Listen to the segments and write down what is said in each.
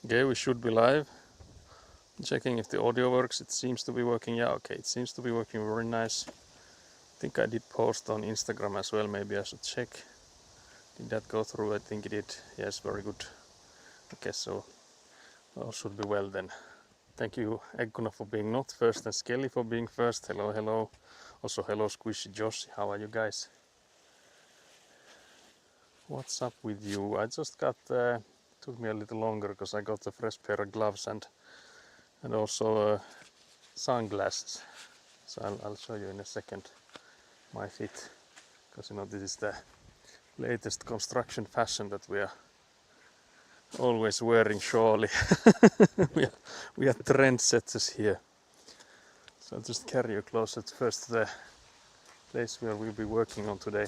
Okay, we should be live. Checking if the audio works. It seems to be working. Yeah, okay, it seems to be working very nice. I think I did post on Instagram as well. Maybe I should check. Did that go through? I think it did. Yes, very good. Okay, so all should be well then. Thank you, Egguna, for being not first, and Skelly for being first. Hello, hello. Also, hello, Squishy Josh. How are you guys? What's up with you? I just got. Took me a little longer because I got a fresh pair of gloves and also sunglasses. So I'll show you in a second my fit, because you know this is the latest construction fashion that we are always wearing, surely. we are trendsetters here. So I'll just carry you closer first to the place where we'll be working on today.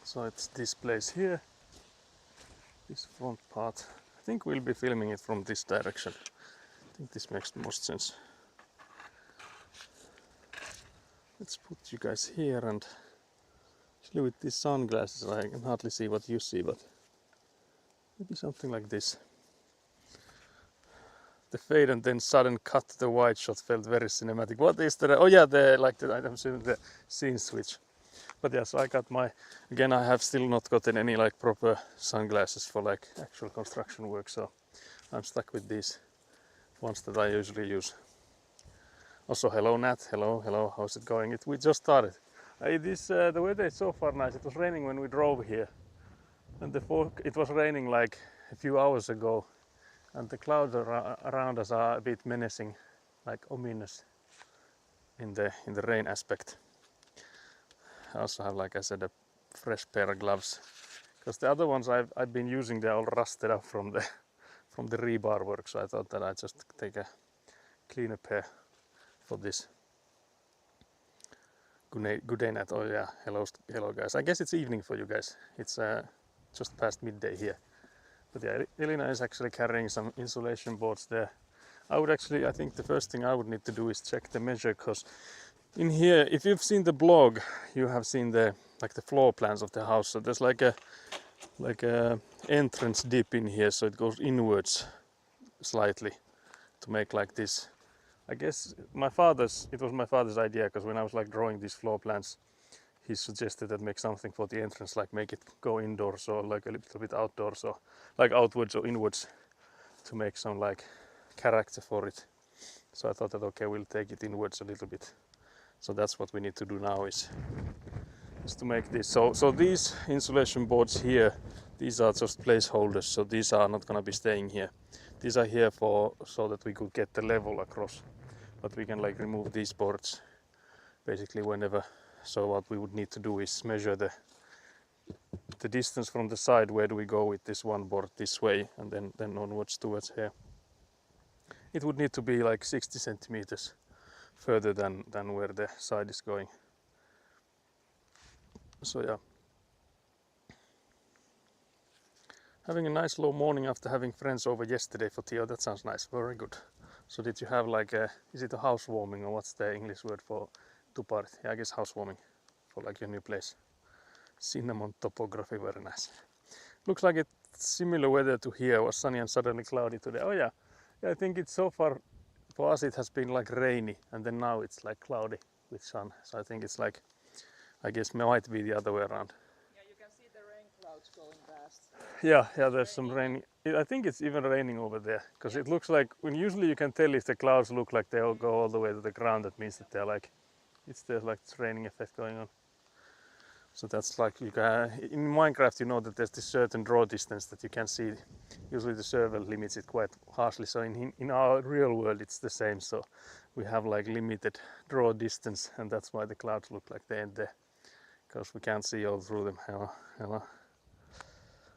So it's this place here, this front part. I think we'll be filming it from this direction. I think this makes the most sense. Let's put you guys here, and actually with these sunglasses I can hardly see what you see, but maybe something like this. the fade and then sudden cut to the wide shot felt very cinematic. What is the? Oh yeah, I'm assuming the scene switch. But yeah, so I got my, again I have still not gotten any like proper sunglasses for like actual construction work, so I'm stuck with these ones that I usually use. Also, hello Nat, hello, how's it going? We just started. The weather is so far nice. It was raining when we drove here, and it was raining like a few hours ago, and the clouds around us are a bit menacing, like ominous in the rain aspect. I also have, like I said, a fresh pair of gloves, because the other ones I've been using, they're all rusted up from the rebar work, so I thought that I'd just take a cleaner pair for this. Good day Nat. Oh yeah, hello guys. I guess it's evening for you guys. It's just past midday here. But yeah, Elina is actually carrying some insulation boards there. I think the first thing I would need to do is check the measure, because in here, if you've seen the blog, you have seen the floor plans of the house. So there's like a entrance dip in here, so it goes inwards slightly to make like this. I guess it was my father's idea, because when I was like drawing these floor plans, he suggested that make something for the entrance, like make it go indoors or like a little bit outdoors, or like outwards or inwards, to make some like character for it. So I thought that okay, we'll take it inwards a little bit. So that's what we need to do now, is to make this. So these insulation boards here, these are just placeholders, so these are not gonna be staying here. These are here so that we could get the level across, but we can like remove these boards basically whenever. So what we would need to do is measure the distance from the side. Where do we go with this one board this way, and then onwards towards here. It would need to be like 60 centimeters further than where the side is going. So yeah, having a nice slow morning after having friends over yesterday for tea. Oh, that sounds nice. Very good. So did you have like is it a housewarming, or what's the English word for tuparti? Yeah, I guess housewarming for like your new place. Cinnamon topography, very nice. Looks like it's similar weather to here. It was sunny and suddenly cloudy today. Oh yeah, I think it's so far for us it has been like rainy, and then now it's like cloudy with sun. So I think it's like, I guess might be the other way around. Yeah, you can see the rain clouds going past. Yeah, there's some rain. I think it's even raining over there, because it looks like, when usually you can tell if the clouds look like they all go all the way to the ground, that means that they're like, there's like this raining effect going on. So that's like, you can, in Minecraft you know that there's this certain draw distance that you can see. Usually the server limits it quite harshly, so in our real world it's the same. So we have like limited draw distance, and that's why the clouds look like they end there, because we can't see all through them. Hello.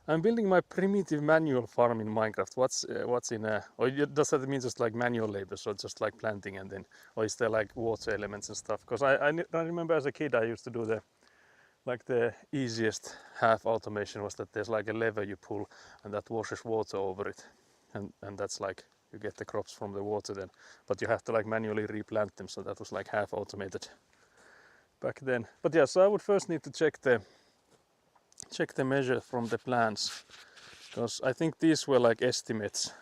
I'm building my primitive manual farm in Minecraft. What's in or does that mean just like manual labor, so just like planting, and then, or is there like water elements and stuff? Because I remember as a kid I used to do the easiest half automation was that there's like a lever you pull, and that washes water over it, and that's like you get the crops from the water then, but you have to like manually replant them, so that was like half automated back then. But yeah, so I would first need to check the measure from the plans, because I think these were like estimates,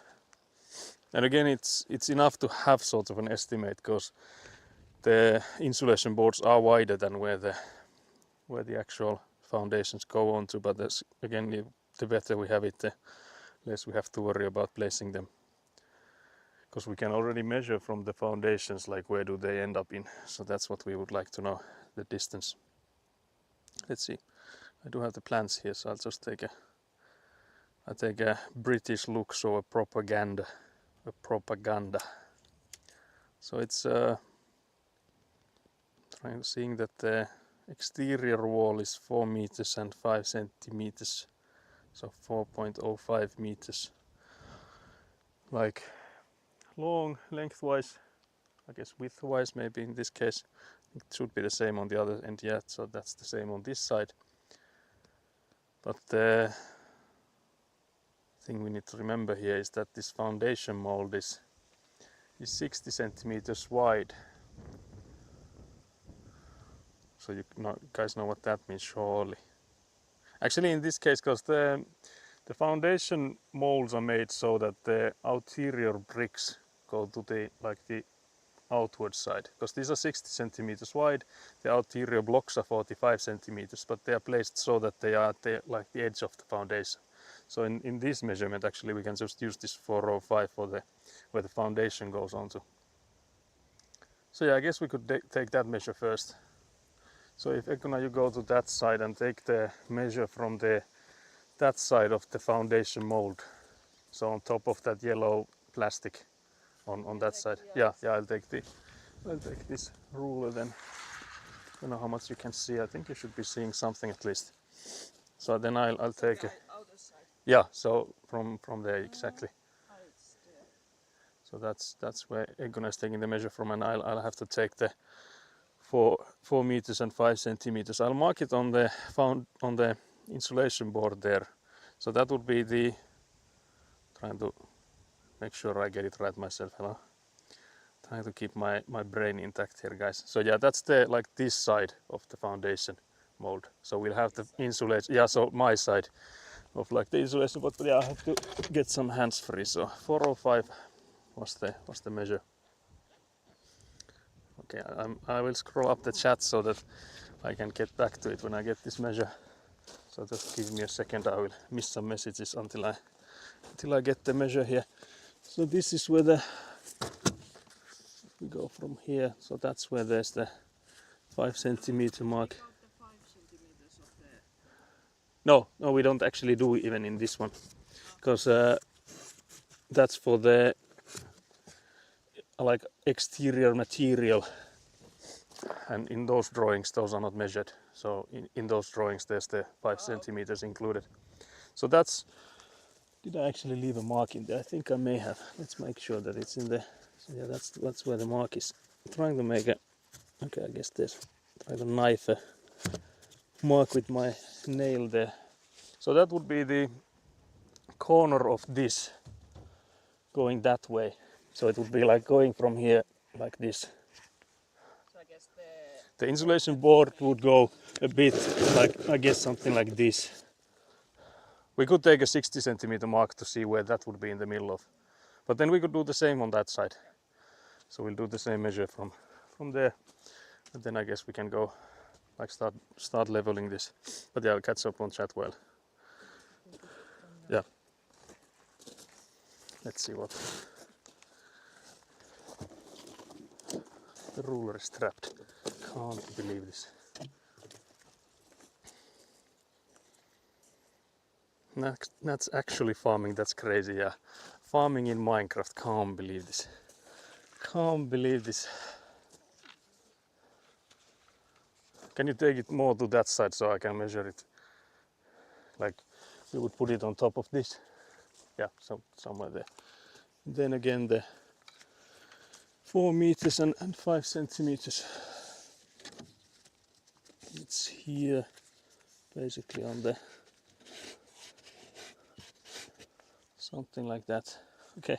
and again it's enough to have sort of an estimate, because the insulation boards are wider than where the actual foundations go on to, but again, the better we have it, the less we have to worry about placing them, because we can already measure from the foundations like where do they end up in. So that's what we would like to know, the distance. Let's see, I do have the plans here, so I'll just take a British look, so a propaganda. So it's seeing that the exterior wall is 4 meters and 5 centimeters, so 4.05 meters, like long lengthwise. I guess widthwise maybe in this case it should be the same on the other end. Yeah, so that's the same on this side. But the thing we need to remember here is that this foundation mold is 60 centimeters wide. So you guys know what that means, surely. Actually, in this case, because the foundation molds are made so that the outerior bricks go to the the outward side, because these are 60 centimeters wide. The interior blocks are 45 centimeters, but they are placed so that they are at the edge of the foundation. So in this measurement, actually, we can just use this 405 for where the foundation goes onto. So yeah, I guess we could take that measure first. So if Ekuna, you go to that side and take the measure from that side of the foundation mold. So on top of that yellow plastic on that side. Yeah, I'll take this ruler then. I don't know how much you can see. I think you should be seeing something at least. So then I'll take it. Outer side. Yeah, so from there exactly. It's there. So that's where Egon is taking the measure from, and I'll have to take the 4 meters and 5 centimeters. I'll mark it on the insulation board there. So that would be the, trying to make sure I get it right myself. Hello. Trying to keep my brain intact here, guys. So yeah, that's the this side of the foundation mold. So we'll have the insulation. Yeah, so my side of the insulation board. But yeah, I have to get some hands free. So 405 was the measure. Okay, I will scroll up the chat so that I can get back to it when I get this measure. So just give me a second. I will miss some messages until I get the measure here. So this is where we go from here. So that's where there's the 5 centimeter mark. Take out the 5 centimeters of the... No, we don't actually do even in this one, because that's for the exterior material, and in those drawings those are not measured. So in those drawings there's the 5 centimeters included. So that's, did I actually leave a mark in there? I think I may have. Let's make sure that it's in there. So yeah, that's where the mark is. I'm trying to make a, okay, I guess there's, try to knife a mark with my nail there. So that would be the corner of this going that way. So it would be like going from here like this. So I guess The insulation board would go a bit like, I guess something like this. We could take a 60 centimeter mark to see where that would be in the middle of. But then we could do the same on that side. So we'll do the same measure from there. And then I guess we can go start leveling this. But yeah, I'll catch up on chat while. Yeah. Let's see what. The ruler is trapped. Can't believe this. That's actually farming. That's crazy. Yeah, farming in Minecraft. Can't believe this. Can't believe this. Can you take it more to that side so I can measure it? Like we would put it on top of this. Yeah, so somewhere there. Then again the 4 meters and 5 centimeters. It's here, basically on the something like that. Okay.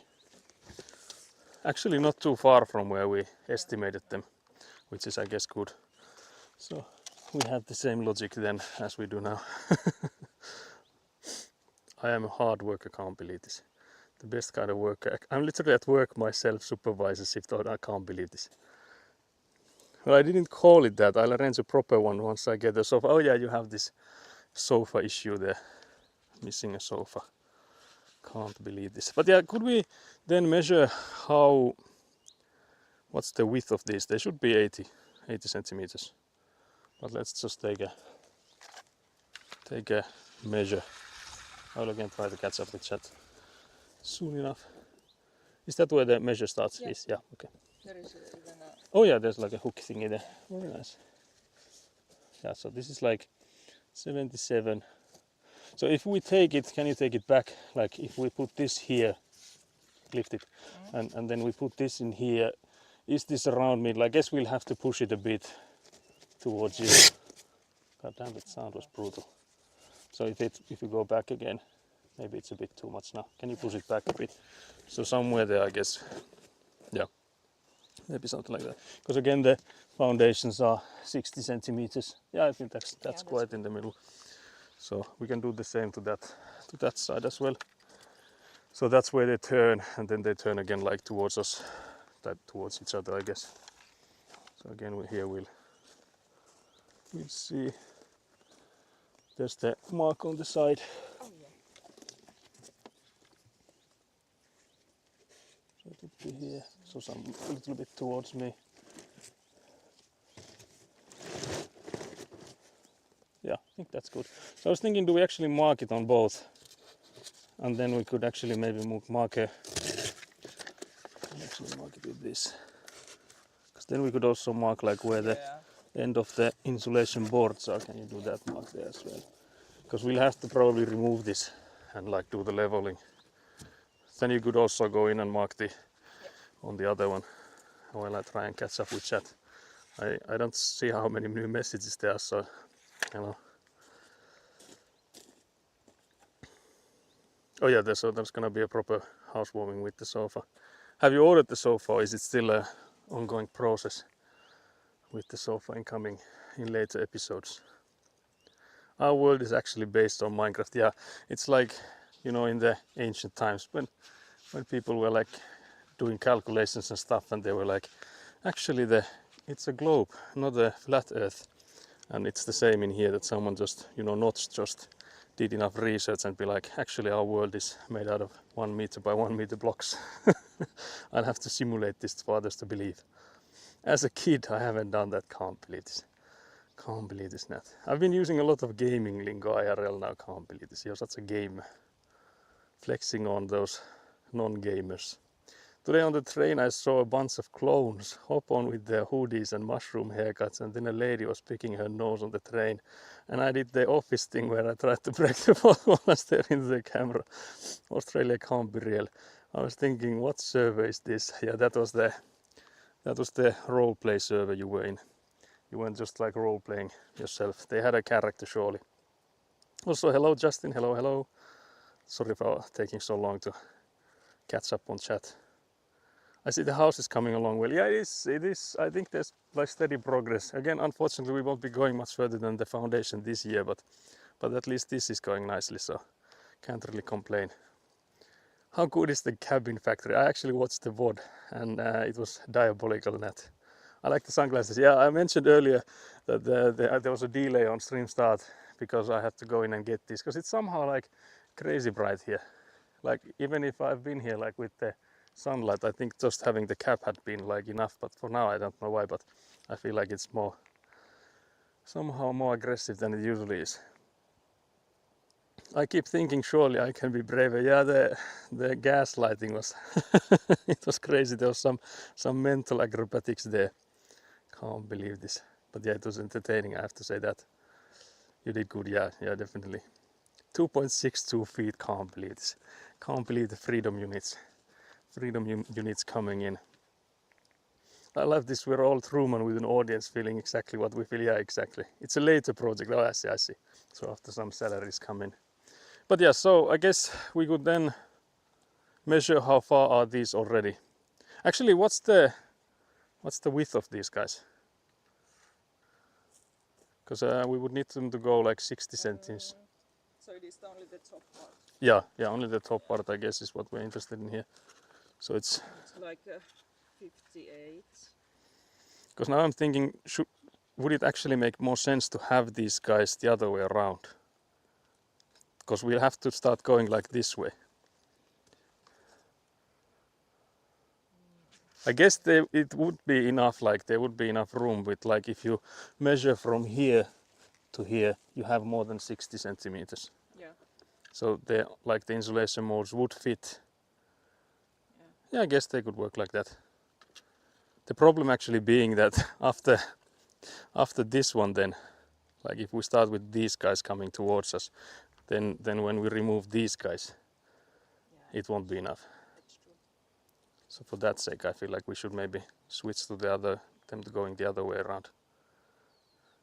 Actually not too far from where we estimated them, which is I guess good. So we have the same logic then as we do now. I am a hard worker, can't believe this. The best kind of worker. I'm literally at work myself, supervisor shift. I can't believe this. Well, I didn't call it that. I'll arrange a proper one once I get the sofa. Oh yeah, you have this sofa issue there. Missing a sofa. Can't believe this. But yeah, could we then measure what's the width of this? They should be 80 centimeters. But let's just take a measure. I'll again try to catch up with chat soon enough. Is that where the measure starts? Yeah. Yes, yeah, okay. there is even a... Oh yeah, there's like a hook thingy there. Very nice. Yeah, so this is like 77. So if we take it, can you take it back? Like if we put this here, lift it, and then we put this in here, is this around middle? I guess we'll have to push it a bit towards you. God damn, that sound was brutal. So if you go back again, maybe it's a bit too much now. Can you push it back a bit? So somewhere there, I guess. Yeah, maybe something like that. Because again, the foundations are 60 centimeters. Yeah, I think that's quite in the middle. So we can do the same to that side as well. So that's where they turn, and then they turn again like towards us, that towards each other, I guess. So again, here we'll see. There's the mark on the side. Oh, yeah. So it would be here. So some a little bit towards me. Yeah, I think that's good. So I was thinking, do we actually mark it on both? And then we could actually maybe mark it with this. Because then we could also mark like where the end of the insulation boards are. Can you do that mark there as well? Because we'll have to probably remove this and like do the leveling. Then you could also go in and mark the on the other one while I try and catch up with chat. I don't see how many new messages there are, so you know. Oh yeah, there's gonna be a proper housewarming with the sofa. Have you ordered the sofa, or is it still an ongoing process with the sofa incoming in later episodes? Our world is actually based on Minecraft. Yeah, it's like, you know, in the ancient times when people were like doing calculations and stuff, and they were like, actually it's a globe, not a flat earth. And it's the same in here, that someone just, you know, not just did enough research and be like, actually our world is made out of 1 meter by 1 meter blocks. I'll have to simulate this for others to believe. As a kid, I haven't done that. Can't believe this. Can't believe this, Nat. I've been using a lot of gaming lingo IRL now. Can't believe this. You're such a gamer. Flexing on those non-gamers. Today on the train I saw a bunch of clones hop on with their hoodies and mushroom haircuts, and then a lady was picking her nose on the train, and I did the office thing where I tried to break the fourth wall and stare into the camera. Australia can't be real. I was thinking, what server is this? Yeah, that was the roleplay server you were in. You weren't just like role-playing yourself. They had a character, surely. Also, hello Justin, hello. Sorry for taking so long to catch up on chat. I see the house is coming along well. Yeah, it is. I think there's like steady progress. Again, unfortunately, we won't be going much further than the foundation this year, but at least this is going nicely, so can't really complain. How good is the cabin factory? I actually watched the VOD, and it was diabolical, Nat. I like the sunglasses. Yeah, I mentioned earlier that there was a delay on stream start because I had to go in and get this, because it's somehow like crazy bright here. Like even if I've been here like with the sunlight, I think just having the cap had been like enough, but for now I don't know why, but I feel like it's somehow more aggressive than it usually is. I keep thinking surely I can be braver. Yeah, the gaslighting was it was crazy. There was some mental acrobatics there. Can't believe this. But yeah, it was entertaining, I have to say that. You did good, yeah, definitely. 2.62 feet, can't believe this. Can't believe the freedom units. Units coming in. I love this, we're all Truman with an audience feeling exactly what we feel. Yeah, exactly. It's a later project. Oh, I see. So after some salaries come in. But yeah, so I guess we could then measure how far are these already. Actually, what's the width of these guys? Because we would need them to go like 60 centimeters. So it is only the top part. Yeah, only the top part, I guess, is what we're interested in here. So it's like 58. Because now I'm thinking, would it actually make more sense to have these guys the other way around? Because we'll have to start going like this way. I guess it would be enough, like there would be enough room with, like, if you measure from here to here, you have more than 60 centimeters. Yeah. So the insulation molds would fit. Yeah, I guess they could work like that. The problem actually being that after this one, then, like if we start with these guys coming towards us, then when we remove these guys, it won't be enough. That's true. So for that sake, I feel like we should maybe switch to them going the other way around.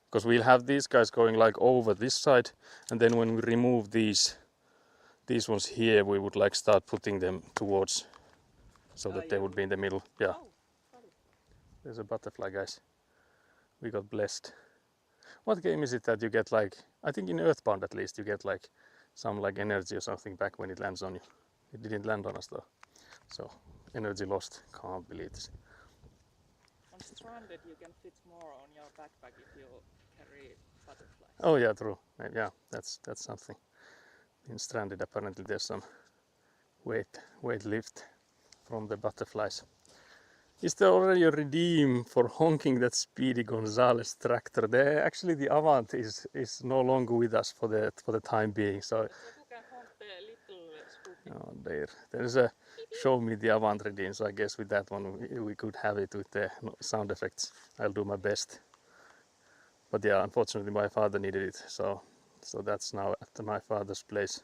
Because we'll have these guys going like over this side, and then when we remove these ones here, we would like start putting them towards, so that they would be in the middle. Yeah. Oh, there's a butterfly, guys. We got blessed. What game is it that you get, like, I think in Earthbound at least, you get like some like energy or something back when it lands on you? It didn't land on us though. So energy lost. Can't believe this. On stranded, you can fit more on your backpack if you carry butterflies. Oh yeah, true. Yeah, that's something. In stranded, apparently there's some weight lift from the butterflies. Is there already a redeem for honking that Speedy Gonzales tractor? Actually, the Avant is no longer with us for the time being. So Joku can honk the little Scoopy. oh, there's a show me the Avant redeem. So I guess with that one we could have it with the sound effects. I'll do my best. But yeah, unfortunately my father needed it, so that's now at my father's place.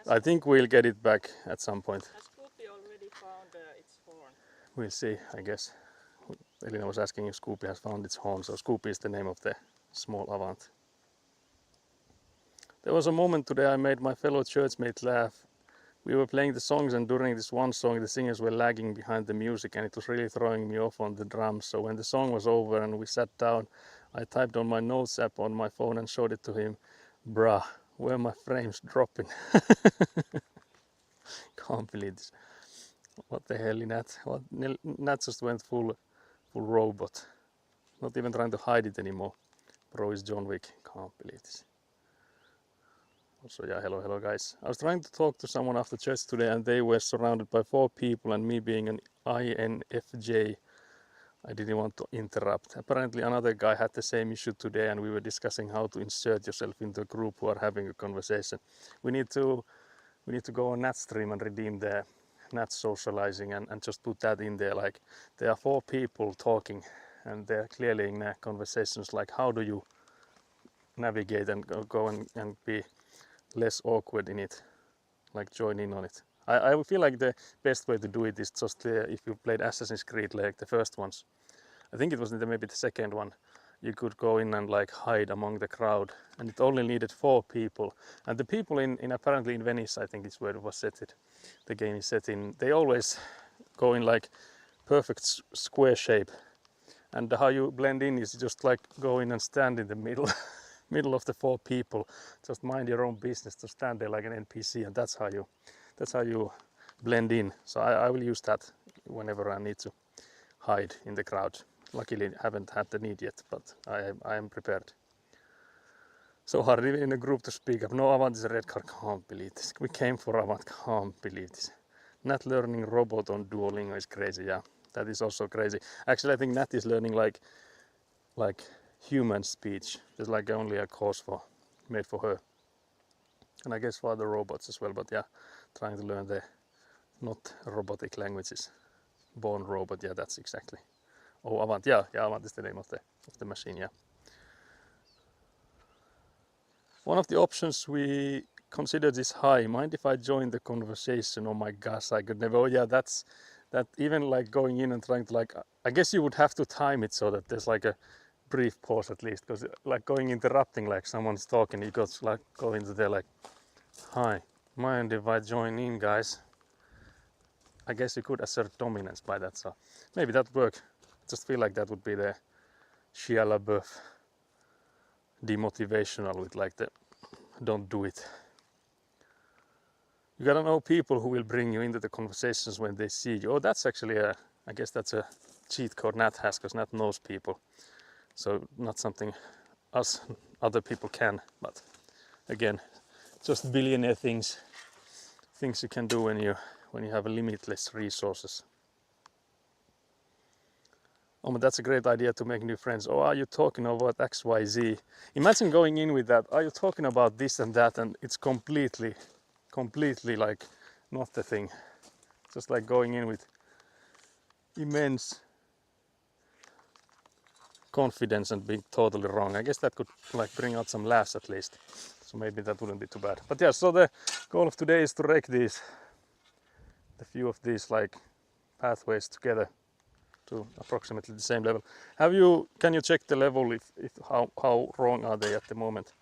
I think we'll get it back at some point. Has Scoopy already found its horn? We'll see, I guess. Elina was asking if Scoopy has found its horn, so Scoopy is the name of the small Avant. There was a moment today I made my fellow churchmate laugh. We were playing the songs, and during this one song the singers were lagging behind the music, and it was really throwing me off on the drums. So when the song was over and we sat down, I typed on my notes app on my phone and showed it to him. Bruh, where my frames dropping? Can't believe this. What the hell, Nat? Nat just went full robot. Not even trying to hide it anymore. Bro is John Wick. Can't believe this. Also, yeah, hello guys. I was trying to talk to someone after church today and they were surrounded by 4 people, and me being an INFJ, I didn't want to interrupt. Apparently another guy had the same issue today and we were discussing how to insert yourself into a group who are having a conversation. We need to go on Nat's stream and redeem the Nat socializing and just put that in there. Like, there are 4 people talking and they're clearly in conversations like how do you navigate and go and be less awkward in it, like join in on it. I feel like the best way to do it is just if you played Assassin's Creed, like the first ones. I think it was maybe the second one. You could go in and like hide among the crowd, and it only needed 4 people. And the people in apparently in Venice, I think it's where it was set. The game is set in. They always go in like perfect square shape, and how you blend in is just like go in and stand in the middle. Middle of the 4 people, just mind your own business, to stand there like an NPC, and that's how you blend in. So I will use that whenever I need to hide in the crowd. Luckily I haven't had the need yet, but I am prepared. So hard in a group to speak up. No, Avant is a red card. Can't believe this. We came for Avant. Can't believe this. Nat learning robot on Duolingo is crazy. Yeah, that is also crazy. Actually, I think Nat is learning like human speech. There's like only a course made for her, and I guess for other robots as well. But yeah, trying to learn the not robotic languages. Born robot. Yeah, that's exactly. Oh, Avant. Yeah, Avant is the name of the machine. Yeah. One of the options we considered is high. Mind if I join the conversation? Oh my gosh, I could never. Oh yeah, that even like going in and trying to like. I guess you would have to time it so that there's like a brief pause at least, because like going interrupting like someone's talking, you got to like go into there like, hi, mind if I join in, guys? I guess you could assert dominance by that, so maybe that would work. Just feel like that would be the Shia LaBeouf demotivational with like the don't do it. You gotta know people who will bring you into the conversations when they see you. Oh, that's actually I guess that's a cheat code Nat has, because Nat knows people. So not something us other people can, but again, just billionaire things you can do when you have limitless resources. Oh, but that's a great idea to make new friends. Oh, are you talking about XYZ? Imagine going in with that. Are you talking about this and that? And it's completely like not the thing. Just like going in with immense confidence and being totally wrong. I guess that could like bring out some laughs at least. So maybe that wouldn't be too bad. But yeah, so the goal of today is to wreck the few of these like pathways together to approximately the same level. Can you check the level if how wrong are they at the moment?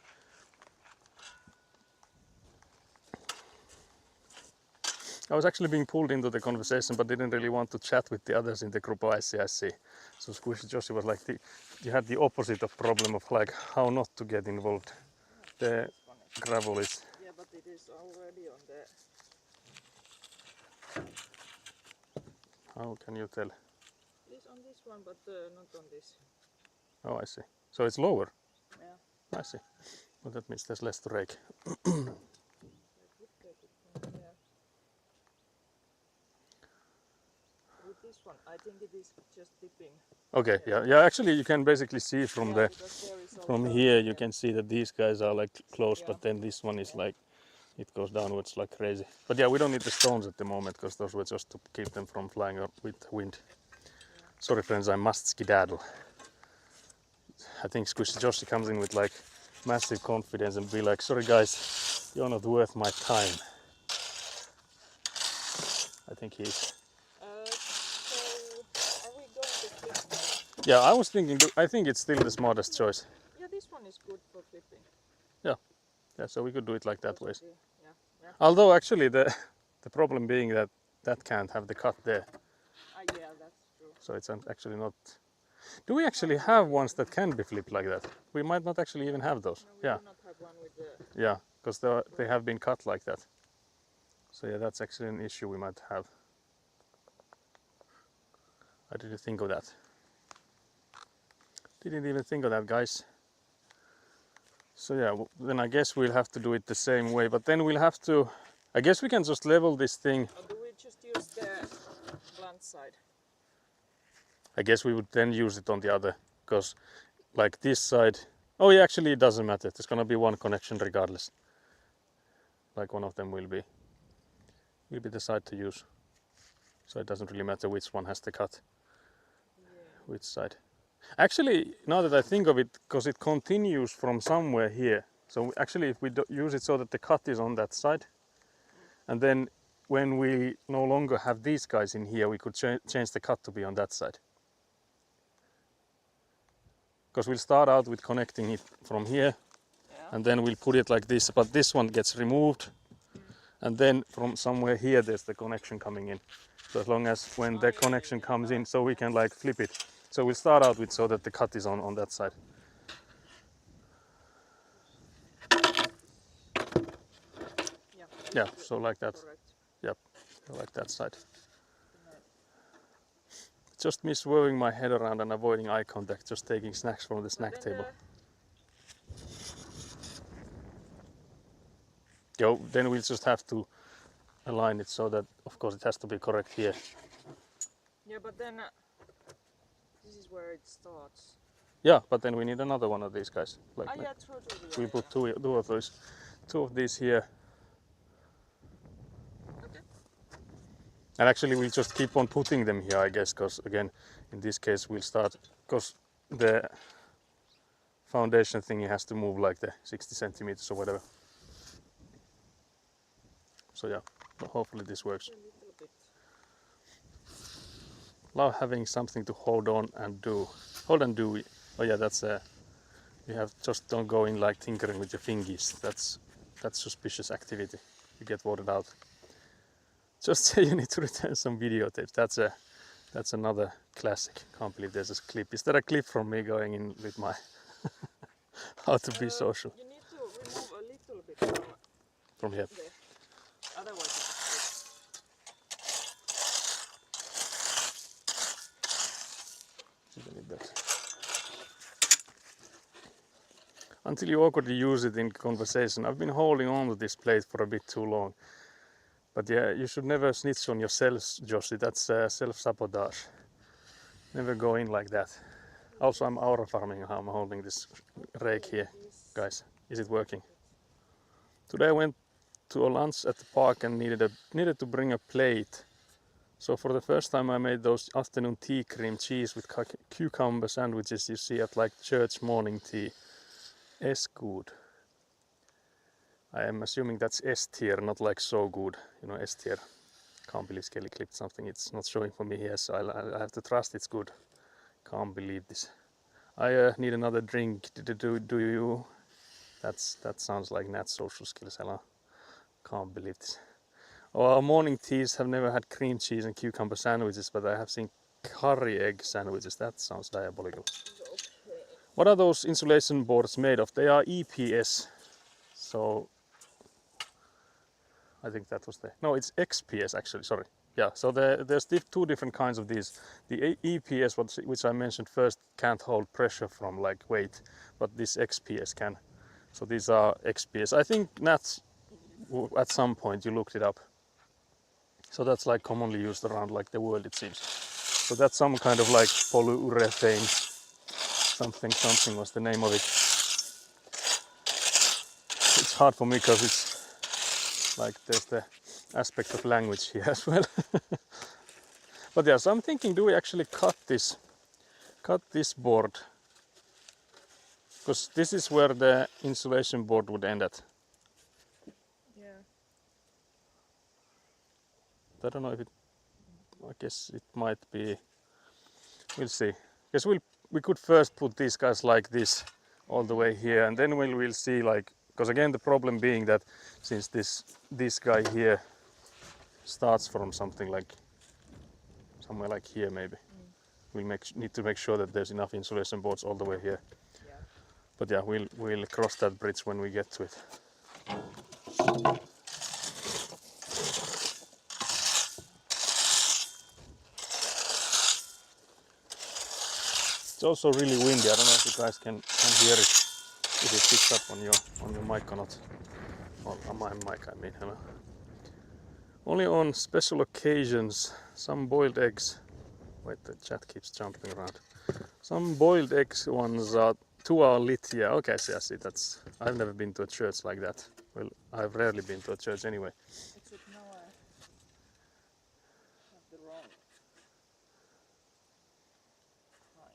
I was actually being pulled into the conversation but didn't really want to chat with the others in the group. I see. So Squishy Joshi was like you had the opposite of problem of like how not to get involved. The gravel is. Yeah, but it is already on the How can you tell? It is on this one, but not on this. Oh, I see. So it's lower. Yeah. I see. Well, that means there's less to rake. I could take it from here. With this one, I think it is just dipping. Okay, yeah. Actually, you can basically see from Yeah, because there is from also here. You can see that these guys are like close, Yeah. but then this one is like it goes downwards like crazy. But yeah, we don't need the stones at the moment because those were just to keep them from flying up with wind. Sorry, friends, I must skedaddle. I think Squishy Joshy comes in with like massive confidence and be like, sorry guys, you're not worth my time. I think he is. So, are we going to flip them? Yeah, I was thinking, I think it's still the smartest choice. Yeah, this one is good for flipping. Yeah, so we could do it like that way. Yeah. Although actually the problem being that that can't have the cut there. Yeah, that's true. So it's actually not... Do we actually have ones that can be flipped like that? We might not actually even have those. No, we Yeah, do not have one with the... yeah, because they have been cut like that. So yeah, that's actually an issue we might have. I didn't think of that. Didn't even think of that, guys. So yeah, then I guess we'll have to do it the same way, but then we'll have to... I guess we can just level this thing. Or do we just use the blunt side? I guess we would then use it on the other, because like this side... Oh yeah, actually it doesn't matter. There's gonna be one connection regardless. Like one of them will be the side to use. So it doesn't really matter which one has the cut. Yeah. Which side. Actually, now that I think of it, because it continues from somewhere here. So actually if we use it so that the cut is on that side, and then when we no longer have these guys in here, we could change the cut to be on that side. Because we'll start out with connecting it from here, and then we'll put it like this, but this one gets removed, and then from somewhere here there's the connection coming in. So as long as when the connection comes in, so we can like flip it. So we'll start out with so that the cut is on that side. Yeah, so like that. Correct. Yep, like that side. Just me swerving my head around and avoiding eye contact, just taking snacks from the snack table. Yo, then we'll just have to align it so that, of course, it has to be correct here. Yeah, but then this is where it starts. Yeah, but then we need another one of these guys. Like Yeah, true. we put two of those, two of these here. Okay. And actually we'll just keep on putting them here, I guess, because again, in this case we'll start, because the foundation thingy has to move like the 60 centimeters or whatever. So yeah, hopefully this works. A little bit. Love having something to hold on and do. Hold and do. Oh yeah, that's you have just don't go in like tinkering with your fingies. That's suspicious activity. You get voted out. Just say you need to return some videotapes. That's another classic. Can't believe there's a clip. Is there a clip from me going in with my how to be social? You need to remove a little bit From here. there. Otherwise Until you awkwardly use it in conversation. I've been holding on to this plate for a bit too long. But yeah, you should never snitch on yourself, Joshi. That's self-sabotage. Never go in like that. Also, I'm aura farming how I'm holding this rake here. Guys, is it working? Today I went to a lunch at the park and needed to bring a plate. So for the first time I made those afternoon tea cream cheese with cucumber sandwiches you see at like church morning tea. S good. I am assuming that's S tier, not like so good. You know, S tier. Can't believe Skelly clipped something. It's not showing for me here, so I have to trust it's good. Can't believe this. I need another drink. Do you? That sounds like Nat's social skills. Hello. Can't believe this. Our morning teas have never had cream cheese and cucumber sandwiches, but I have seen curry egg sandwiches. That sounds diabolical. okay. What are those insulation boards made of? They are EPS. So I think that was the... No, it's XPS actually, sorry. Yeah, so there's two different kinds of these. The EPS, which I mentioned first, can't hold pressure from like weight, but this XPS can. So these are XPS. I think that's at some point you looked it up. So that's like commonly used around like the world, it seems. So that's some kind of like polyurethane, something was the name of it. It's hard for me because it's like there's the aspect of language here as well. But yeah, so I'm thinking, do we actually cut this board? Because this is where the insulation board would end at. Yeah. I don't know if it, I guess it might be, we'll see. Because we could first put these guys like this all the way here, and then we'll see, like, because again the problem being that since this guy here starts from something like somewhere like here maybe, we'll need to make sure that there's enough insulation boards all the way here. Yeah. But yeah, we'll cross that bridge when we get to it. It's also really windy. I don't know if you guys can hear it, if it picks up on your mic or not. On my mic, I mean, hello. Only on special occasions, some boiled eggs. Wait, the chat keeps jumping around. Some boiled eggs ones are 2 hour lit. Yeah, okay, see, I see. I've never been to a church like that. Well, I've rarely been to a church anyway. Except now I have the wrong kind.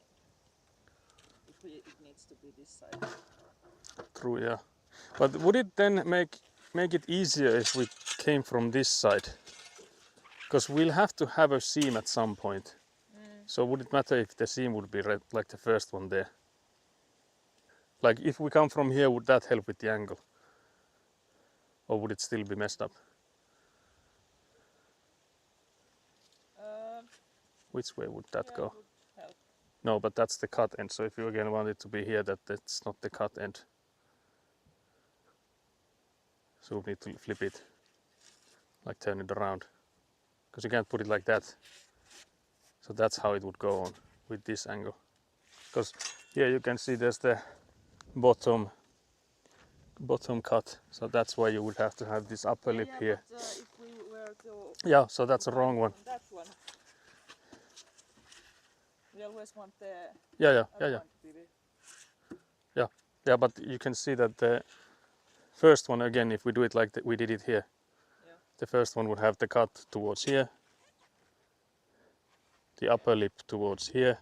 It needs to be this side. True, yeah. But would it then make it easier if we came from this side? Because we'll have to have a seam at some point. So would it matter if the seam would be red, like the first one there? Like if we come from here, would that help with the angle? Or would it still be messed up? Which way would that go? Would help. No, but that's the cut end. So if you again want it to be here, that's not the cut end. So we need to flip it, like turn it around. Because you can't put it like that. So that's how it would go on with this angle. Because here you can see there's the bottom cut. So that's why you would have to have this upper lip here. But, if we were to Yeah, so that's a wrong one. that one, we always want the Yeah. other one to be Yeah, but you can see that the first one, again, if we do it like we did it here, the first one would have the cut towards here, the upper lip towards here,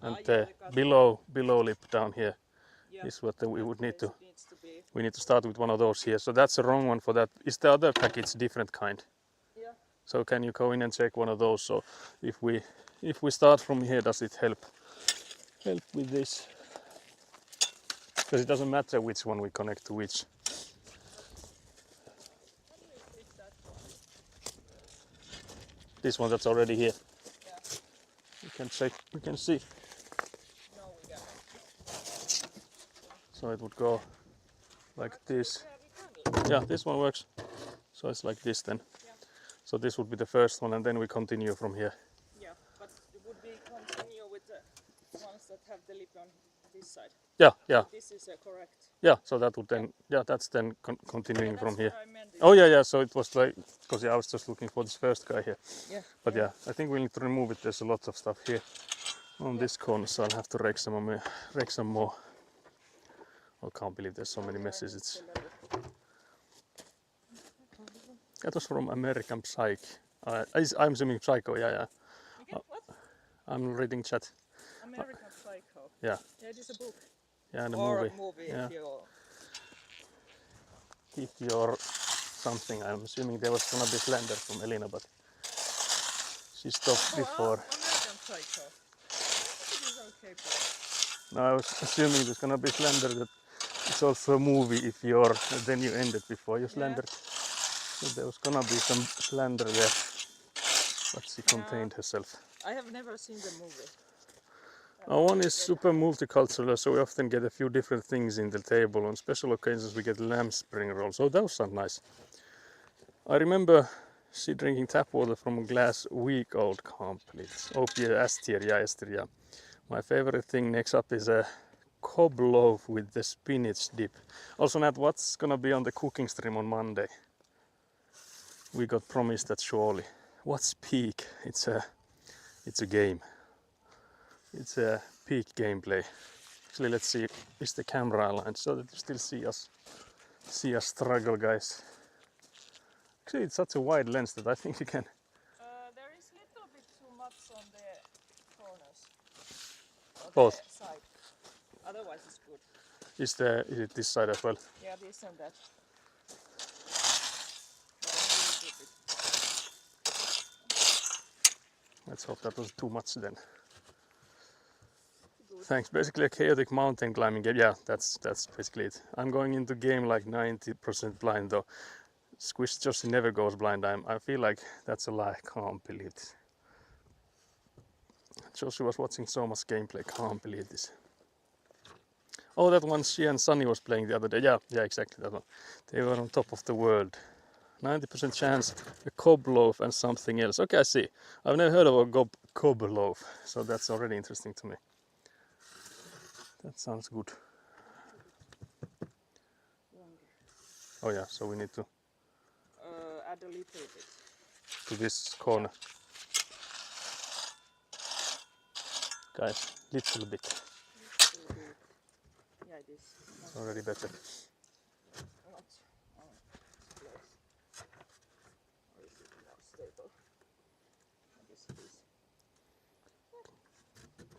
and the below lip down here is what we would need to. We need to start with one of those here. So that's the wrong one for that. Is the other package different kind? Yeah. So can you go in and check one of those? So if we start from here, does it help with this? Because it doesn't matter which one we connect to which. This one that's already here. Yeah. We can check. We can see. No, we got it. So it would go like this. Yeah, this one works. So it's like this then. Yeah. So this would be the first one, and then we continue from here. Yeah, but it would be continue with the ones that have the lip on this side. Yeah. This is correct. Yeah, so that would then, that's then continuing from here. What I meant. Oh yeah, so it was like, because I was just looking for this first guy here. Yeah. But yeah, I think we need to remove it. There's a lot of stuff here on this corner, so I'll have to rake some more. I can't believe there's so many messes. That was from American Psych. I'm assuming Psycho, yeah. What? I'm reading chat. American Psycho. Yeah. Yeah, it is a book. Yeah, and a Or movie. a movie Yeah. if You're something. I'm assuming there was gonna be Slender from Elina, but she stopped before. American Psycho. It is okay, but No, I was assuming there's gonna be Slender. That it's also a movie if you're. Then you ended before you Slendered. So there was gonna be some Slender there, but she contained herself. I have never seen the movie. One is super multicultural, so we often get a few different things in the table. On special occasions we get lamb spring rolls. Oh, those sound nice. I remember She drinking tap water from a glass week-old complete. OPA Estier, yeah, Estier, yeah. My favorite thing next up is a cob loaf with the spinach dip. Also, Nat, what's gonna be on the cooking stream on Monday? We got promised that surely. What's peak? It's a game. It's a peak gameplay. Actually, let's see. Is the camera aligned so that you still see us struggle, guys? Actually, it's such a wide lens that I think you can. There is little bit too much on the corners. On Both. the side. Otherwise it's good. Is it this side as well? Yeah, this and that. Let's hope that was too much then. Thanks. Basically a chaotic mountain climbing game. Yeah, that's basically it. I'm going into game like 90% blind though. Squish Joshi never goes blind. I feel like that's a lie. Can't believe this. Joshi was watching so much gameplay. Can't believe this. Oh, that one she and Sunny was playing the other day. Yeah, exactly that one. They were on top of the world. 90% chance a cob loaf and something else. Okay, I see. I've never heard of a cob loaf, so that's already interesting to me. That sounds good. Oh yeah, so we need to Add a little bit. to this corner. Guys, little bit. Yeah, it is. It's already better. Not on place. Or is it more stable? I guess it is.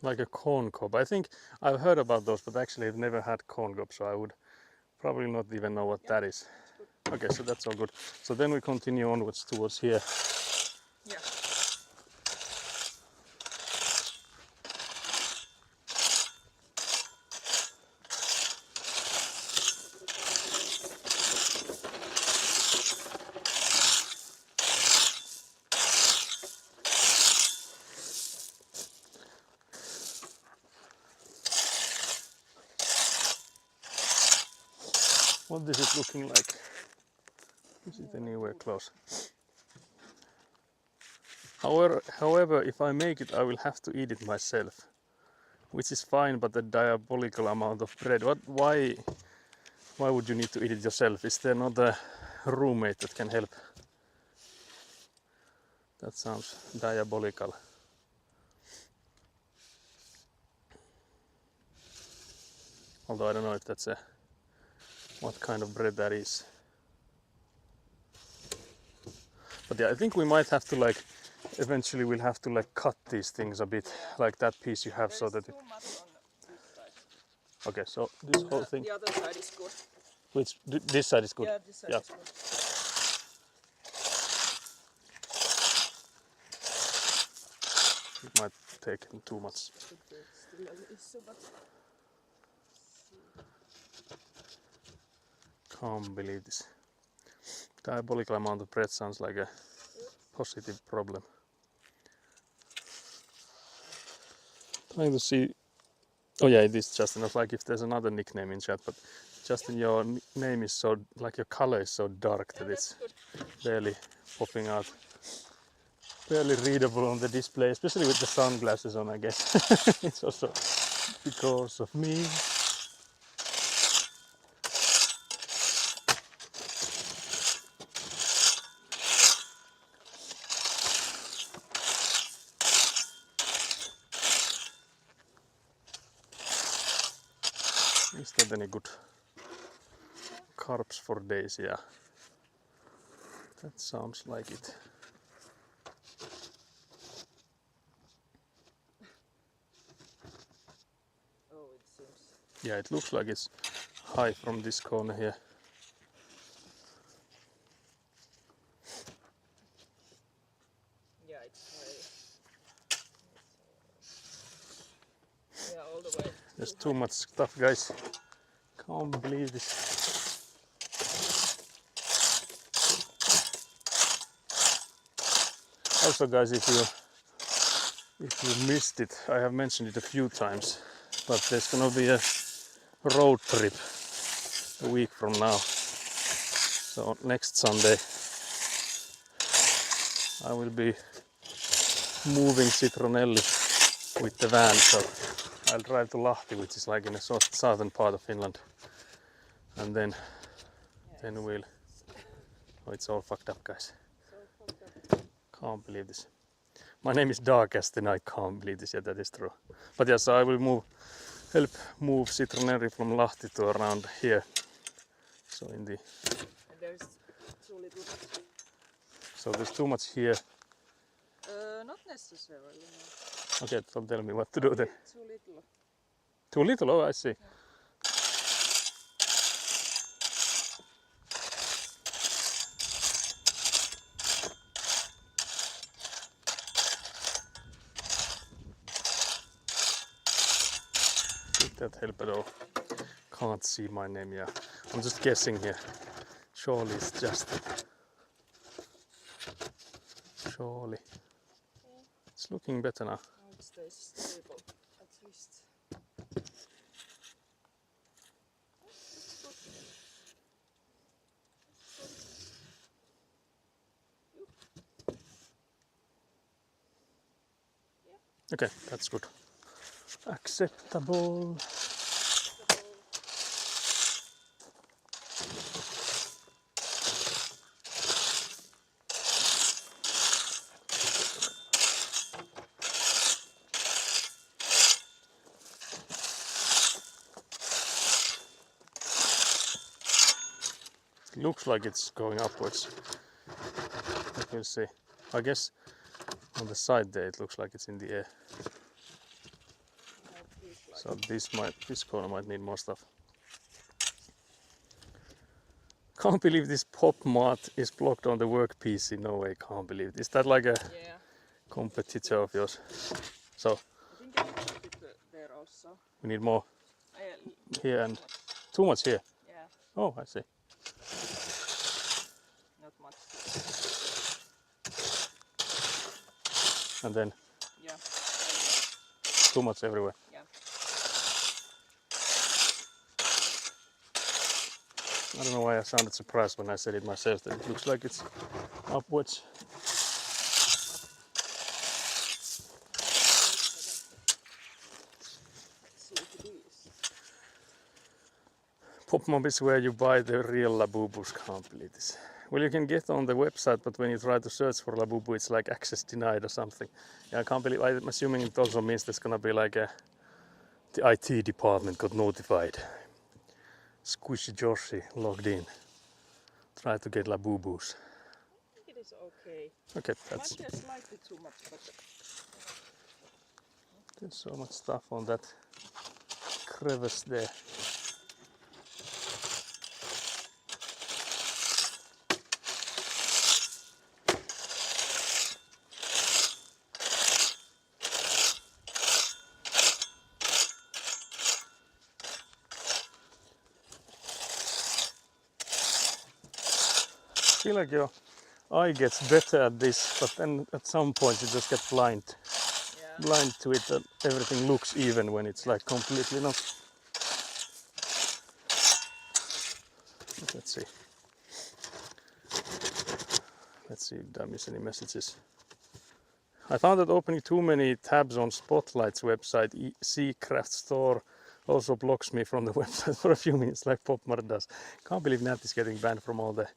Like a corn cob. I think I've heard about those, but actually I've never had corn cob, so I would probably not even know what that is. Okay, so that's all good. So then we continue onwards towards here. Yeah. What is it looking like? Is it anywhere close? However, if I make it, I will have to eat it myself, which is fine. But the diabolical amount of bread. Why would you need to eat it yourself? Is there not a roommate that can help? That sounds diabolical. Although I don't know if that's what kind of bread that is. But yeah, I think we might have to eventually we'll have to cut these things a bit, like that piece you have, There so is that too much on this side. okay, so this whole thing, The other side is good. which this side is good. Yeah, this side Yeah. is good. It might take too much. Could be still an issue, but Can't believe this. Diabolical amount of bread sounds like a positive problem. Trying to see. Oh yeah, it is Justin. I was like, if there's another nickname in chat, but Justin, your name is so like your color is so dark that it's barely popping out, barely readable on the display, especially with the sunglasses on. I guess it's also because of me. Is that any good? Carbs for days, yeah. That sounds like it. oh, it seems. Yeah, it looks like it's high from this corner here. Yeah, it's high. Yeah, all the way. There's too much stuff, guys. Can't believe this. Also, guys, if you missed it, I have mentioned it a few times, but there's gonna be a road trip a week from now. So next Sunday I will be moving Citronelli with the van, so I'll drive to Lahti, which is like in the southern part of Finland, and then we'll. Oh, it's all fucked up, guys. So fucked up. Can't believe this. My name is Darkest, and I can't believe this. Yeah, that is true. But yes, I will help move Citronelli from Lahti to around here. So in the. And there's too little. So there's too much here. Not necessarily. No. Okay, don't tell me what to do then. Too little. Too little? Oh, I see. Did that help at all? Can't see my name, yeah. I'm just guessing here. Surely it's just. Surely. It's looking better now. Now it stays stable, at least. Okay, that's good. Acceptable. Looks like it's going upwards. But we'll see. I guess on the side there it looks like it's in the air. So this corner might need more stuff. Can't believe this Pop Mart is blocked on the work PC. No way, can't believe it. Is that like a competitor of yours? So I think I need to put it there also. we need more Yeah. here and too much here. Yeah, Oh, I see. not much. And then Yeah. too much everywhere. Yeah. I don't know why I sounded surprised when I said it myself, that it looks like it's upwards. Let's see if it is. PopMob is where you buy the real Labubus. Can't believe this. Well, you can get on the website, but when you try to search for Labubu, it's like access denied or something. Yeah, I can't believe. I'm assuming it also means there's gonna be like the IT department got notified. Squishy Joshi logged in. Try to get Labubus. I think it is okay. Okay, Might that's. be slightly too much, but There's so much stuff on that crevice there. I feel like your eye gets better at this, but then at some point you just get blind to it, that everything looks even when it's like completely not. Let's see. Let's see if I miss any messages. I found that opening too many tabs on Spotlight's website, Seacraft Store, also blocks me from the website for a few minutes, like PopMart does. Can't believe Nat is getting banned from all the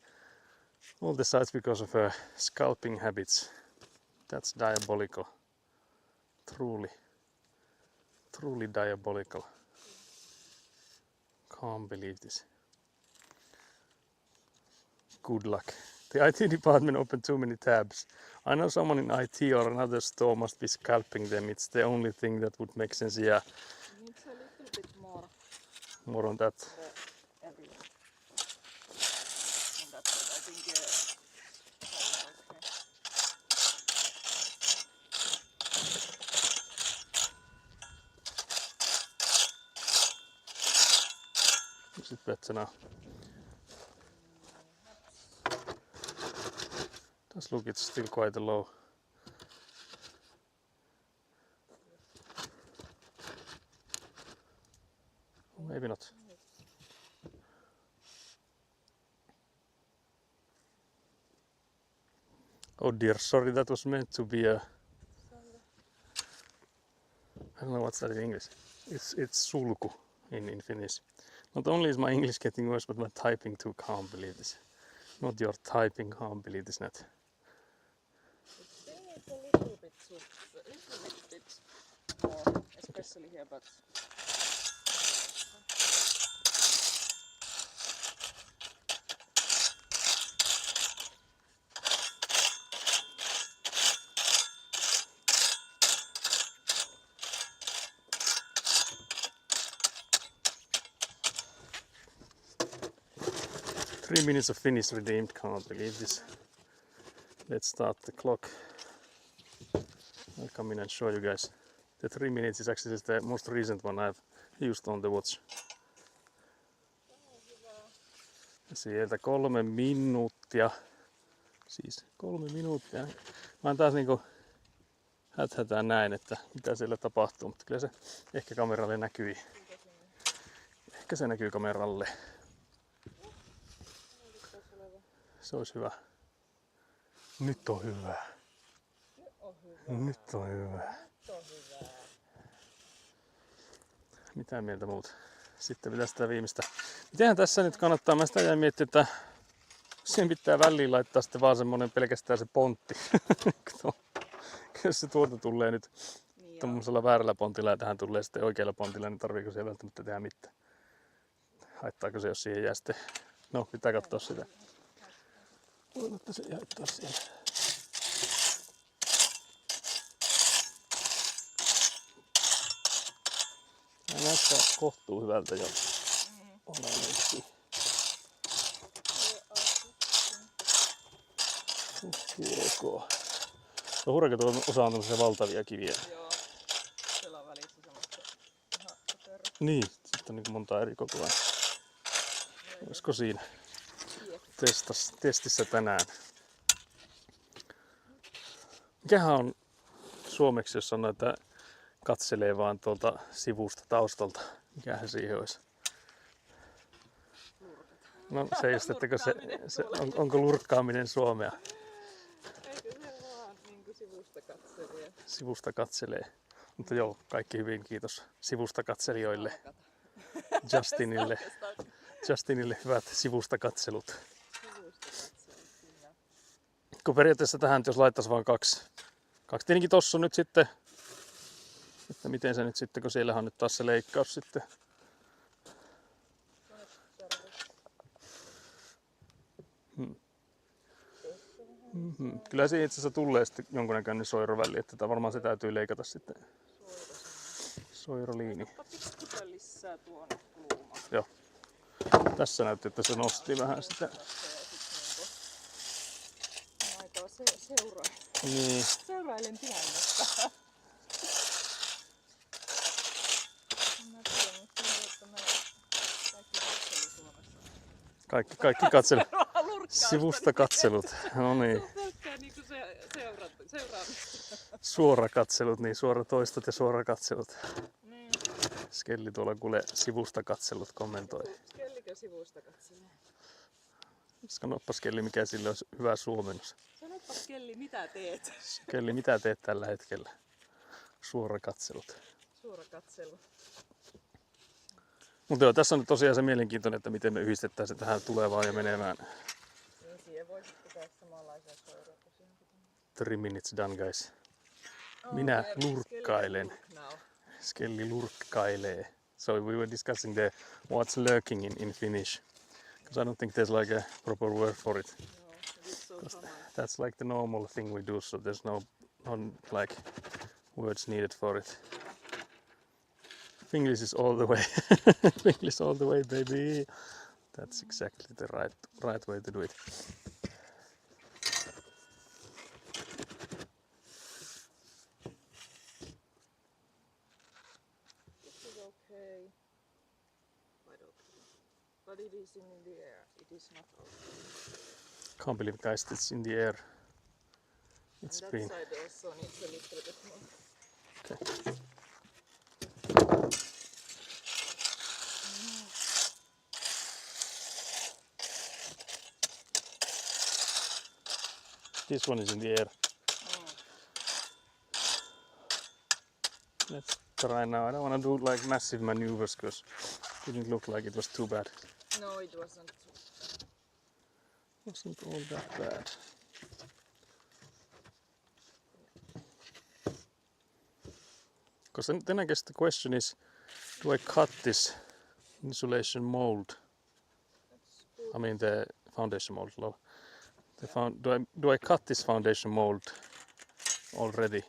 sites because of her scalping habits. That's diabolical. Truly diabolical. Can't believe this. Good luck. The IT department opened too many tabs. I know someone in IT or another store must be scalping them. It's the only thing that would make sense. Yeah, needs a little bit more more on that. everywhere. And that's it. I think it's okay. Is it better now? Does look it's still quite low. Maybe not. Oh dear, sorry, that was meant to be a... I don't know what's that in English. It's sulku in Finnish. Not only is my English getting worse, but my typing too, can't believe this. Not your typing, can't believe this net. It still needs a little bit more, especially here, but 3 minutes of Finnish redeemed, can't believe this. Let's start the clock. I'll come in and show you guys. The 3 minutes is actually the most recent one I've used on the watch. Sieltä 3 minuuttia. Siis 3 minuuttia. Mä taas niinku häthätään näin, että mitä siellä tapahtuu, mutta kyllä se ehkä kameralle näkyy. Ehkä se näkyy kameralle. Se olisi hyvä. Nyt on hyvä. Nyt on hyvä. Mitä mieltä muut? Sitten pitäisi sitä viimeistä. Mitenhän tässä nyt kannattaa? Mä sitä jäin miettimään, että siihen pitää väliin laittaa sitten vaan semmonen pelkästään se pontti. Jos se tuolta tulee nyt tommosella väärällä pontilla ja tähän tulee sitten oikealla pontilla, niin tarviiko se välttämättä tehdä mitään? Haittaako se, jos siihen jää sitten? No, pitää katsoa sitä. Voimatta se jättää siellä. Tämä näyttää kohtuu hyvältä jo. Oleellisesti. Ok. No hurrika tuo osa on tämmöisiä valtavia kiviä. joo, siellä on välissä semmoista ihan köperä. Niin, sitten on niin monta eri kokoa. Olisiko siinä testissä tänään? Mikähän on suomeksi, jos sanoo, että katselee vaan tuolta sivusta taustalta? Mikähän siihen olisi? No se just, että onko lurkkaaminen suomea? Eikö se vaan niinku sivusta katselee? Sivusta katselee. Mutta joo, kaikki hyvin, kiitos sivusta katselijoille. Justinille hyvät sivusta katselut. Kun periaatteessa tähän, jos laittaisi vain kaksi. Tietenkin tossa on nyt sitten, että miten se nyt sitten, kun siellähän on nyt taas se leikkaus sitten. Kyllä siihen itse asiassa tulee sitten jonkunnäköinen soiroväli, että tätä varmaan se täytyy leikata sitten. Soiroliini. Lisää tuonne kulmaan. Joo. Tässä näytti, että se nosti vähän sitä. Aikaa seuraa. Niin. Seurailen tilannetta. Mä tiedän, mutta kaikki katselu Suomessa. Kaikki katselut. Sivusta katselut. No niin. Se on pelkkää niinku seuraamista. Suorakatselut, niin suoratoistot ja suorakatselut. Niin. Skelli tuolla kuule sivusta katselut kommentoi. Skellikö sivusta katselee? Sanoppa Skelli, mikä sille olisi hyvä suomennos. Sanoppa Skelli, mitä teet? Skelli, mitä teet tällä hetkellä? Suorakatselut. Suora katselu. Mutta joo, tässä on nyt tosiaan se mielenkiintoinen, että miten me yhdistetään se tähän tulevaan ja menevään. Niin siihen voisi pitää samanlaisia soiroja tosiaan. 3 minutes done, guys. Minä lurkkailen. Skelli lurkkailee. So we were discussing the what's lurking in Finnish. Because I don't think there's like a proper word for it. That's like the normal thing we do, so there's no like words needed for it. English is all the way. English all the way, baby. That's exactly the right way to do it. This is okay. Quite okay. But it is in the air. It is not okay. Can't believe, guys, it's in the air. It's And been. that side also needs a little bit more. Okay. this one is in the air. Oh, Let's try now. I don't want to do like massive maneuvers because it didn't look like it was too bad. no, it wasn't. Wasn't all that bad. Because then I guess the question is, do I cut this insulation mold? That's good. I mean the foundation mold. Do I cut this foundation mold already?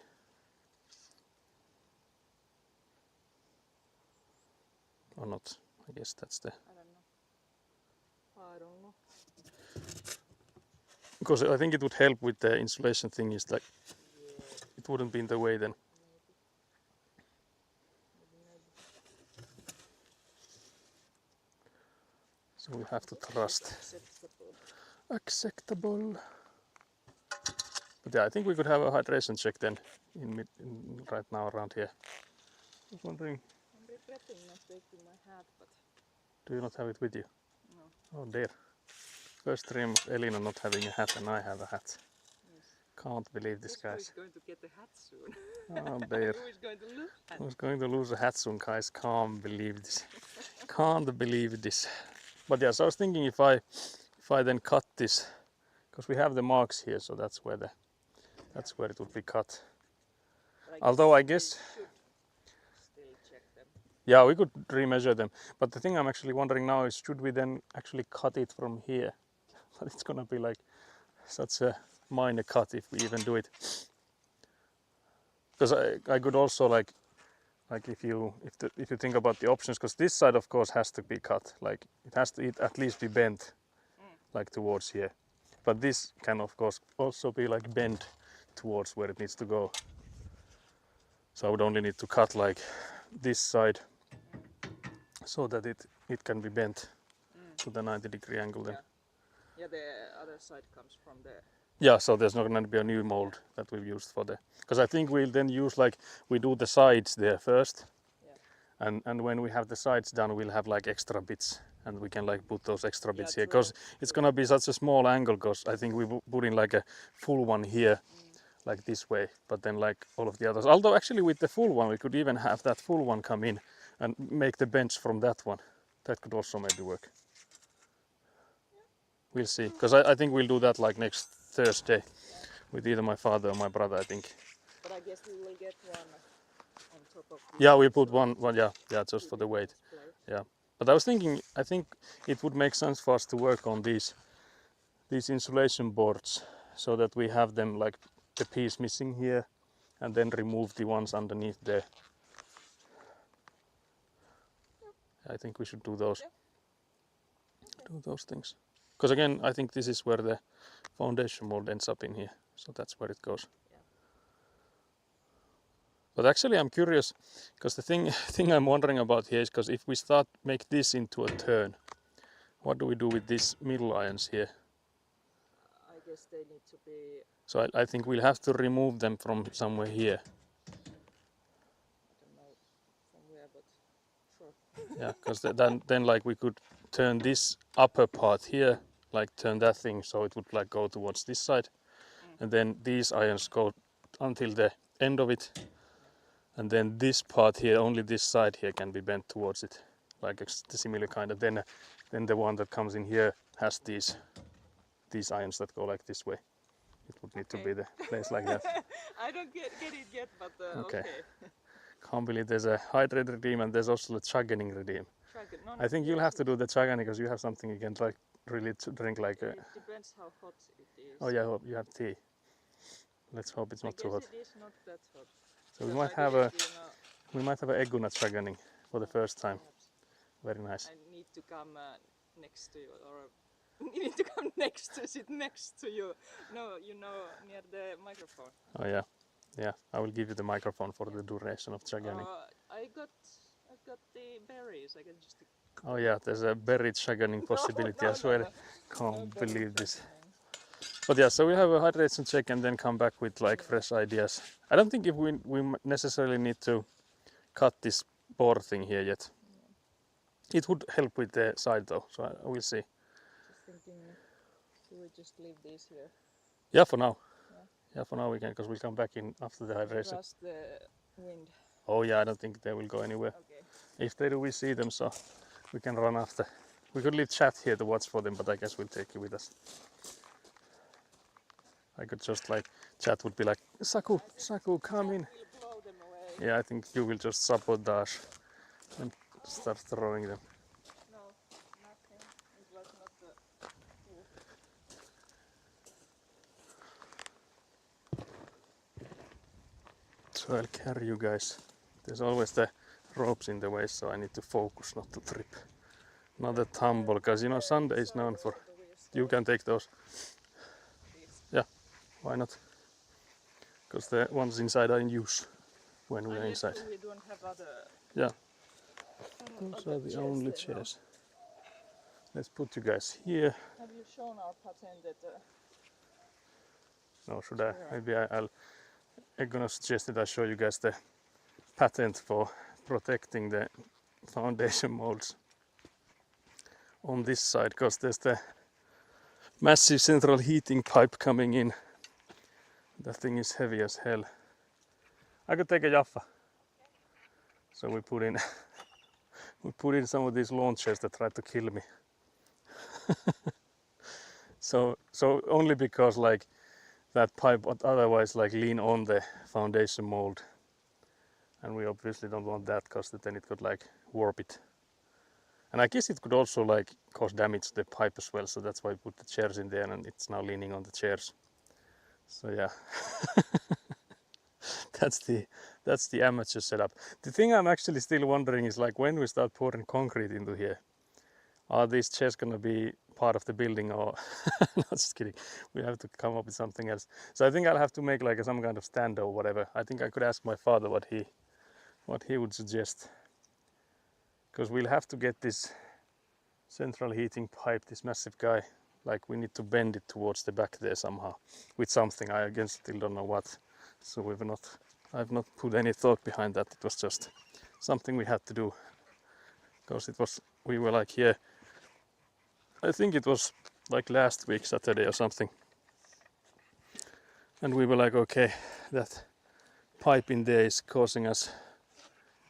Or not? I guess that's the... I don't know. I don't know. Because I think it would help with the insulation thing is like, Yeah, it wouldn't be in the way then. maybe. So we have to trust. Acceptable. Acceptable. But yeah, I think we could have a hydration check then right now around here. I was wondering, I'm regretting not taking my hat, but do you not have it with you? no. Oh dear. First dream of Elina not having a hat and I have a hat. Yes. Can't believe this, Guess who guys. is going to get a hat soon? Oh dear. Who is going to lose hat? Who's going to lose a hat soon, guys? Can't believe this. Can't believe this. But yes, I was thinking if I then cut this, because we have the marks here, so that's where it would be cut. But Although I we guess, should still check them. yeah, we could remeasure them. But the thing I'm actually wondering now is, should we then actually cut it from here? But it's gonna be like such a minor cut if we even do it. Because I could also like if you think about the options, because this side of course has to be cut, like it has to at least be bent like towards here, but this can of course also be like bent towards where it needs to go, so I would only need to cut like this side so that it can be bent to the 90-degree angle then. Yeah, the other side comes from there. Yeah, so there's not going to be a new mold that we've used for the, because I think we'll then use like we do the sides there first, and when we have the sides done, we'll have like extra bits, and we can like put those extra bits here, because it's gonna be such a small angle. Because I think we put in like a full one here, like this way, but then like all of the others. Although actually with the full one, we could even have that full one come in and make the bench from that one. That could also maybe work. We'll see, because I think we'll do that like next Thursday with either my father or my brother, I think. But I guess we will get one on top of this. Yeah, we put one, yeah, just for the weight. Yeah, but I was thinking, I think it would make sense for us to work on these insulation boards so that we have them like the piece missing here, and then remove the ones underneath there. I think we should do those. Do those things. Because again, I think this is where the foundation mold ends up in here, so that's where it goes. But actually I'm curious, because the thing I'm wondering about here is, because if we make this into a turn, what do we do with these middle irons here? I guess they need to be... So I think we'll have to remove them from somewhere here. I don't know from where, but sure. Yeah, because then like we could turn this upper part here, like turn that thing so it would like go towards this side, and then these irons go until the end of it, and then this part here, only this side here can be bent towards it, like a similar kind of. Then the one that comes in here has these irons that go like this way. It would need to be the place like that. I don't get it yet, but okay. Can't believe there's a hydrate redeem and there's also a chuggening redeem. I think you'll have to do the chuggening because you have something you can like really drink like a... It depends how hot it is. Oh yeah, you have tea. Let's hope it's not too hot. It is not that hot. So we might have a Egguna chuggening for the first time. Very nice. I need to come next to you, or you need to come sit next to you. No, you know, near the microphone. Oh yeah, yeah. I will give you the microphone for the duration of chuggening. I got the berries. I can just. Oh yeah, there's a berry chuggening possibility as well. Can't believe this. But yeah, so we have a hydration check and then come back with like fresh ideas. I don't think if we necessarily need to cut this board thing here yet. It would help with the side though, so I will see. Just thinking, do we just leave these here? Yeah, for now. Yeah, for now we can, because we'll come back in after the hydration. Trust the wind. Oh yeah, I don't think they will go anywhere. Okay. If they do, we see them, so we can run after. We could leave chat here to watch for them, but I guess we'll take you with us. I could just like, chat would be like, Saku, Saku, come in. Will blow them away. Yeah, I think you will just sabotage and start throwing them. No, nothing. It was not the full. So I'll carry you guys. There's always the ropes in the way, so I need to focus not to trip. Not a tumble, because you know Sunday is known for. You can take those. Yeah, why not? Because the ones inside are in use when we're inside. We don't have other. Yeah, those are the only chairs. Let's put you guys here. Have you shown our patented? No, should I? Maybe I'm gonna suggest that I show you guys the patent for protecting the foundation molds on this side, because there's the massive central heating pipe coming in. That thing is heavy as hell. I could take a Jaffa. So we put in we put in some of these launchers that tried to kill me. so only because like that pipe would otherwise like lean on the foundation mold, and we obviously don't want that, because then it could like warp it. And I guess it could also like cause damage to the pipe as well, so that's why we put the chairs in there, and it's now leaning on the chairs. So yeah, that's the amateur setup. The thing I'm actually still wondering is like, when we start pouring concrete into here, are these chairs gonna be part of the building, or no, just kidding. We have to come up with something else. So I think I'll have to make like some kind of stand or whatever. I think I could ask my father what he would suggest, because we'll have to get this central heating pipe, this massive guy, like we need to bend it towards the back there somehow with something. I again still don't know what. So I've not put any thought behind that. It was just something we had to do, because we were like here, I think it was like last week Saturday or something, and we were like, okay, that pipe in there is causing us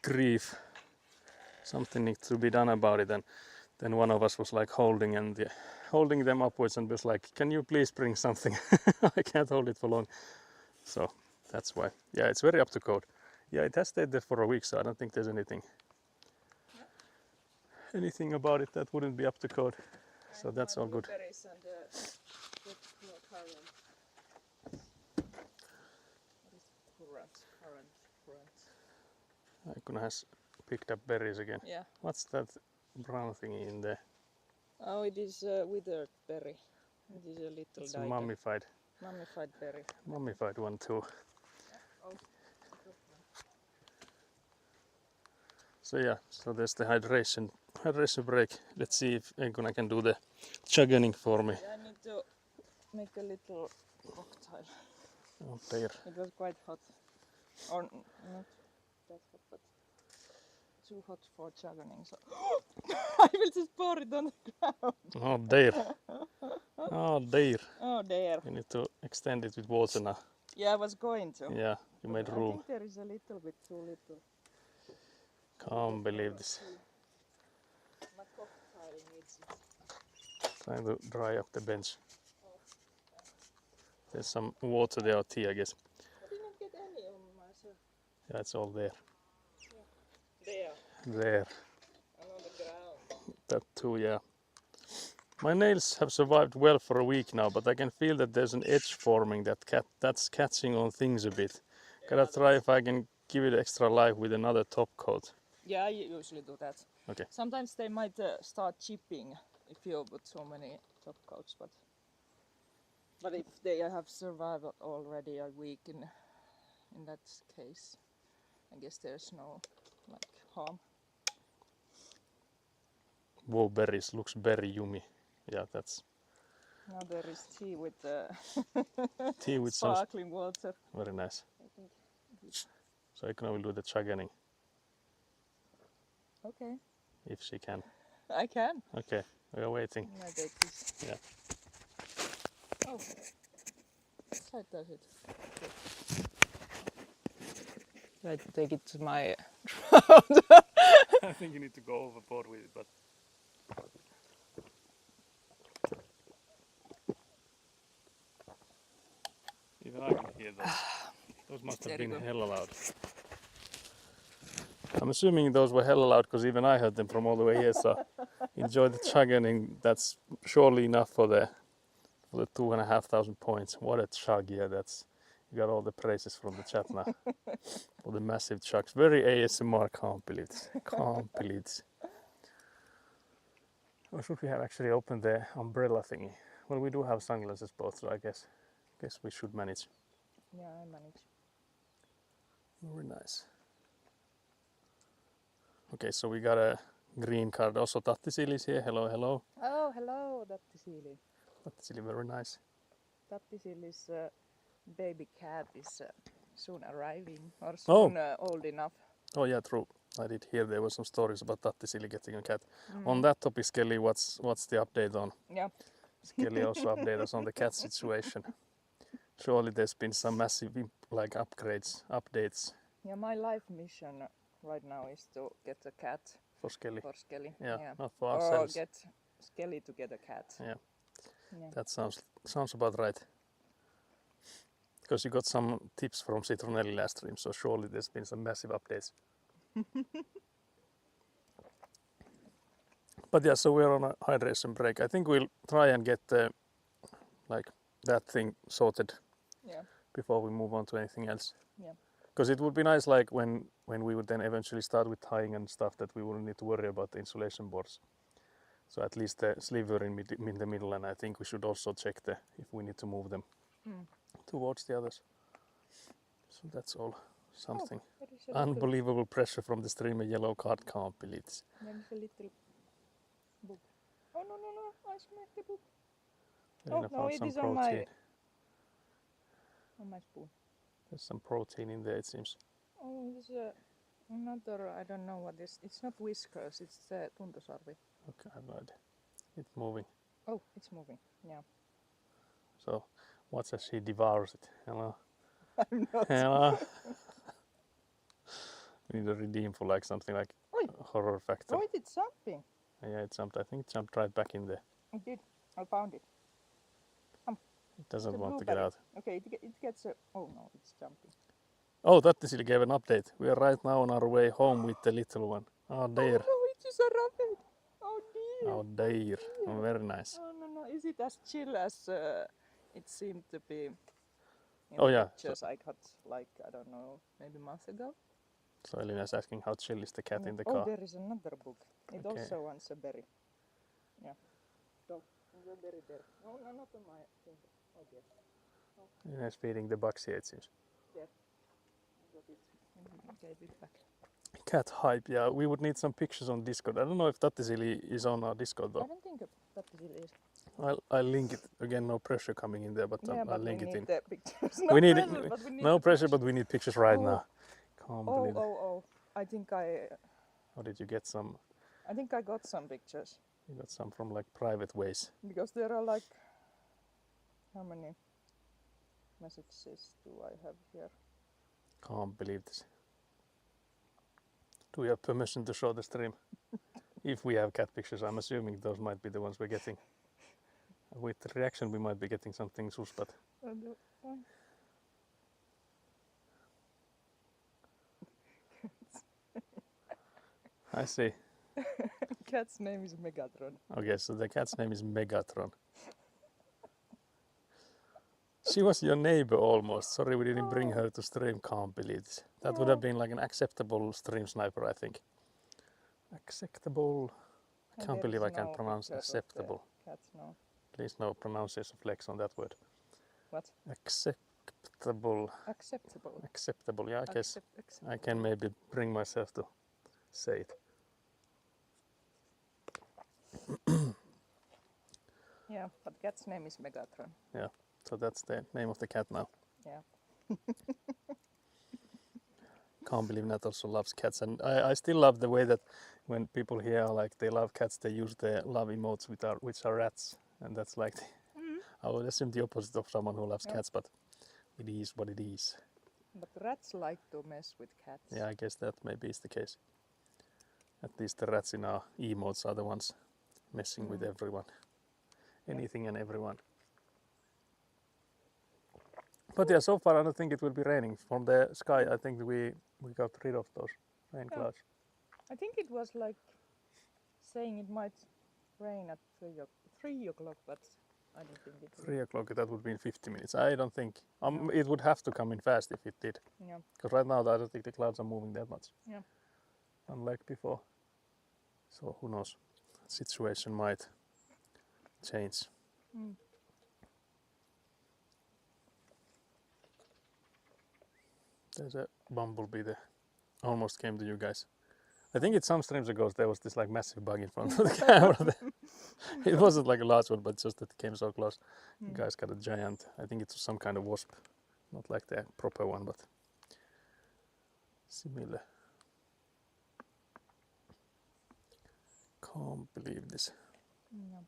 grief, something needs to be done about it. And then one of us was like holding them upwards and was like, can you please bring something? I can't hold it for long. So that's why. Yeah, it's very up to code. Yeah, it has stayed there for a week, so I don't think there's anything about it that wouldn't be up to code. So that's all good. Aikuna has picked up berries again. Yeah. What's that brown thingy in there? Oh, it is a withered berry. It is a little It's a mummified berry. Mummified one too. Oh. So yeah, so there's the hydration break. Let's see if Aikuna can do the chugging for me. Yeah, I need to make a little cocktail. Oh dear. It was quite hot. Or not that hot, but too hot for chugging. So I will just pour it on the ground. Oh dear. Oh dear. Oh dear. You need to extend it with water now. Yeah, I was going to. Yeah, you made I room. think there is a little bit too little. Can't believe this. My cocktail needs Trying to dry up the bench. There's some water there, or tea, I guess. I didn't get any on myself. Yeah, it's all there. There. There. And on the ground. That too, yeah. My nails have survived well for a week now, but I can feel that there's an edge forming that's catching on things a bit. Gotta try if I can give it extra life with another top coat. Yeah, I usually do that. Okay. Sometimes they might start chipping if you put so many top coats, but if they have survived already a week in that case, I guess there's no like harm. Whoa, berries looks very yummy. Yeah, that's Now there is tea with tea with some sparkling water. very nice. I think. So Aikuna will do the chugging Okay, if she can. I can. Okay, we are waiting. I take this. Yeah. Oh. This side does it. Try to take it to my I think you need to go overboard with it, but even I can hear those. Those must have been Terrible. hella loud. I'm assuming those were hella loud because even I heard them from all the way here. So enjoy the chugging. That's surely enough for the 2,500 points. What a chug! Yeah, that's you got all the praises from the chat now for the massive chugs. Very ASMR. Can't believe it. Can't believe it. Or should we have actually opened the umbrella thingy? Well, we do have sunglasses both, so I guess we should manage. Yeah, I manage. Very nice. Okay, so we got a green card. Also, Tattisili is here. Hello, hello. Oh, hello, Tattisili. Tattisili, very nice. Tattisili's baby cat is soon arriving, or soon old enough. Oh yeah, true. I did hear there were some stories about Tattisili getting a cat. On that topic, Skelly, what's the update on? Yeah. Skelly also update us on the cat situation. Surely there's been some massive updates Yeah, my life mission right now is to get a cat for Skelly. for Skelly. Yeah, not for Or ourselves. get Skelly to get a cat. Yeah. Yeah. That sounds about right. Because you got some tips from Citronelli last stream, so surely there's been some massive updates. But yeah, so we're on a hydration break. I think we'll try and get that thing sorted Yeah. before we move on to anything else. Yeah. Because it would be nice, like when we would then eventually start with tying and stuff, that we wouldn't need to worry about the insulation boards. So at least the sliver in the middle, and I think we should also check if we need to move them towards the others. So that's all something. There is a Unbelievable pressure from the streamer. Yellow card, can't believe it. There is a little book. Oh no, I smacked the book. Elina no, found it some is on protein. my spoon. There's some protein in there, it seems. Oh, it is another, I don't know what this. It's not whiskers, it's tuntosarvi. Okay, I have no idea. It's moving. Oh, it's moving. Yeah. So watch as she devours it. Hello. I'm not. Hello. We need to redeem for like something like Oi. Horror Factor. Oh, it is jumping. Yeah, it jumped. I think it jumped right back in there. It did. I found it. It doesn't The want to get blueberry. out. Okay, it gets a. Oh no, it's jumping. Oh, Tattisili gave an update. We are right now on our way home with the little one. Oh dear. Oh no, it is a rabbit. Oh dear. Oh dear. Oh, very nice. Oh no. Is it as chill as it seemed to be in Oh, the yeah. pictures I got like, I don't know, maybe a month ago? So Elina is asking how chill is the cat in the Oh, car. there is another book. It Okay. also wants a berry. Yeah. So, the berry there. No, not on my finger. Oh dear. Elina is feeding the bugs here, it seems. There. I got it. I gave it back. Cat hype, yeah. We would need some pictures on Discord. I don't know if Tattisili is on our Discord I though. don't think that it is. I'll link it. Again, no pressure coming in there, but Yeah, I'll but link we it need in. the pictures. We need pressure, but we need no the pressure, pictures. but we need pictures right Oh. now. Can't believe it. Oh. I think Or did you get some? I got some pictures. You got some from like private ways. Because there are like, how many messages do I have here? Can't believe this. Do we have permission to show the stream? If we have cat pictures, I'm assuming those might be the ones we're getting. With the reaction, we might be getting something sus, but I see. Cat's name is Megatron. Okay, so the cat's name is Megatron. She was your neighbor almost. Sorry we didn't bring her to stream. Can't believe this. That would have been like an acceptable stream sniper, I think. Acceptable. I can't believe I can't pronounce acceptable. Cats, no. Please no pronunciation flex on that word. What? Acceptable. Acceptable. Acceptable, yeah, I guess Acceptable. I can maybe bring myself to say it. Yeah, but cat's name is Megatron. Yeah, so that's the name of the cat now. Yeah. Can't believe Nat also loves cats, and I still love the way that when people here are like they love cats, they use the love emotes which are rats, and that's like I would assume the opposite of someone who loves Yeah. cats, but it is what it is. But rats like to mess with cats. Yeah, I guess that maybe is the case. At least the rats in our emotes are the ones messing with everyone. Yeah. Anything and everyone. But yeah, so far I don't think it will be raining. From the sky, I think we got rid of those rain Yeah. clouds. I think it was like saying it might rain at 3 o'clock, but I don't think it will. 3 o'clock, that would be in 50 minutes. I don't think. No. It would have to come in fast if it did. Yeah. Because right now I don't think the clouds are moving that much. Yeah. Unlike before. So who knows? Situation might change. Mm. There's a bumblebee there. Almost came to you guys. I think it's some streams ago there was this like massive bug in front of the camera there. It wasn't like a large one, but just that it came so close. You guys got a giant, I think it's some kind of wasp. Not like the proper one, but similar. Can't believe this. Yeah.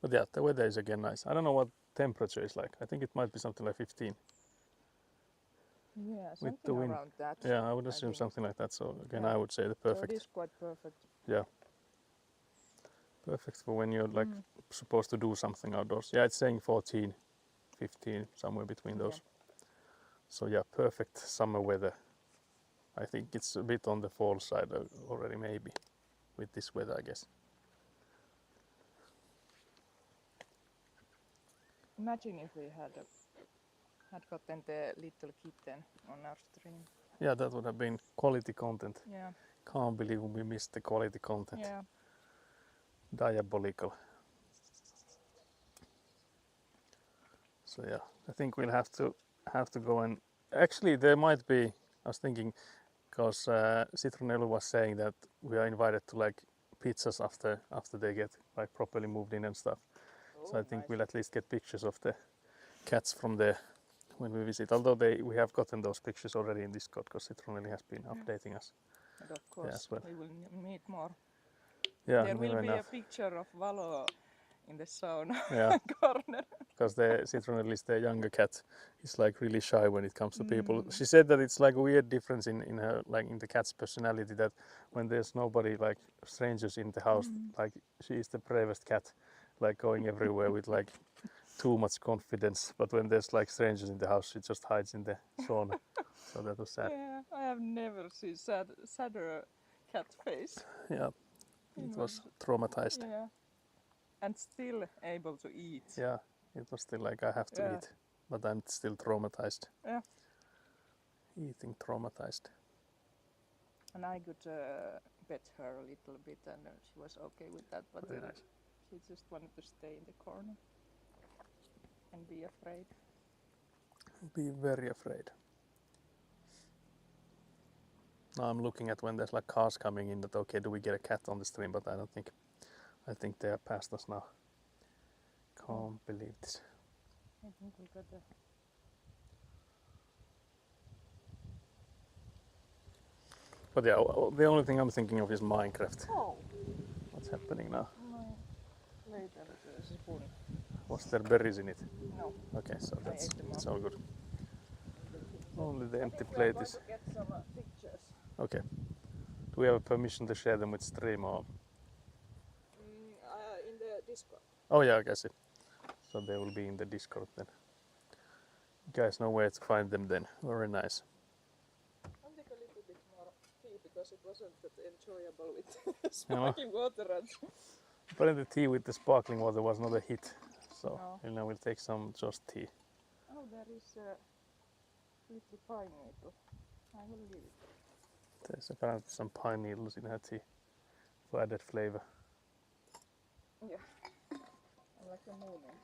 But yeah, the weather is again nice. I don't know what temperature is like. I think it might be something like 15. Yeah, With something the wind. around that. Yeah, I would assume think. something like that. So again, Yeah. I would say the So it perfect. is quite perfect. Yeah. Perfect for when you're like supposed to do something outdoors. Yeah, it's saying 14, 15, somewhere between those. Okay. So yeah, perfect summer weather. I think it's a bit on the fall side already maybe with this weather, I guess. Imagine if we had gotten the little kitten on our stream. Yeah, that would have been quality content. Yeah. Can't believe we missed the quality content. Yeah. Diabolical. So yeah, I think we'll have to go and actually there might be. I was thinking because Citronello was saying that we are invited to like pizzas after they get like properly moved in and stuff. So I think nice. we'll at least get pictures of the cats from there when we visit. Although we have gotten those pictures already in Discord because Citronelli has been updating us. And of course, as well. we will meet more. Yeah, There will never be enough. a picture of Valo in the sauna Yeah, corner. because the Citronelli is the younger cat. He's like really shy when it comes to people. She said that it's like a weird difference in her, like in the cat's personality, that when there's nobody, like strangers in the house, like she is the bravest cat, like going everywhere with like too much confidence. But when there's like strangers in the house, she just hides in the sauna. So that was sad. Yeah, I have never seen sadder cat face. Yeah, it was traumatized. Yeah, and still able to eat. Yeah, it was still like I have to Yeah. eat, but I'm still traumatized. Yeah. Eating traumatized. And I could pet her a little bit, and she was okay with that. But Very nice. she just wanted to stay in the corner and be afraid. Be very afraid. Now I'm looking at when there's like cars coming in that okay, do we get a cat on the stream? But I don't think. I think they are past us now. Can't believe this. I think we got a... But yeah, the only thing I'm thinking of is Minecraft. Oh, What's happening now? my later spoon. Was there berries in it? No, Okay, so that's ate them it's all. all good. Only the I empty think we are plate going is to get some pictures. okay. Do we have permission to share them with stream or? In the Discord. Oh yeah, I see. So they will be in the Discord then. You guys know where to find them then. Very nice. I'll take a little bit more tea because it wasn't that enjoyable with sparkling water. And Apparently the tea with the sparkling water was not a hit. So No. you know we'll take some just tea. oh, there is a little pine needle. I will leave it. There's apparently some pine needles in her tea for added flavor. Yeah, I'm like a mooning.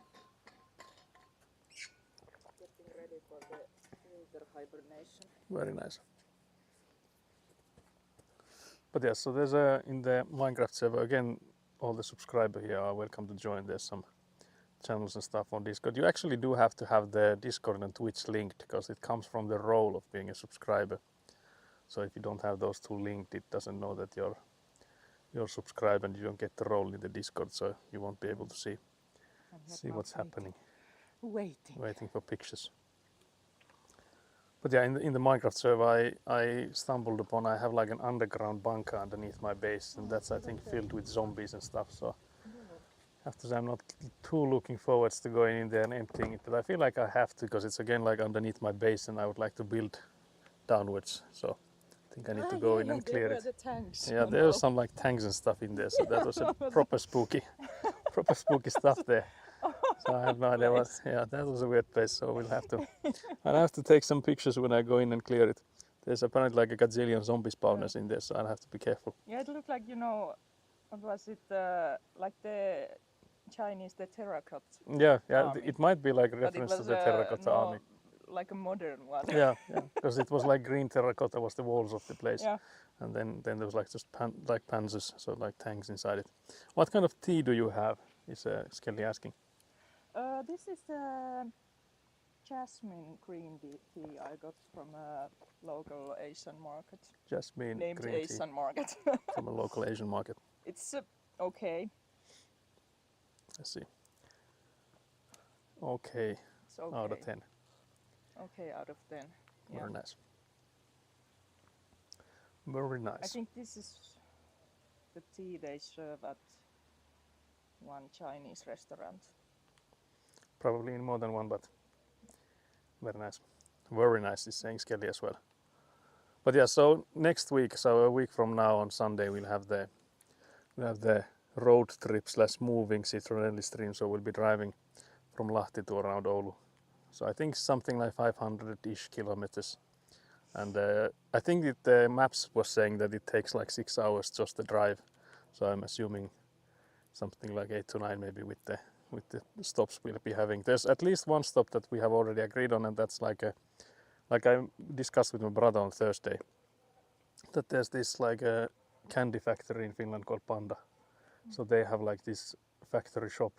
Getting ready for the winter hibernation. Very nice. But yeah, so there's in the Minecraft server again, all the subscribers here are welcome to join. There's some channels and stuff on Discord. You actually do have to have the Discord and Twitch linked because it comes from the role of being a subscriber. So if you don't have those two linked, it doesn't know that you're subscribed and you don't get the role in the Discord, so you won't be able to see. I'm not See now what's happening. Waiting. Waiting for pictures. But yeah, in the Minecraft server, I stumbled upon, I have like an underground bunker underneath my base, and that's I think filled with zombies and stuff. So I have to say I'm not too looking forwards to going in there and emptying it, but I feel like I have to because it's again like underneath my base, and I would like to build downwards. So I think I need to go in and clear it. The tanks. Yeah, there's some like tanks and stuff in there, so that was a proper spooky stuff there. So I have no idea what. Yeah, that was a weird place. So we'll have to. I'll have to take some pictures when I go in and clear it. There's apparently like a gazillion zombie spawners in there, so I'll have to be careful. Yeah, it looked like, what was it, like the Chinese, the terracotta Yeah, army. it might be like a But it reference to was the terracotta army. like a modern one. Yeah, because it was like green terracotta was the walls of the place, Yeah. and then there was like just like panzers, so like tanks inside it. What kind of tea do you have? Is Skelly asking. This is jasmine green tea I got from a local Asian market. Jasmine Named green tea Asian market. from a local Asian market. It's okay. Let's see. Okay, It's okay. out of 10. Okay, out of 10. Yeah. Very nice. Very nice. I think this is the tea they serve at one Chinese restaurant. Probably in more than one, but very nice. Very nice is saying Skelly as well. But yeah, so next week, so a week from now on Sunday, we'll have the road trip / moving Citronelli stream. So we'll be driving from Lahti to around Oulu. So I think something like 500-ish kilometers. And I think the maps was saying that it takes like 6 hours just the drive. So I'm assuming something like 8 to 9 maybe with the stops we'll be having. There's at least one stop that we have already agreed on, and that's like I discussed with my brother on Thursday, that there's this like a candy factory in Finland called Panda. So they have like this factory shop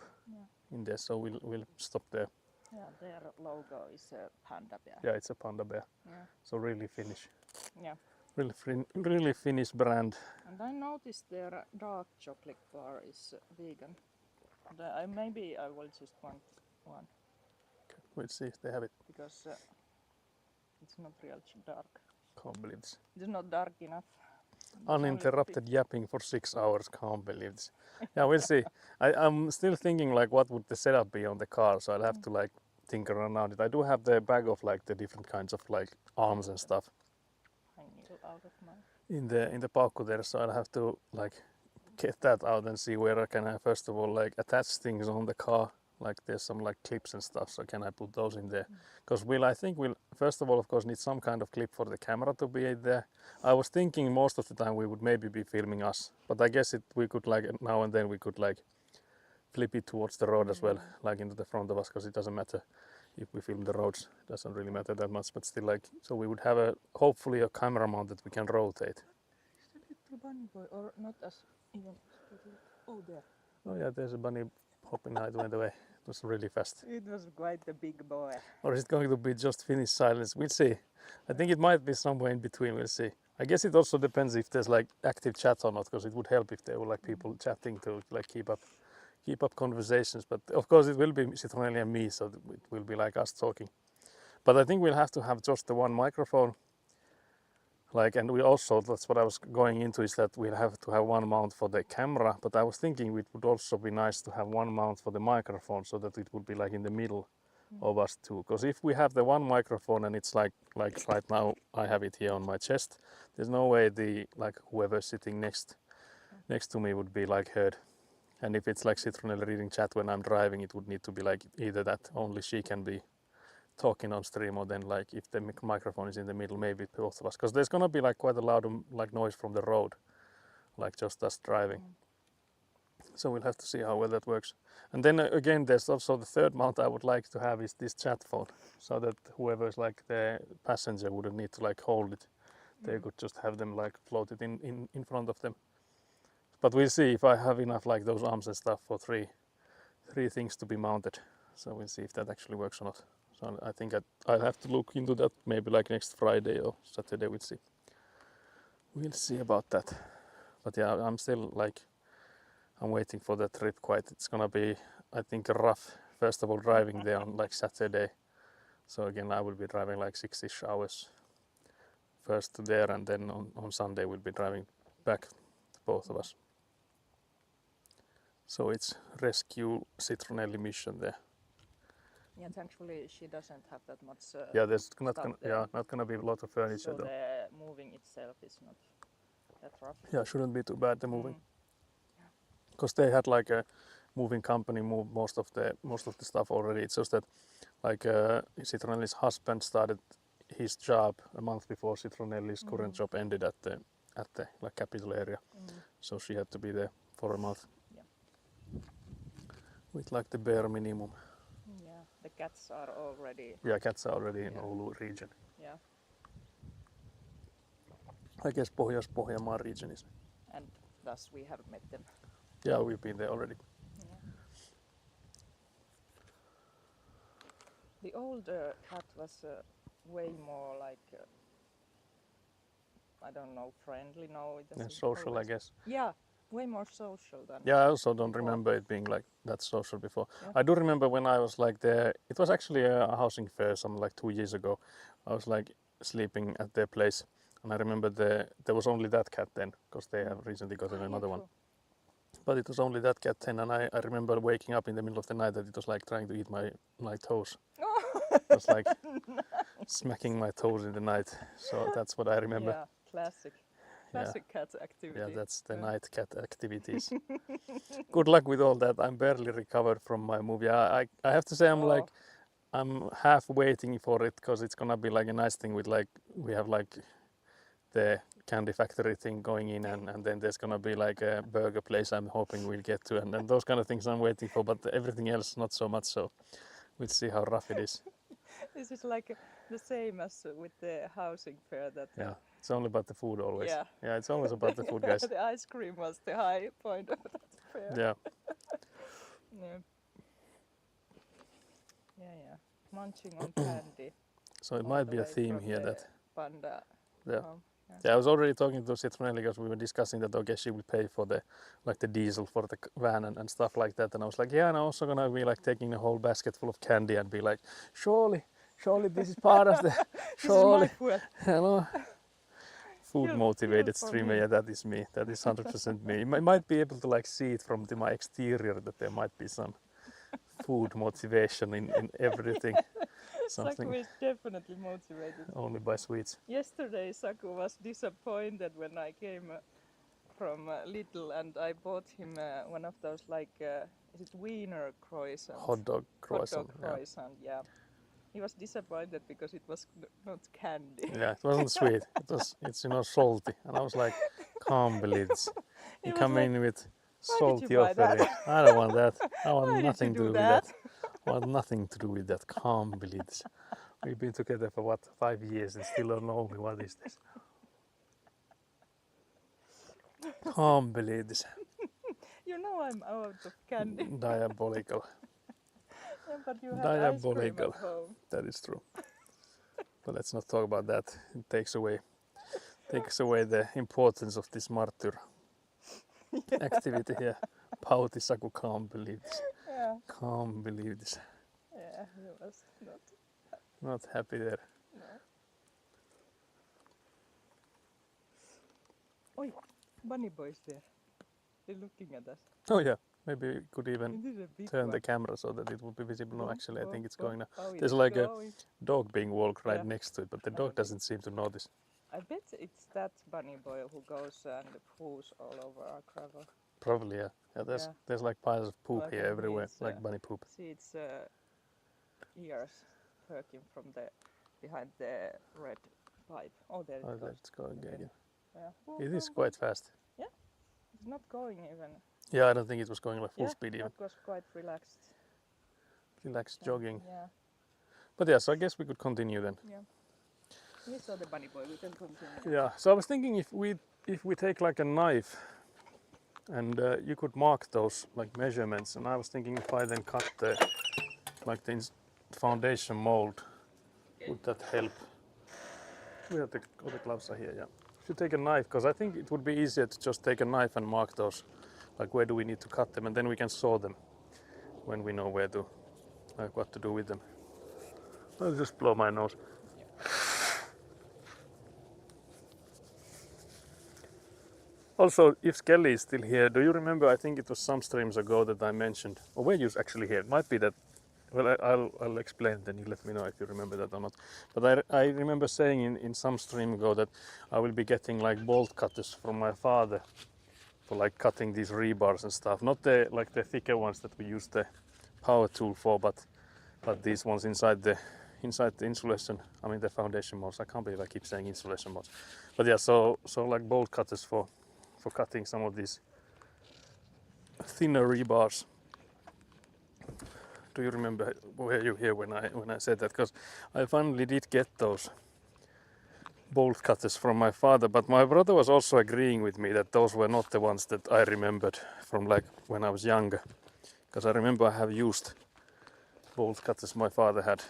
in there, so we'll stop there. Yeah, their logo is a panda bear. Yeah, it's a panda bear. Yeah. So really Finnish. Yeah. Really Finnish brand. And I noticed their dark chocolate bar is vegan. Maybe I will just want one. Okay, we'll see if they have it. Because it's not real dark. Can't believe this. It's not dark enough. Uninterrupted yapping for 6 hours. Can't believe this. Yeah, we'll see. I'm still thinking like what would the setup be on the car, so I'll have to like tinker around it. I do have the bag of like the different kinds of like arms and stuff Out of my... in the paukku there, so I'll have to like get that out and see where I can first of all like attach things on the car. Like there's some like clips and stuff, so can I put those in there? Because I think we'll first of all of course need some kind of clip for the camera to be there. I was thinking most of the time we would maybe be filming us, but I guess we could like now and then we could like flip it towards the road as well, like into the front of us, because it doesn't matter if we film the roads, it doesn't really matter that much, but still like, so we would have hopefully a camera mount that we can rotate. Is the little bunny boy, or not as even, oh there. Oh yeah, there's a bunny hopping out, went away. It was really fast. It was quite a big boy. Or is it going to be just Finnish silence? We'll see. I think it might be somewhere in between, we'll see. I guess it also depends if there's like active chat or not, because it would help if there were like people chatting to like keep up conversations. But of course it will be Citronelli and me, so it will be like us talking. But I think we'll have to have just the one microphone. Like, and we also, that's what I was going into, is that we'll have to have one mount for the camera, but I was thinking it would also be nice to have one mount for the microphone, so that it would be like in the middle of us two. Because if we have the one microphone and it's like right now I have it here on my chest, there's no way whoever's sitting next to me would be like heard. And if it's like Citronelli reading chat when I'm driving, it would need to be like either that only she can be talking on stream, or then like if the microphone is in the middle, maybe both of us, because there's gonna be like quite a loud like noise from the road, like just us driving. So we'll have to see how well that works. And then again, there's also the third mount I would like to have is this chat phone, so that whoever's like the passenger wouldn't need to like hold it. They could just have them like floated in front of them. But we'll see if I have enough like those arms and stuff for three things to be mounted. So we'll see if that actually works or not. So I think I'll have to look into that maybe like next Friday or Saturday, we'll see. We'll see about that. But yeah, I'm still like, I'm waiting for the trip quite. It's gonna be I think rough. First of all, driving there on like Saturday. So again, I will be driving like 6-ish hours first to there, and then on Sunday we'll be driving back, both of us. So it's rescue Citronelli mission there. Yeah, thankfully she doesn't have that much. Yeah, there's not stuff gonna, there. yeah, not gonna be a lot of furniture So though. the moving itself is not that rough. Yeah, shouldn't be too bad the moving, Mm. because they had like a moving company move most of the stuff already. It's just that like Citronelli's husband started his job a month before Citronelli's current job ended at the like capital area, so she had to be there for a month. Yeah. With like the bare minimum. Yeah, the cats are already. Yeah, cats are already in Yeah. Oulu region. Yeah, I guess Pohjois-Pohjanmaa region is. and thus we have met them. Yeah, we've been there already. Yeah. The old cat was way more like I don't know, friendly. No, it Yeah, doesn't. social, I always- guess. Yeah, way more social than. Yeah, I also don't before. remember it being like that social before. Yeah. I do remember when I was like there, it was actually a housing fair some like 2 years ago. I was like sleeping at their place, and I remember there was only that cat then, because they have recently gotten another one. But it was only that cat then, and I remember waking up in the middle of the night that it was like trying to eat my toes. It was like smacking my toes in the night. So that's what I remember. Yeah, classic cat activity. Yeah, that's the night cat activities. Good luck with all that. I'm barely recovered from my movie. I have to say I'm half waiting for it, because it's gonna be like a nice thing with like we have like the candy factory thing going in, and then there's gonna be like a burger place I'm hoping we'll get to, and those kind of things I'm waiting for, but everything else not so much, so we'll see how rough it is. This is like the same as with the housing fair that. Yeah, it's only about the food always. Yeah. It's always about the food, guys. The ice cream was the high point of that fair. Yeah. Yeah. Yeah. Munching on candy. So it all might the be a way theme from here the that panda. Yeah. home. Yeah, I was already talking to Citronelli, because we were discussing that okay, she will pay for the diesel for the van and stuff like that, and I was like, yeah, and I'm also gonna be like taking a whole basket full of candy and be like, surely this is part of the surely, This is my hello. Food Feel motivated for streamer, me. yeah, that is me. That is 100% me. You might be able to like see it from my exterior that there might be some food motivation in everything. Something Saku is definitely motivated. only by sweets. Yesterday Saku was disappointed when I came from Lidl and I bought him one of those like, is it Wiener croissants? Hot dog croissant. Hot dog croissant, yeah. He was disappointed because it was not candy. Yeah, it wasn't sweet. It's salty, and I was like, can't believe this. He You was come like, in with "Why did salty you buy that?" offering. I don't want that. I Why want did nothing you to do do with that? that. I want nothing to do with that. Can't believe this. We've been together for what, 5 years and still don't know me. What is this? Can't believe this. You know I'm out of candy. Diabolical. Yeah, but you have ice cream Diabolical. at home. That is true. But let's not talk about that. It takes away the importance of this martyr activity here. Pauti Saku, can't believe this. Yeah, Can't believe this. yeah, he was not. Not happy there. No. Oi, bunny boys there. They're looking at us. Oh yeah, maybe we could even It is a big turn one. the camera so that it would be visible. No, Oh, actually, I oh, think it's oh, going now. oh, There's it's like a going. dog being walked right Yeah. next to it, but the dog doesn't seem to notice. I bet it's that bunny boy who goes and poos all over our gravel. Probably, yeah. Yeah, there's like piles of poop Well, I here think everywhere, it's, like bunny poop. See its ears perking from behind the red pipe. Oh, there it Oh, goes. there it's going Okay. again. Yeah. It is quite fast. It's not going even. Yeah, I don't think it was going like full Yeah, speed even. That was quite relaxed. Relaxed jogging. Yeah. But yeah, so I guess we could continue then. We saw the bunny boy. We can continue. Yeah. So I was thinking if we take like a knife and you could mark those like measurements, and I was thinking if I then cut the foundation mold, would that help? We have all the gloves are here. Yeah. If you take a knife, because I think it would be easier to just take a knife and mark those, like where do we need to cut them, and then we can saw them when we know where to, like what to do with them. I'll just blow my nose. Also, if Skelly is still here, do you remember? I think it was some streams ago that I mentioned, or were you actually here? It might be that. Well, I'll explain. Then you let me know if you remember that or not. But I remember saying in some stream ago that I will be getting like bolt cutters from my father for like cutting these rebars and stuff. Not the like the thicker ones that we use the power tool for, but these ones inside the insulation. I mean the foundation molds. I can't believe I keep saying insulation molds. But yeah, so like bolt cutters for cutting some of these thinner rebars. Do you remember, were you here when I said that? Because I finally did get those bolt cutters from my father, but my brother was also agreeing with me that those were not the ones that I remembered from like when I was younger. Because I remember I have used bolt cutters my father had,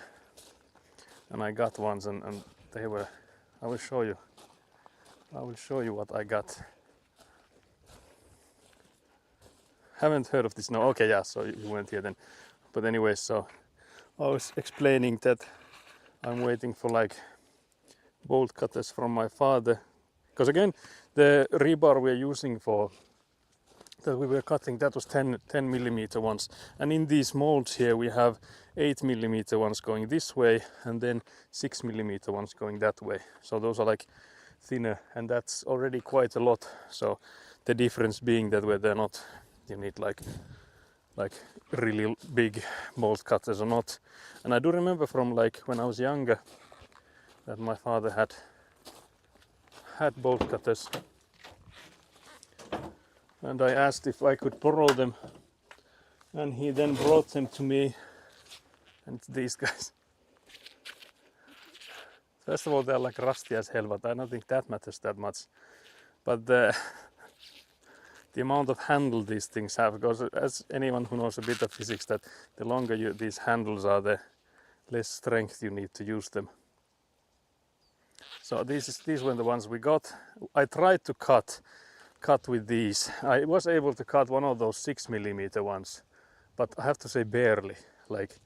and I got ones and they were, I will show you what I got. Haven't heard of this. No, okay, yeah, so you weren't here then. But anyway, so I was explaining that I'm waiting for like bolt cutters from my father. Because again, the rebar we're using for that we were cutting, that was 10 millimeter ones. And in these molds here we have 8 millimeter ones going this way and then 6 millimeter ones going that way. So those are like thinner, and that's already quite a lot. So the difference being that whether or not you need like really big bolt cutters or not. And I do remember from like when I was younger that my father had bolt cutters, and I asked if I could borrow them, and he then brought them to me. And these guys, first of all, they're like rusty as hell, but I don't think that matters that much. But the amount of handle these things have, because as anyone who knows a bit of physics, that the longer these handles are, the less strength you need to use them. So these were the ones we got. I tried to cut with these. I was able to cut one of those 6 millimeter ones, but I have to say barely. Like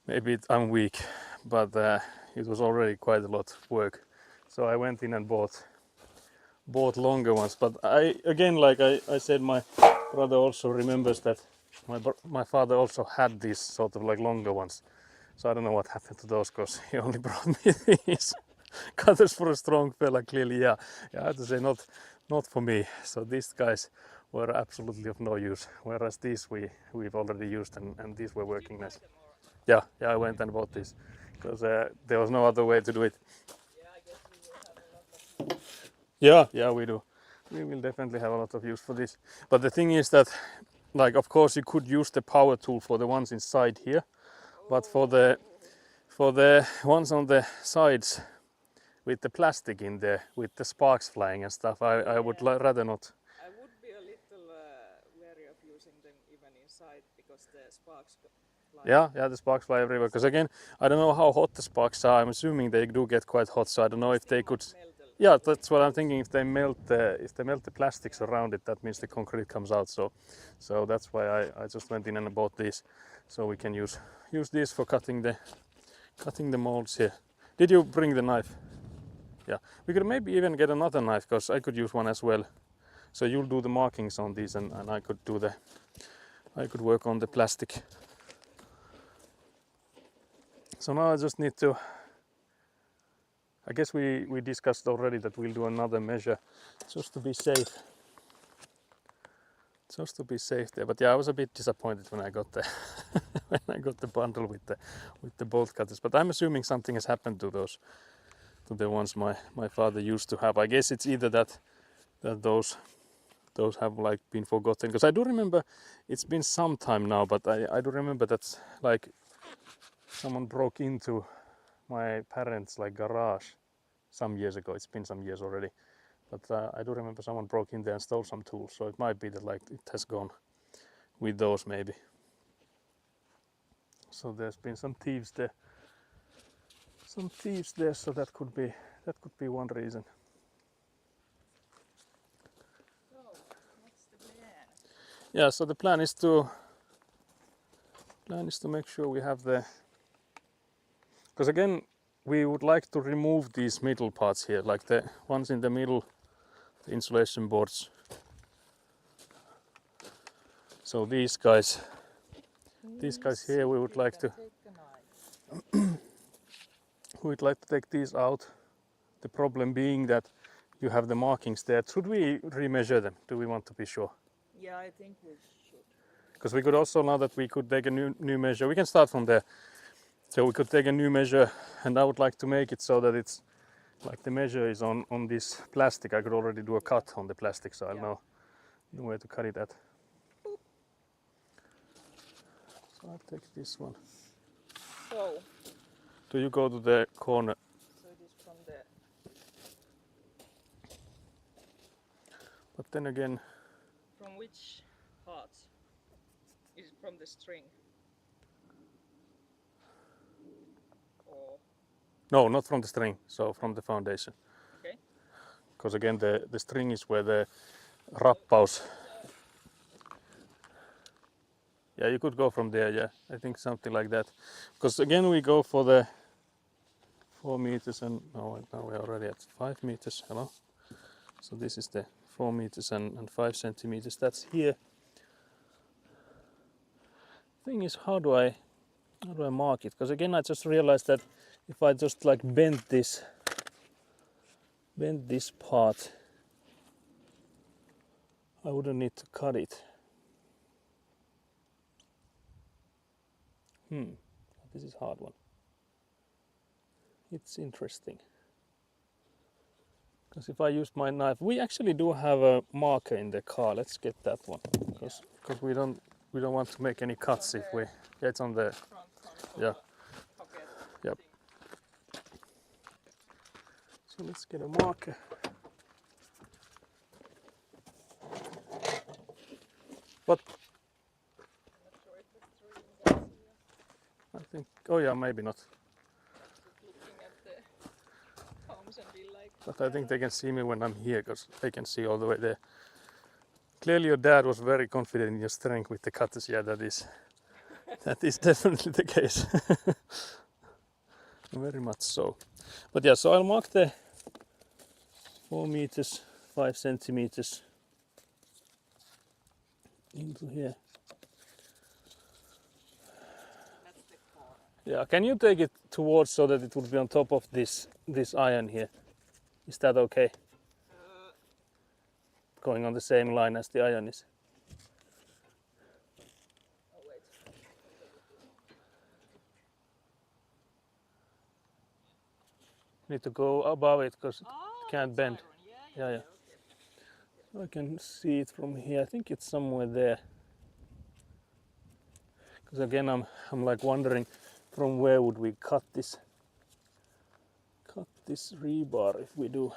maybe I'm weak, but it was already quite a lot of work. So I went in and bought longer ones. But again, like I said, my brother also remembers that my father also had these sort of like longer ones. So I don't know what happened to those, because he only brought me these cutters for a strong fella. Clearly, yeah, I have to say not for me. So these guys were absolutely of no use, whereas these we've already used, and these were working nice. Yeah, I went and bought these because there was no other way to do it. Yeah, we do. We will definitely have a lot of use for this. But the thing is that, like, of course, you could use the power tool for the ones inside here, but for the ones on the sides with the plastic in there, with the sparks flying and stuff, I would rather not. I would be a little wary of using them even inside, because the sparks fly. Yeah, the sparks fly everywhere. Because again, I don't know how hot the sparks are. I'm assuming they do get quite hot, so I don't know if they could. Yeah, that's what I'm thinking. If they melt the plastics around it, that means the concrete comes out. So that's why I just went in and bought these, so we can use these for cutting the molds here. Did you bring the knife? Yeah, we could maybe even get another knife, because I could use one as well. So you'll do the markings on these, and I could work on the plastic. So now I just need to, I guess we discussed already that we'll do another measure just to be safe. Just to be safe there. But yeah, I was a bit disappointed when I got the bundle with the bolt cutters. But I'm assuming something has happened to the ones my father used to have. I guess it's either that those have like been forgotten. Because I do remember, it's been some time now, but I do remember that like someone broke into my parents' like garage some years ago. It's been some years already, but I do remember someone broke in there and stole some tools. So it might be that like it has gone with those maybe. So there's been some thieves there. So that could be one reason. So what's the plan? Yeah, so the plan is to plan is to make sure we have the, because again we would like to remove these middle parts here, like the ones in the middle, the insulation boards. So these guys here, we would like to take these out. The problem being that you have the markings there. Should we remeasure them? Do we want to be sure? Yeah, I think we should. Because we could also, now that we could take a new measure, we can start from there. So we could take a new measure, and I would like to make it so that it's like the measure is on this plastic. I could already do a cut on the plastic, so I'll know where to cut it at. So I'll take this one. So, Do you go to the corner? so it is from there. But then again, From which part? Is it from the string? Or no, not from the string, so from the foundation. okay. Because again, the string is where the rappaus. Yeah, you could go from there, yeah. I think something like that. Because again, we go for the 4 meters and now we're already at 5 meters. Hello. So this is the 4 meters and 5 centimeters. That's here. Thing is, how do I mark it? Because again, I just realized that if I just like bend this part, I wouldn't need to cut it. This is a hard one. It's interesting. Because if I use my knife, we actually do have a marker in the car. Let's get that one. Because we don't want to make any cuts if we. Yeah, it's on the. Front Yeah. pocket. Yep. So let's get a marker. But I'm not sure if the string is here. I think. Oh yeah, maybe not. Just looking at the palms and be like. But I think they can see me when I'm here because they can see all the way there. Clearly your dad was very confident in your strength with the cutters. Yeah, that is definitely the case. Very much so. But yeah, so I'll mark the 4 meters, 5 centimeters into here. That's the corner. Yeah, can you take it towards so that it would be on top of this iron here? Is that okay? Going on the same line as the iron is. Oh wait. Need to go above it because Ah, can't that's bend. iron. Yeah. Yeah. I can see it from here. I think it's somewhere there. Because again, I'm like wondering from where would we cut this rebar if we do.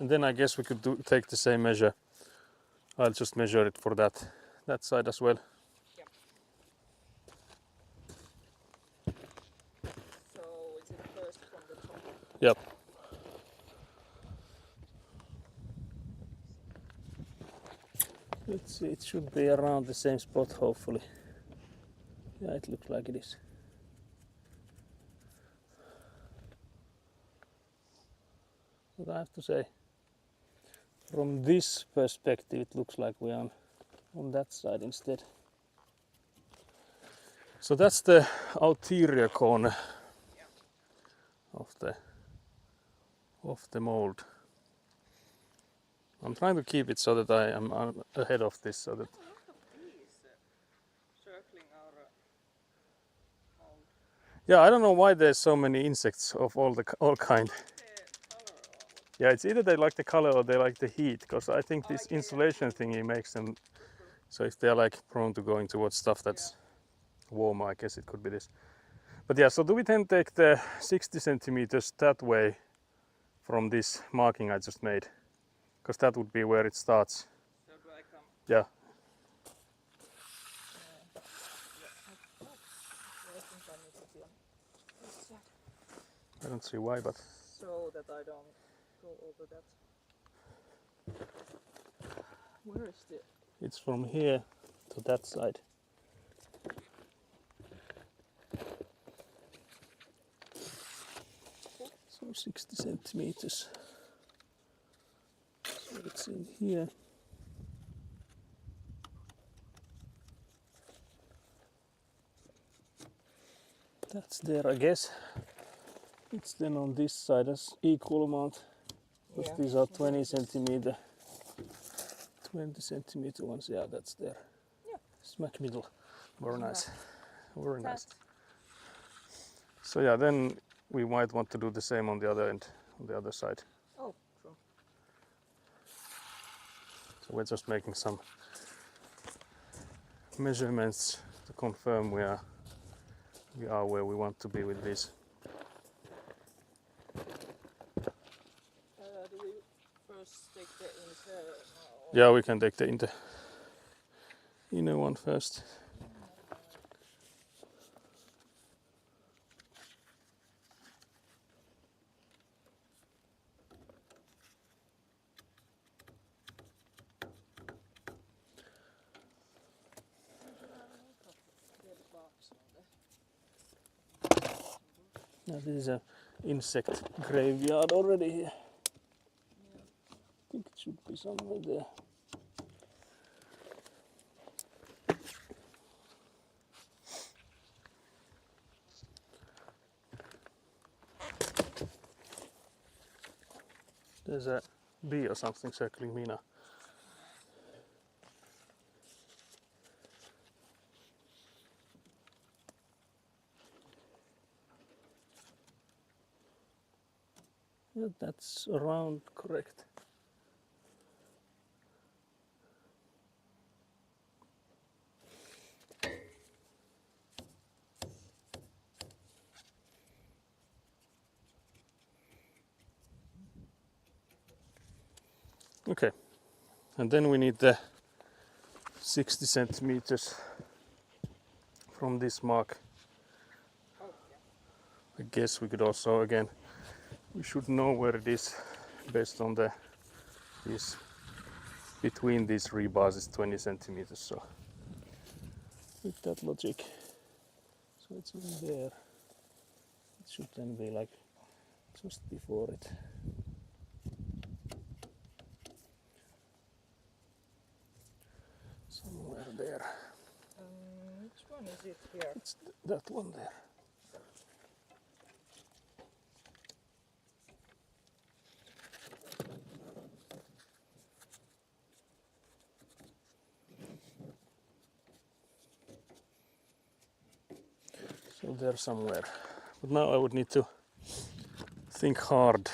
And then I guess we could take the same measure. I'll just measure it for that side as well. Yep. So is it first from the top? Yep. Let's see, it should be around the same spot hopefully. Yeah, it looks like it is. But I have to say, from this perspective, it looks like we're on that side instead. So that's the ulterior corner of the mold. I'm trying to keep it so that I am ahead of this, so that. A lot of bees circling our mold. Yeah, I don't know why there's so many insects of all kind. The color or what? Yeah, it's either they like the color or they like the heat, because I think this Okay, insulation thingy makes them. So if they're like prone to going towards stuff that's warmer, I guess it could be this. But yeah, so do we then take the 60 centimeters that way from this marking I just made? Because that would be where it starts. So do I come? Yeah. I think I need to be on this side. I don't see why, but So that I don't go over that. Where is the? it's from here to that side. 60 centimeters. So it's in here. That's there, I guess. It's then on this side as equal amount. Because Yeah. these are 20 centimeter. 20 centimeter ones, yeah, that's there. Yeah. Smack middle. Very Isn't nice. Very nice. that- So yeah, then we might want to do the same on the other end, on the other side. Oh, true. So we're just making some measurements to confirm we are where we want to be with this. Do we first take the insert? Yeah, we can take the inner one first. Now this is an insect graveyard already here. I think it should be somewhere there. There's a bee or something circling me now. Yeah, that's around correct. Okay, and then we need the 60 centimeters from this mark. Oh, yeah. I guess we could also, again, we should know where it is based on this between these rebars is 20 centimeters. So with that logic, so it's in there. It should then be like just before it. Somewhere there. Which one is it here? It's that one there. So there somewhere. But now I would need to think hard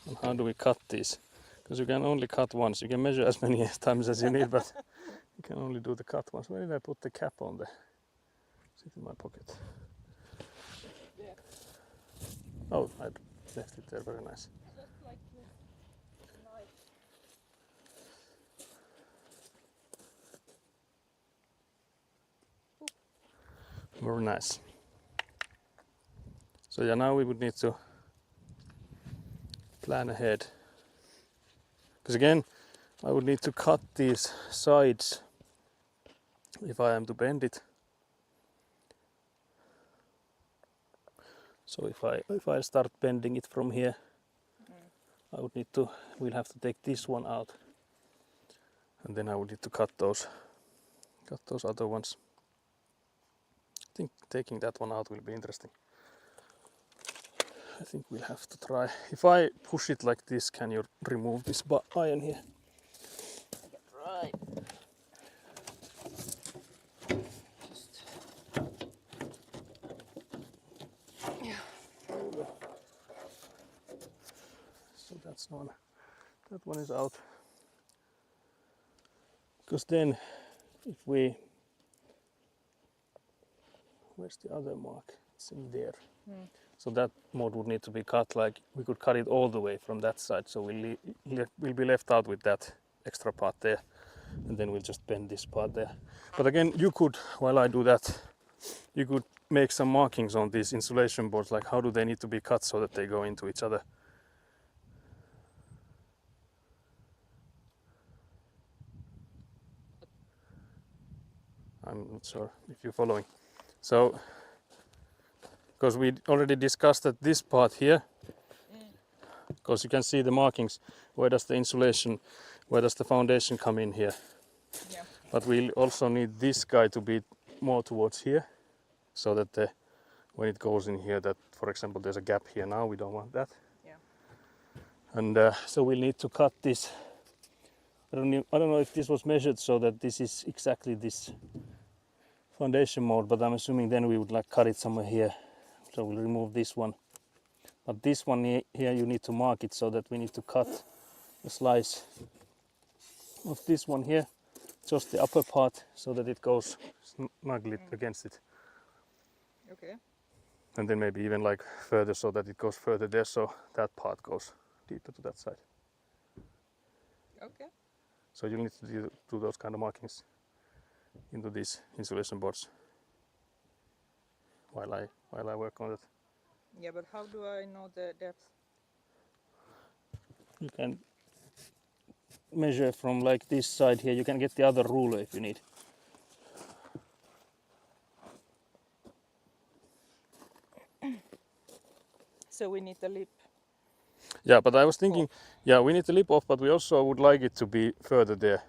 on how do we cut these. Because you can only cut once. You can measure as many times as you need, but you can only do the cut once. Where did I put the cap on there? Is it in my pocket? Yeah. Oh, I left it there. Very nice. Just like the knife. Very nice. So yeah, now we would need to plan ahead. Because again, I would need to cut these sides if I am to bend it. So if I start bending it from here, I would need to, we'll have to take this one out, and then I would need to cut those other ones. I think taking that one out will be interesting. I think we'll have to try. If I push it like this, can you remove this iron here? Right. Just. Yeah. There we go. So that's one. That one is out. Because then, if we, where's the other mark? It's in there. So that mode would need to be cut, like we could cut it all the way from that side. So we'll be left out with that extra part there, and then we'll just bend this part there. But again, you could, while I do that, you could make some markings on these insulation boards, like how do they need to be cut so that they go into each other. I'm not sure if you're following. So, because we already discussed that this part here because you can see the markings. Where does the insulation, where does the foundation come in here? Yeah. But we'll also need this guy to be more towards here, so that when it goes in here, that for example there's a gap here now, we don't want that. Yeah. And so we'll need to cut this. I don't know if this was measured so that this is exactly this foundation mold, but I'm assuming then we would like cut it somewhere here. So we'll remove this one. But this one here you need to mark it, so that we need to cut a slice of this one here, just the upper part, so that it goes snugly against it. Okay. And then maybe even like further, so that it goes further there, so that part goes deeper to that side. Okay. So you need to do those kind of markings into these insulation boards while I work on it. Yeah, but how do I know the depth? You can measure from like this side here. You can get the other ruler if you need. So we need the lip. Yeah, but I was thinking, yeah, we need the lip off, but we also would like it to be further there.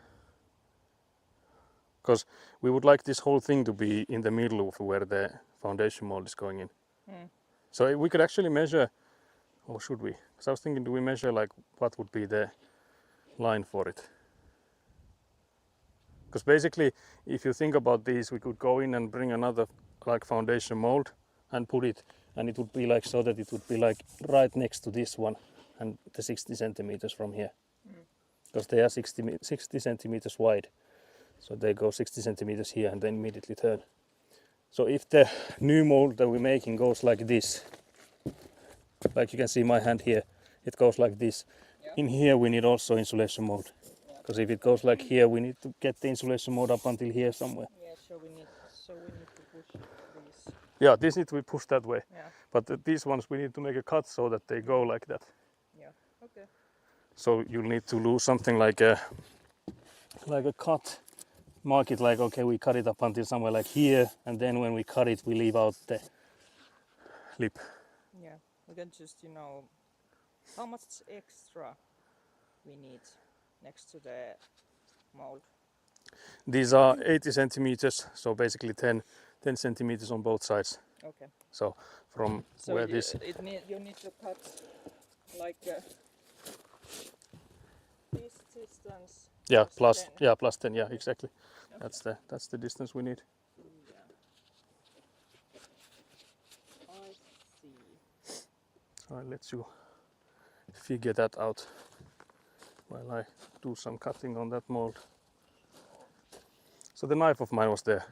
Because we would like this whole thing to be in the middle of where the foundation mold is going in. So we could actually measure, or should we? Because I was thinking, do we measure like what would be the line for it? Because basically, if you think about these, we could go in and bring another like foundation mold and put it, and it would be like so that it would be like right next to this one and the 60 centimeters from here. Because they are 60 centimeters wide. So they go 60 centimeters here and then immediately turn. So if the new mold that we're making goes like this, like you can see my hand here, it goes like this. Yeah. In here we need also insulation mold. Because if it goes like here, we need to get the insulation mold up until here somewhere. Yeah, so we need to push these. Yeah, these need to be pushed that way. Yeah. But these ones we need to make a cut so that they go like that. Yeah. Okay. So you'll need to do something like a cut. Mark it like, okay, we cut it up until somewhere like here, and then when we cut it, we leave out the lip. Yeah. We can just, how much extra we need next to the mold. These are 80 centimeters, so basically 10 centimeters on both sides. Okay. So from So where this, you need to cut like this distance. yeah, plus 10. plus 10, yeah, exactly. Okay. That's the distance we need. Yeah. I see. So I'll let you figure that out while I do some cutting on that mold. So the knife of mine was there.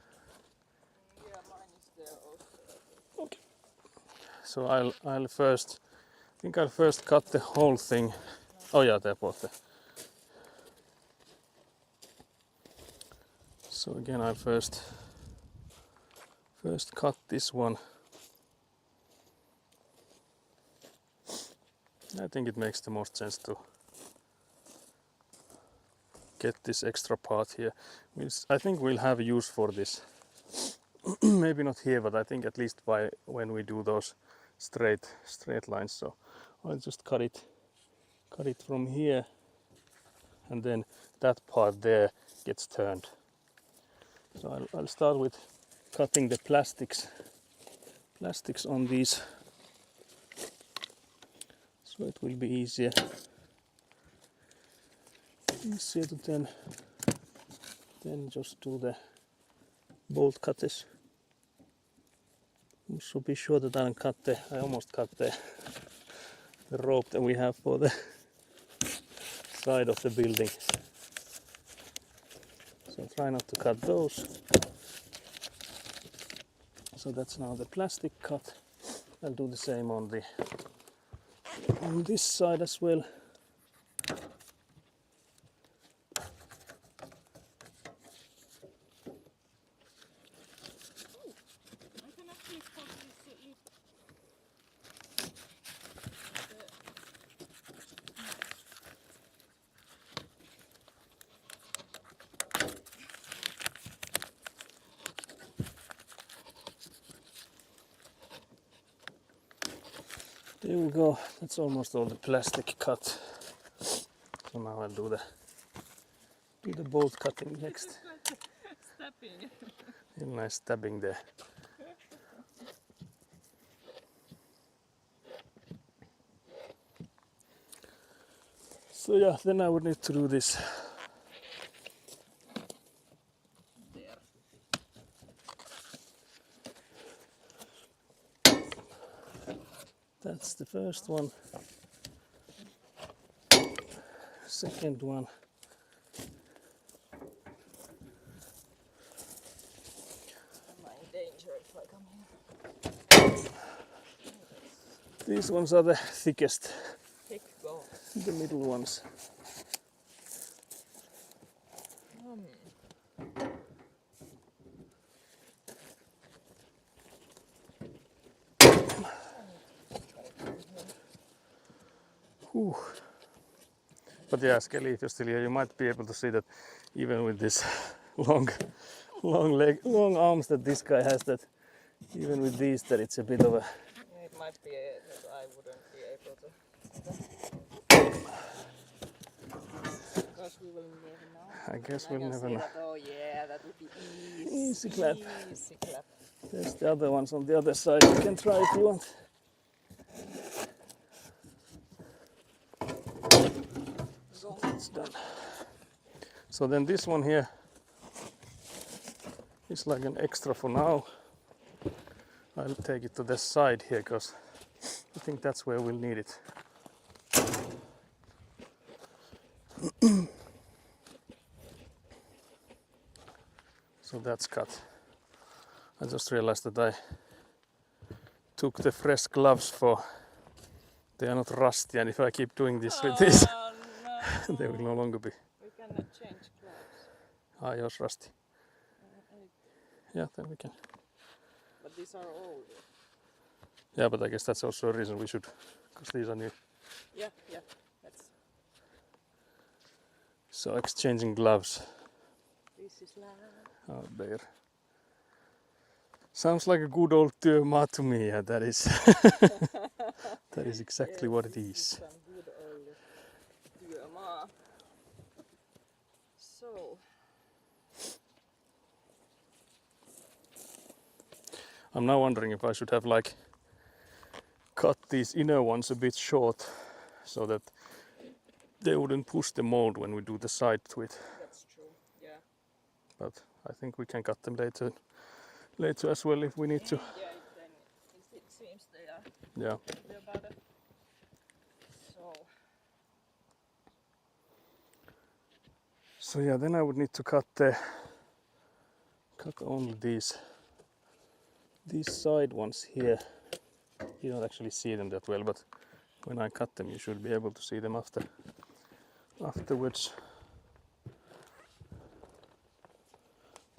Yeah, mine is there also. Okay. So I'll first cut the whole thing. Oh yeah, they're both there. So again, I'll first cut this one. I think it makes the most sense to get this extra part here. I think we'll have use for this. Maybe not here, but I think at least by when we do those straight lines. So I'll just cut it from here, and then that part there gets turned. So I'll start with cutting the plastics on these, so it will be easier to then just do the bolt cutters. So be sure that I almost cut the rope that we have for the side of the building. So try not to cut those. So that's now the plastic cut. I'll do the same on this side as well. Here we go. That's almost all the plastic cut. So now I'll do the bolt cutting next. Stabbing. A nice stabbing there. So yeah, then I would need to do this. There. That's the first one. Second one. Am I in danger if I come here? These ones are the thickest, Thick go. the middle ones. Whew. But yeah, Skelly, if you're still here, you might be able to see that even with this long arms that this guy has, that even with these, that it's a bit of a. Yeah, it might be that I wouldn't be able to. Because we will never know. I guess I we'll can never say know. that, oh yeah, that would be Easy clap. Easy clap. There's the other ones on the other side. You can try if you want. So that's done. So then this one here is like an extra for now. I'll take it to the side here because I think that's where we'll need it. So that's cut. I just realized that I took the fresh gloves for, they are not rusty, and if I keep doing this with this, No. they will no longer be. We cannot change gloves. Yours rusty. Yeah, then we can. But these are old. Yeah, but I guess that's also a reason we should, because these are new. Yeah. That's. So exchanging gloves This is love. out there. Sounds like a good old työmaa to me, yeah, that is. That is exactly what it is. Some good old työmaa. So. I'm now wondering if I should have like cut these inner ones a bit short so that they wouldn't push the mold when we do the side to it. That's true. Yeah. But I think we can cut them later as well if we need to. Yeah. Then it seems they are. Yeah. They're better. So yeah, then I would need to cut only these side ones here. You don't actually see them that well, but when I cut them, you should be able to see them afterwards.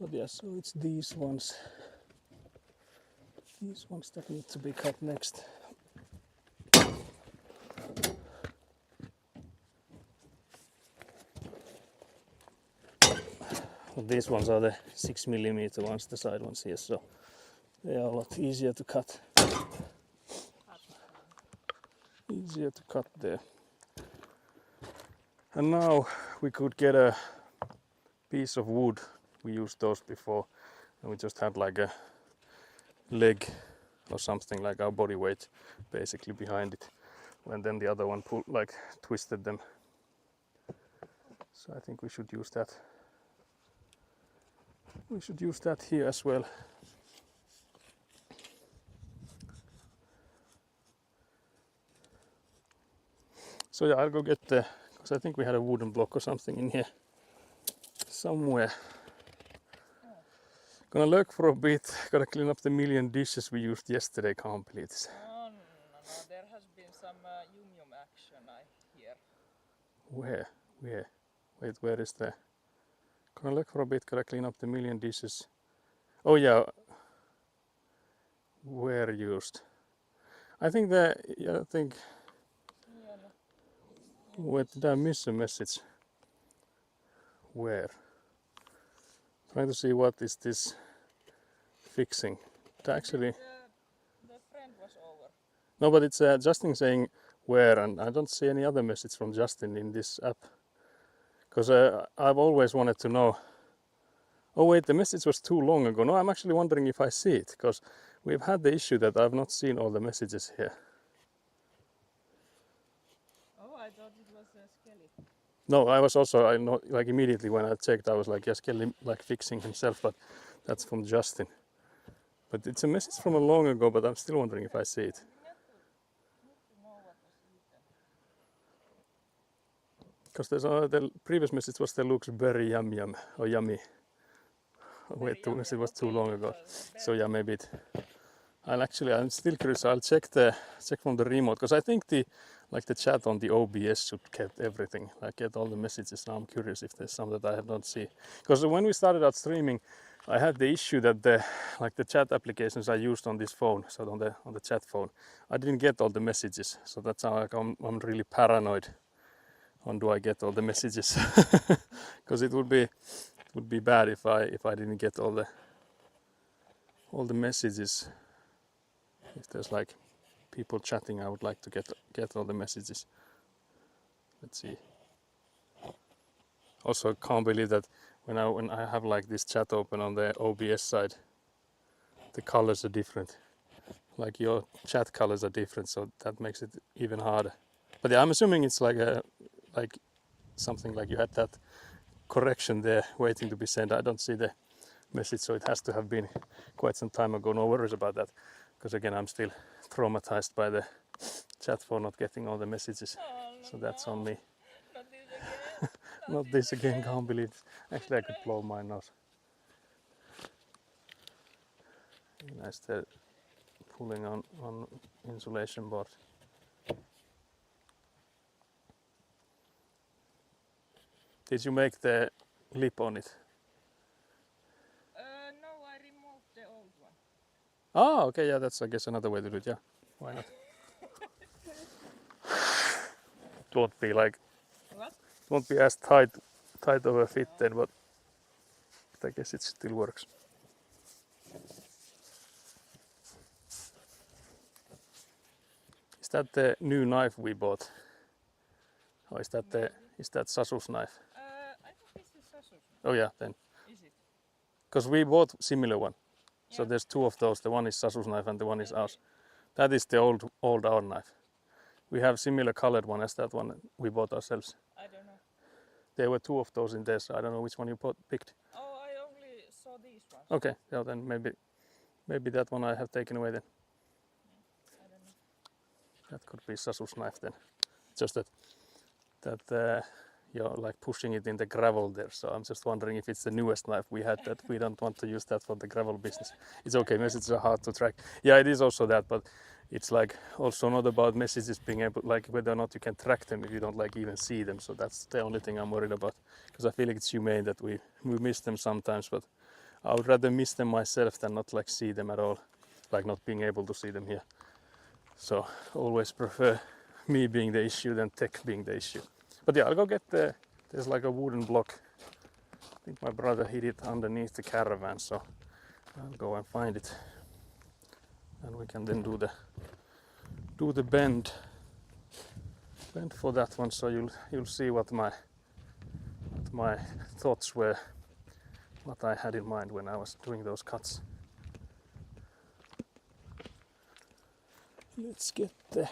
But yeah, so it's these ones that need to be cut next. But these ones are the 6mm ones, the side ones here, so they are a lot easier to cut. Easier to cut there. And now we could get a piece of wood. We used those before, and we just had like a leg or something, like our body weight basically behind it, and then the other one twisted them. So I think we should use that. We should use that here as well. So yeah, I'll go get because I think we had a wooden block or something in here somewhere. Gonna look for a bit. Gotta clean up the million dishes we used yesterday. Can't believe this. No. There has been some yum action, I hear. Where? Wait, where is the? Gonna look for a bit. Gotta clean up the million dishes. Oh yeah. Where used? I think Wait, did I miss a message? Where? Trying to see what is this fixing. It actually. The friend was over. No, but it's Justin saying where, and I don't see any other message from Justin in this app. Because I've always wanted to know. Oh wait, the message was too long ago. No, I'm actually wondering if I see it, because we've had the issue that I've not seen all the messages here. Oh, I thought it was Skelly. No, I was also, I know, like immediately when I checked, I was like, yes, Kelly like fixing himself, but that's from Justin. But it's a message from a long ago, but I'm still wondering if I see it. Need to know what was written. Because the previous message was, "The looks very yum or yummy." Oh, wait, the message was too long ago. So yeah, maybe it. I'm still curious. I'll check from the remote, because I think the chat on the OBS should get everything, like get all the messages. Now I'm curious if there's some that I have not seen. Because when we started out streaming, I had the issue that the chat applications I used on this phone, so on the chat phone, I didn't get all the messages. So that's how I'm really paranoid on do I get all the messages, because it would be bad if I didn't get all the messages. If there's like people chatting, I would like to get all the messages. Let's see. Also, I can't believe that when I have like this chat open on the OBS side, the colors are different. Like your chat colors are different, so that makes it even harder. But yeah, I'm assuming it's like something like you had that correction there waiting to be sent. I don't see the message, so it has to have been quite some time ago. No worries about that, because again, I'm still traumatized by the chat for not getting all the messages. So that's on me. Not this again, can't believe it. Actually, I could blow my nose. Nice, they're pulling on insulation board. Did you make the lip on it? No, I removed the old one. Oh, okay, yeah, that's I guess another way to do it. Yeah, why not? It won't be like What? it won't be as tight of a fit then, but I guess it still works. Is that the new knife we bought? Or is that Sasu's knife? I think this is Sasu's. Oh yeah, then. Is it? Because we bought similar one. So Yeah. there's two of those. The one is Sasu's knife and the one is ours. That is the old our knife. We have similar colored one as that one we bought ourselves. I don't know. There were two of those in there, so I don't know which one you picked. Oh, I only saw these ones. Okay, yeah, then maybe that one I have taken away then. I don't know. That could be Sasu's knife then. Just that you're like pushing it in the gravel there, so I'm just wondering if it's the newest knife we had, that we don't want to use that for the gravel business. It's okay, messages are hard to track. Yeah, it is also that, but it's like also not about messages being able, like whether or not you can track them if you don't like even see them. So that's the only thing I'm worried about, because I feel like it's humane that we miss them sometimes, but I would rather miss them myself than not like see them at all, like not being able to see them here. So always prefer me being the issue than tech being the issue. But yeah, I'll go get there's like a wooden block. I think my brother hid it underneath the caravan, so I'll go and find it. And we can then do the bend for that one, so you'll see what my thoughts were, what I had in mind when I was doing those cuts. Let's get the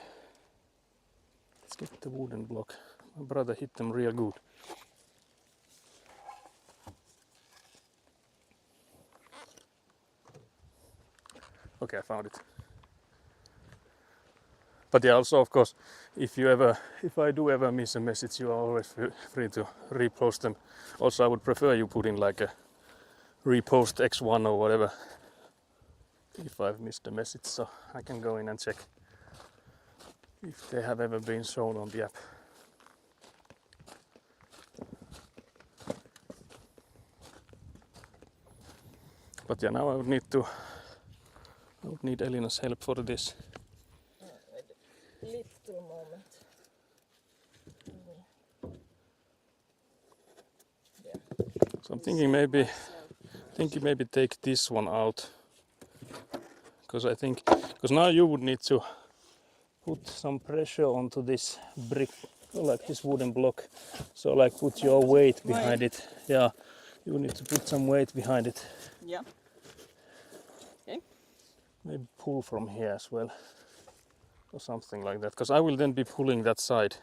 wooden block. My brother hit them real good. Okay, I found it. But yeah, also of course, if I do ever miss a message, you are always free to repost them. Also, I would prefer you put in like a repost X1 or whatever if I've missed a message, so I can go in and check if they have ever been shown on the app. But yeah, now I would need Elina's help for this. Little moment. So I'm thinking maybe take this one out, because now you would need to put some pressure onto this brick, like this wooden block. So like put your weight behind it. Yeah, you need to put some weight behind it. Yeah. Okay. Maybe pull from here as well, or something like that. Because I will then be pulling that side.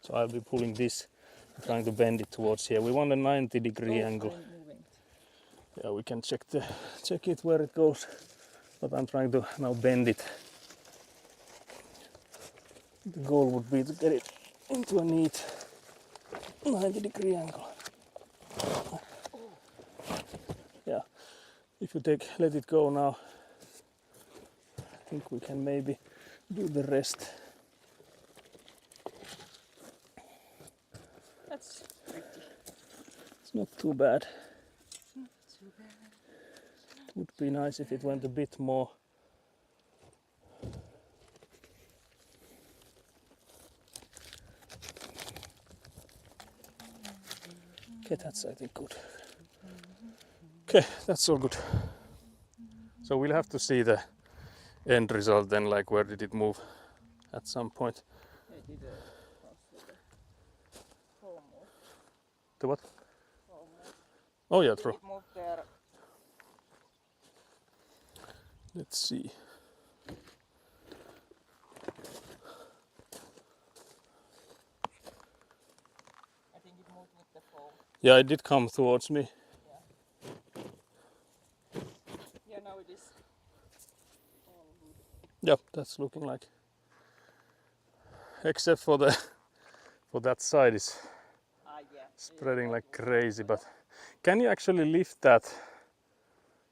So I'll be pulling this, trying to bend it towards here. We want a 90-degree angle. I'm moving it. Yeah, we can check it where it goes. But I'm trying to now bend it. The goal would be to get it into a neat 90-degree angle. Yeah, if you let it go now, I think we can maybe do the rest. That's pretty. It's not too bad. Not too bad. It would be nice if it went a bit more. Okay, that's I think good. Okay, that's all good. So we'll have to see the end result then, like where did it move at some point. They did also the almost. The what? Almost. Oh yeah, Did true. it move there? Let's see. I think it moved with the foam. Yeah, it did come towards me. Yeah, now it is all good. Yeah, that's looking like. Except for that side is Yeah. spreading like crazy. But can you actually lift that?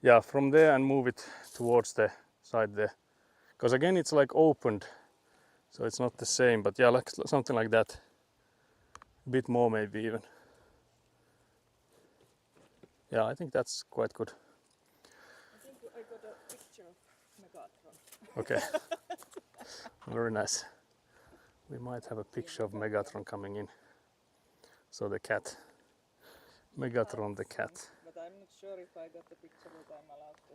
Yeah, from there and move it towards the side there. Because again, it's like opened, so it's not the same. But yeah, like something like that. A bit more maybe even. Yeah, I think that's quite good. I think I got a picture of Megatron. Okay. Very nice. We might have a picture of Megatron coming in. So the cat. Megatron the cat. But I'm not sure if I got the picture that I'm allowed to.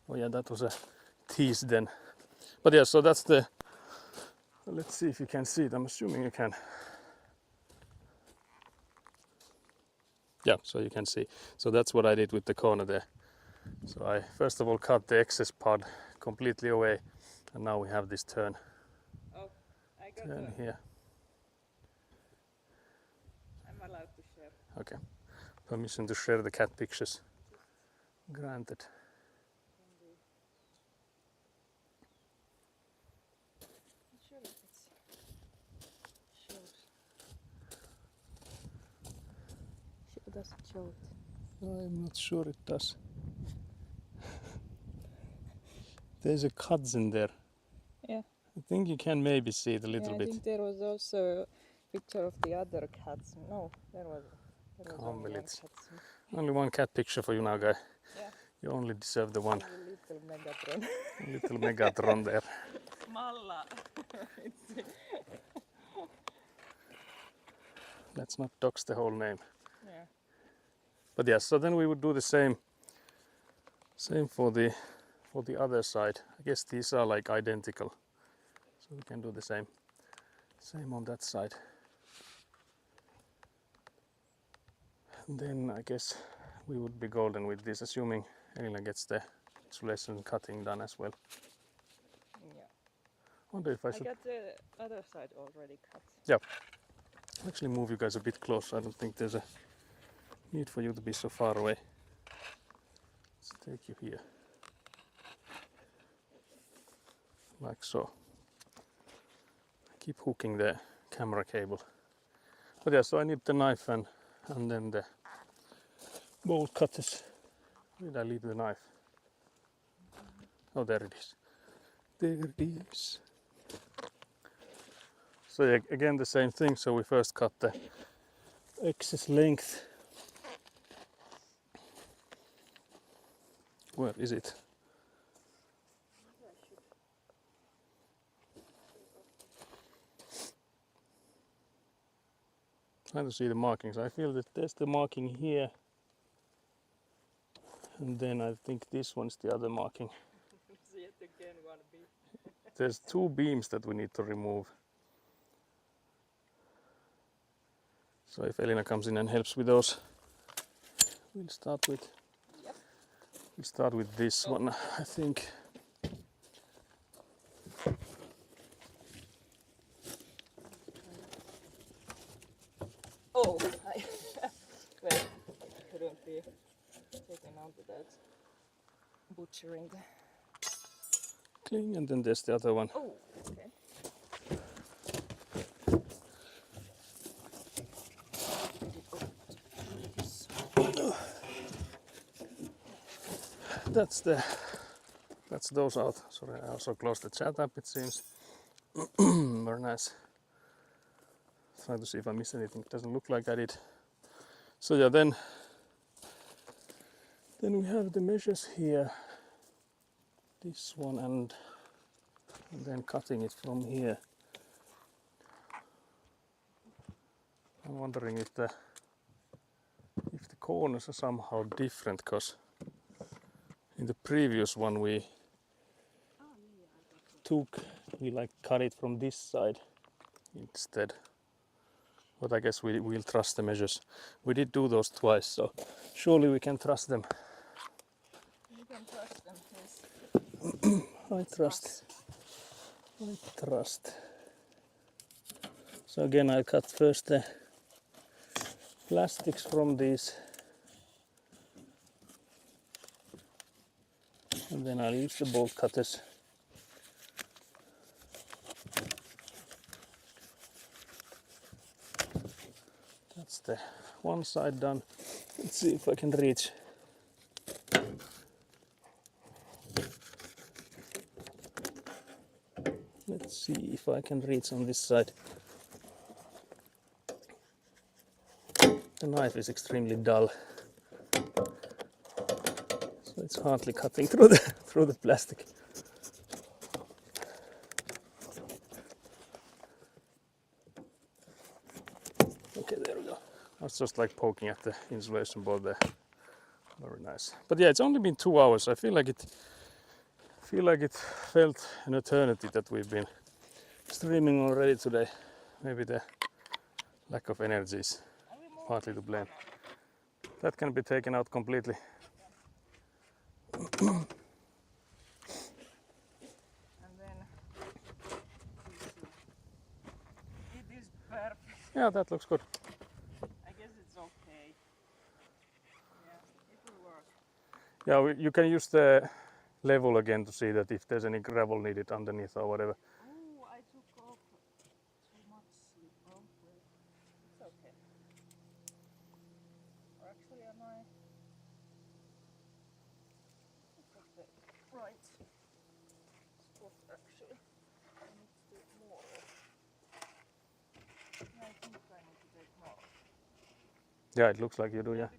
Oh yeah, that was a tease then. But yeah, so that's the... Let's see if you can see it. I'm assuming you can. Yeah, so you can see. So that's what I did with the corner there. So I first of all cut the excess part completely away. And now we have this turn I got here. I'm allowed to share. Okay. Permission to share the cat pictures. Granted. Sure, it's shows. Does it show it? I'm not sure it does. There's a cut in there. Yeah. I think you can maybe see it a little I bit. think there was also a picture of the other cats. No, there was only one cat. Only one cat picture for you now, guy. Yeah. You only deserve the one. Little Megatron. Little Megatron there. Malla. Let's not dox the whole name. Yeah. But yes, so then we would do the same for the other side. I guess these are like identical, so we can do the same on that side. And then I guess we would be golden with this, assuming Elina gets the insulation cutting done as well. Yeah. Wonder if I should I got the other side already cut. actually move you guys a bit closer. I don't think there's a need for you to be so far away. Let's take you here. Like so. Keep hooking the camera cable. But yeah, so I need the knife and then the bolt cutters. Where did I leave the knife? Oh, there it is. There it is. So yeah, again the same thing. So we first cut the excess length. Where is it? Trying to see the markings. I feel that there's the marking here, and then I think this one's the other marking. See it again there's two beams that we need to remove. So if Elina comes in and helps with those, we'll start with this one, I think. Oh, I well, couldn't be taken out without butchering the. Cling, and then there's the other one. Oh, okay. That's those out. Sorry, I also closed the chat app, it seems. Very nice. Trying to see if I missed anything. Doesn't look like I did. So yeah, then we have the measures here. This one and then cutting it from here. I'm wondering if the corners are somehow different, because in the previous one we like cut it from this side instead. But I guess we'll trust the measures. We did do those twice, so surely we can trust them. You can trust them, yes. I trust. So again, I cut first the plastics from these, and then I'll use the bolt cutters. That's the one side done. Let's see if I can reach. Let's see if I can reach on this side. The knife is extremely dull, so it's hardly cutting through the plastic. Okay, there we go. I was just like poking at the insulation board there. Very nice. But yeah, it's only been 2 hours. I feel like it felt an eternity that we've been streaming already today. Maybe the lack of energy is partly to blame. That can be taken out completely. And then it is perfect. Yeah, that looks good. I guess it's okay. Yeah, it will work. Yeah, you can use the level again to see that if there's any gravel needed underneath or whatever. Oh, I took off too much slip. Oh, well, it's okay. Or actually, am I? Take the right spot actually. I need to take more off. I think I need to take more off. Yeah, it looks like you do, yeah.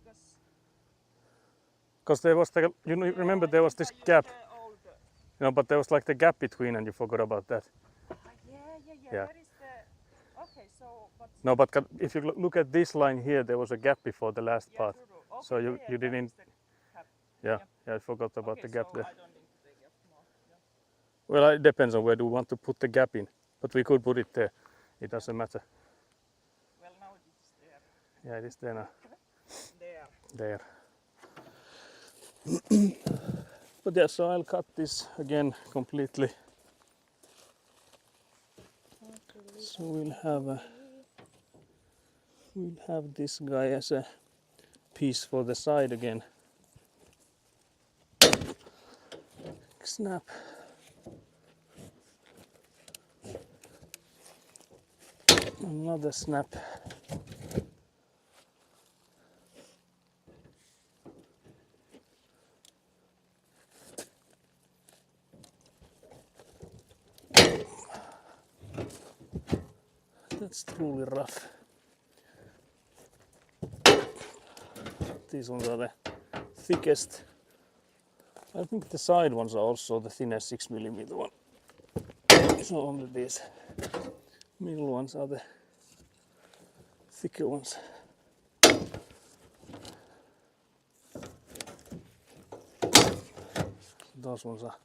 Because Because there was the, remember there was this gap, The but there was like the gap between and you forgot about that. Yeah. That is the. Okay, so but. No, but if you look at this line here, there was a gap before the last part. True. Okay, So you that didn't, is the cap. yeah, I forgot about Okay, the gap so there. I don't need to take up more. Yeah. Well, it depends on where do we want to put the gap in, but we could put it there. It doesn't matter. Well, now it is there. Yeah, it is there now. There. There. But yeah, so I'll cut this again completely. So we'll have this guy as a piece for the side again. Snap. Another snap. That's truly rough. These ones are the thickest. I think the side ones are also the thinnest 6mm one. So only these middle ones are the thicker ones. Those ones are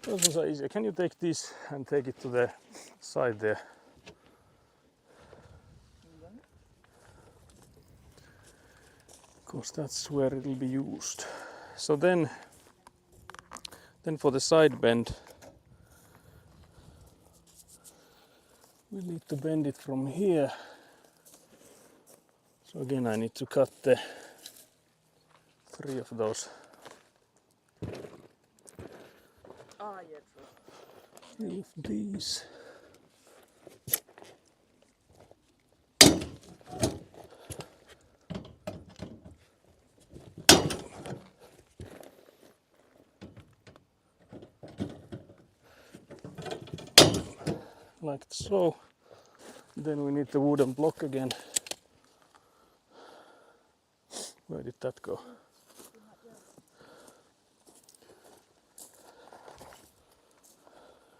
Those ones are easier. Can you take this and take it to the side there? Because that's where it will be used. So then for the side bend, we need to bend it from here. So again, I need to cut the 3 of those. Ah, yeah, true. 3 of these. Like so. Then we need the wooden block again. Where did that go?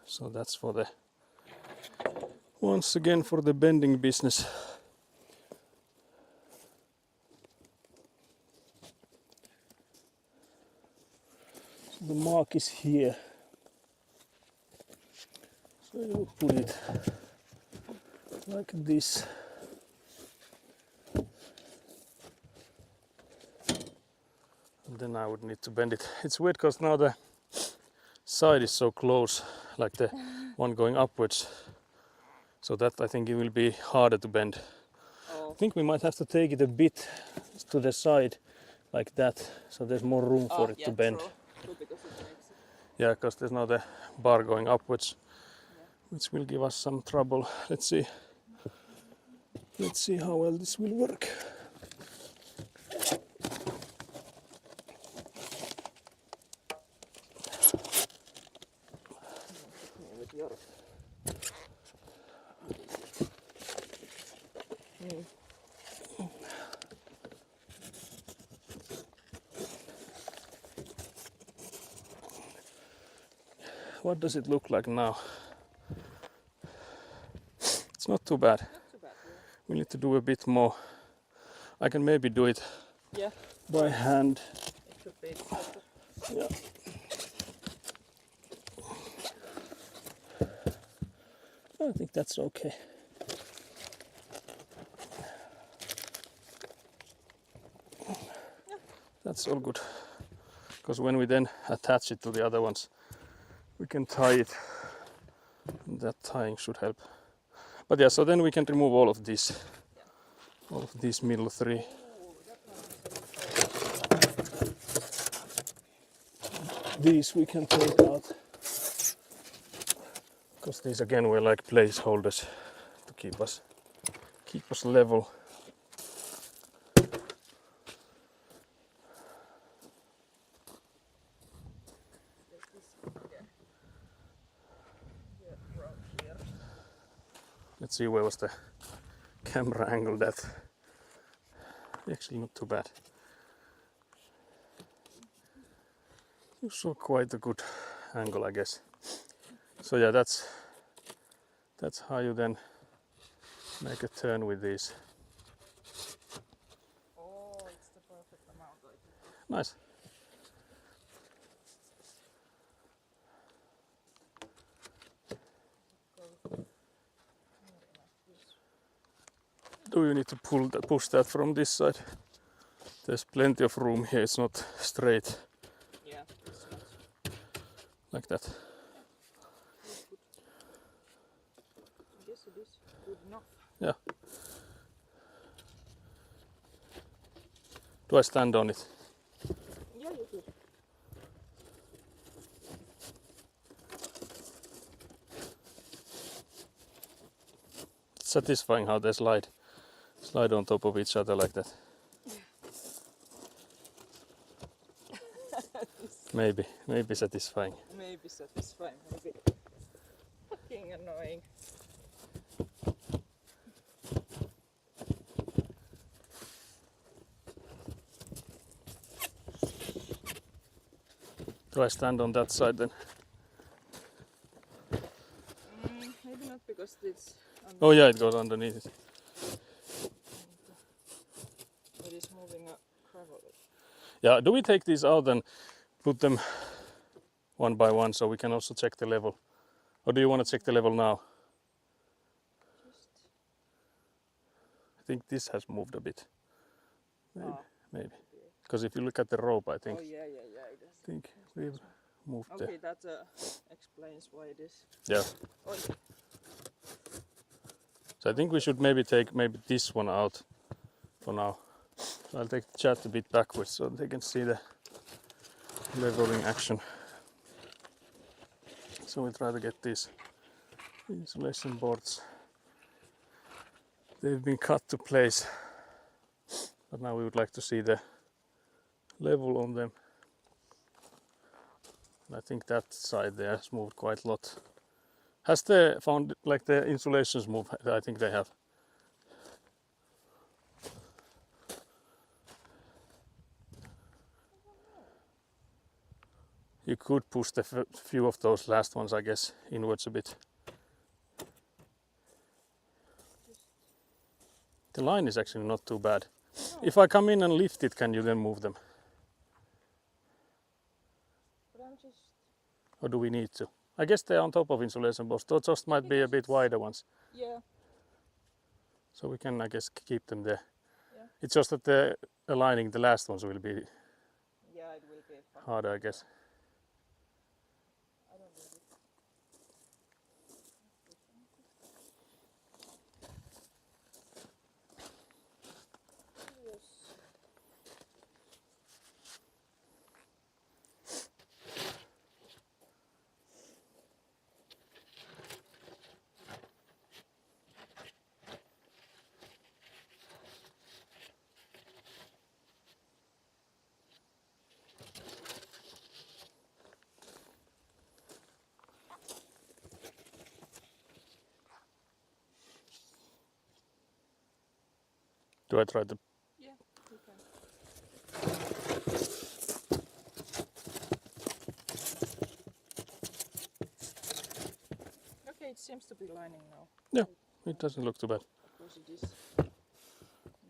So that's for the, once again for the bending business. So the mark is here. So you would put it like this. And then I would need to bend it. It's weird because now the side is so close, like the one going upwards. So that I think it will be harder to bend. Oh, I think we might have to take it a bit to the side like that, so there's more room for it yeah, to bend. True, because it makes it. Yeah, because there's now the bar going upwards, which will give us some trouble. Let's see. Let's see how well this will work. With your... What does it look like now? It's not too bad. Not too bad, yeah. We need to do a bit more. I can maybe do it Yeah, by hand. it should be better. Yeah. I think that's okay. That's all good. Because when we then attach it to the other ones, we can tie it. And that tying should help. But yeah, so then we can remove all of these. All of these middle 3. These we can take out. Because these again were like placeholders to keep us level. Let's see where was the camera angle that. Actually not too bad. You saw quite a good angle, I guess. So yeah, that's how you then make a turn with these. Oh, it's the perfect amount, I think. Nice. Do you need to push that from this side? There's plenty of room here, it's not straight Yeah, it's not. like that. I guess it is good enough. Yeah. Do I stand on it? Yeah, you could. It's satisfying how they slide on top of each other like that. Maybe satisfying. Maybe satisfying, maybe fucking annoying. Do I stand on that side then? Maybe not because it's Oh yeah, it goes underneath it. it is moving a gravel. Yeah, do we take these out and put them one by one so we can also check the level. Or do you want to check the level now? Just I think this has moved a bit. ah, Maybe. okay. Because if you look at the rope, I think Oh yeah, it is. think we've moved the. Okay, that explains why it is. Yeah. Oh, So I think we should maybe take this one out for now. So I'll take the chat a bit backwards so they can see the leveling action. So we'll try to get these insulation boards. They've been cut to place, but now we would like to see the level on them. And I think that side there has moved quite a lot. Has the the insulations moved? I think they have. You could push the few of those last ones, I guess, inwards a bit. The line is actually not too bad. no, If I come in and lift it, can you then move them? but I'm just. Or do we need to? I guess they're on top of insulation boards. Those just might be a bit wider ones. Yeah. So we can, I guess, keep them there. Yeah. It's just that the aligning the last ones will be Yeah, it will be fun. harder, I guess. I don't need it. Yes. Do I try to? Yeah, you can. Okay, it seems to be lining now. It doesn't look too bad. Because it is.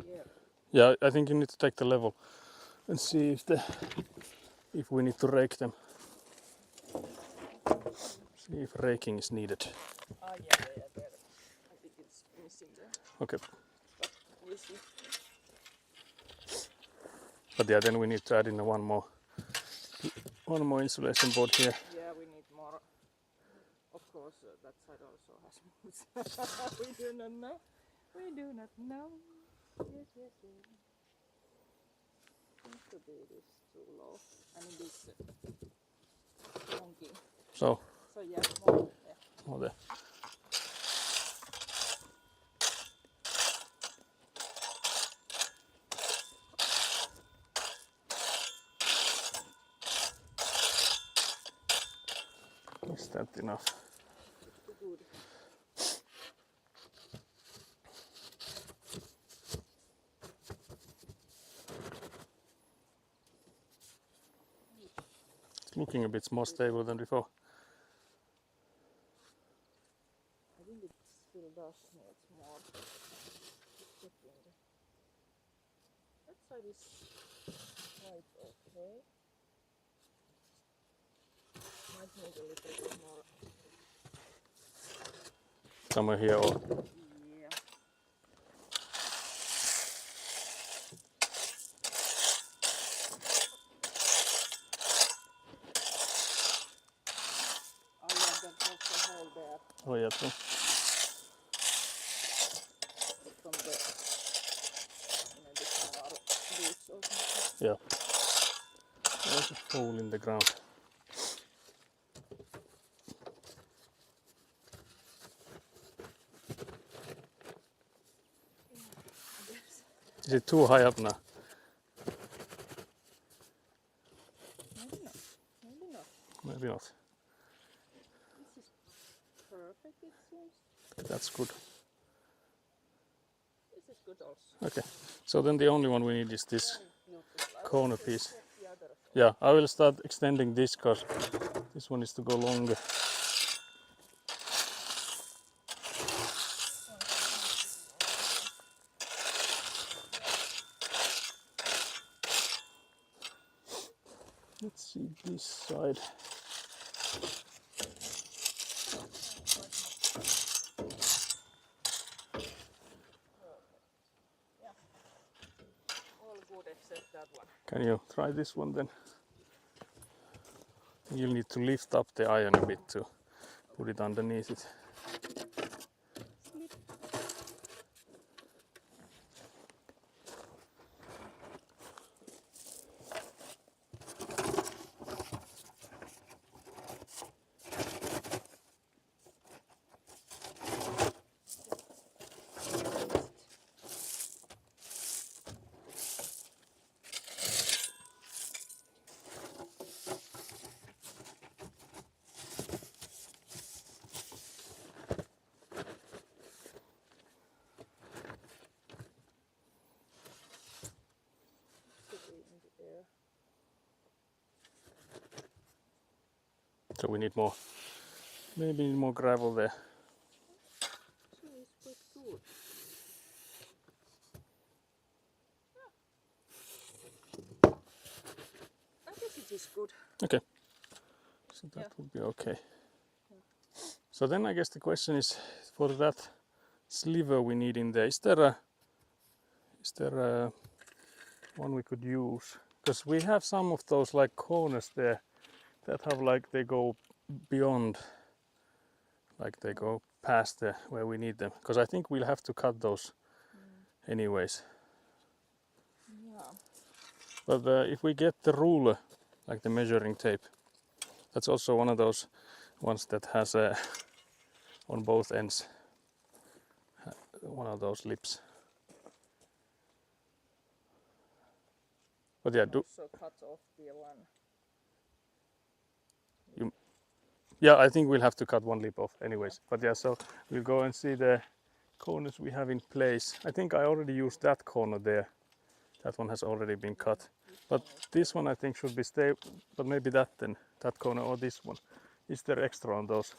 Yeah. Yeah, I think you need to take the level and see if we need to rake them. See if raking is needed. Yeah, there. I think it's missing there. Okay. But we'll see. But yeah, then we need to add in one more insulation board here. Yeah, we need more. Of course, that side also has moves. We do not know. We do not know. Yes. Seems to be this too low. And it is wonky. So Yeah, more. Yeah. more there. Is that enough? Good. It's looking a bit more stable than before. I think it still does need more checking. That side is quite okay. Might need a little bit more. Somewhere here or Yeah. Oh yeah, there's also a hole there oh yeah, true. from the maybe some are boots or something. Yeah. There's a hole in the ground. Is it too high up now? Maybe not. Maybe not. Maybe not. This is perfect, it seems. That's good. This is good also. Okay. So then the only one we need is this Beautiful. corner piece. Check the other as well. Yeah, I will start extending this because this one is to go longer. Let's see this side. All good except that one. Can you try this one then? You'll need to lift up the iron a bit to put it underneath it. In the air. So we need more, maybe more gravel there. So it's quite good. I guess it is good. Okay, so that Yeah. would be okay. So then I guess the question is, for that sliver we need in there, is there a one we could use? Because we have some of those like corners there that have like they go beyond, like they go past the where we need them. Because I think we'll have to cut those anyways. Yeah. But if we get the ruler, like the measuring tape, that's also one of those ones that has on both ends one of those lips. But yeah, Also cut off the one. yeah, I think we'll have to cut one lip off anyways. But yeah, so we'll go and see the corners we have in place. I think I already used that corner there. That one has already been cut. But this one I think should be stable, but maybe that then, that corner or this one. Is there extra on those?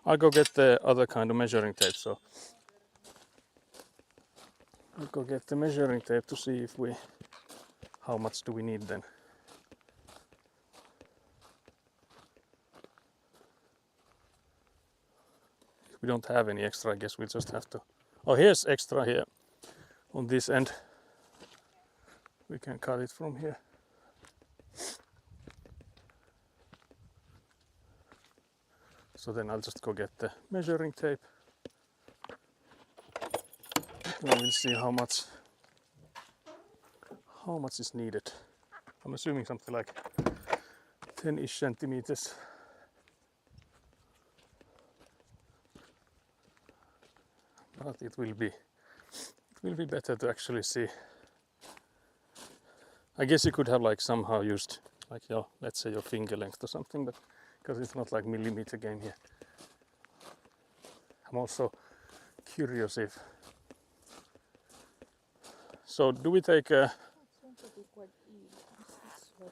I'll go get the other kind of measuring tape, so I'll go get the measuring tape to see if we, how much do we need then. If we don't have any extra, I guess we just have to, oh here's extra here on this end. We can cut it from here. So then I'll just go get the measuring tape. And we'll see how much is needed. I'm assuming something like 10-ish centimeters. But it will be better to actually see. I guess you could have like somehow used like your, let's say your finger length or something, but because it's not like millimeter game here. I'm also curious if. So do we take a? It seems to be quite even.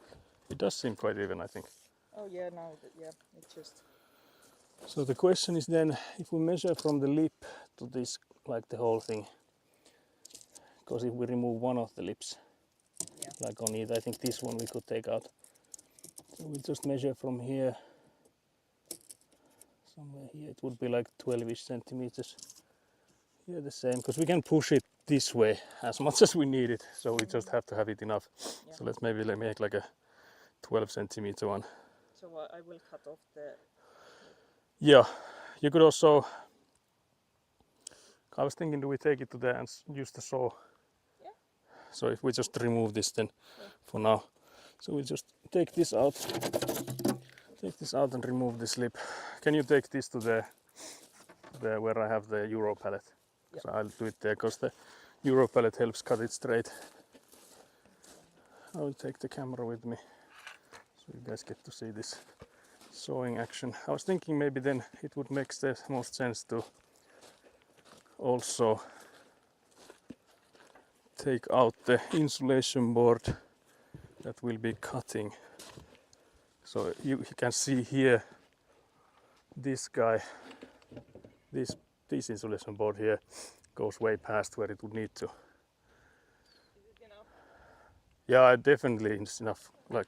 It does seem quite even, I think. Oh yeah, now that yeah, it just. So the question is then, if we measure from the lip to this, like the whole thing, because if we remove one of the lips, Yeah. like on it, I think this one we could take out. So we just measure from here, somewhere here, it would be like 12-ish centimeters. Here the same, because we can push it this way as much as we need it, so we just have to have it enough. Yeah. So let's maybe make like a 12 centimeter one. So I will cut off the. Yeah, you could also, I was thinking, do we take it to there and use the saw? Yeah. So if we just remove this then for now. So we'll just take this out and remove this lip. Can you take this to the where I have the Euro pallet? So I'll do it there because the Euro pallet helps cut it straight. I will take the camera with me so you guys get to see this sawing action. I was thinking maybe then it would make the most sense to also take out the insulation board that will be cutting. So you can see here this guy, this insulation board here goes way past where it would need to. Is it enough? Yeah, definitely it's enough, like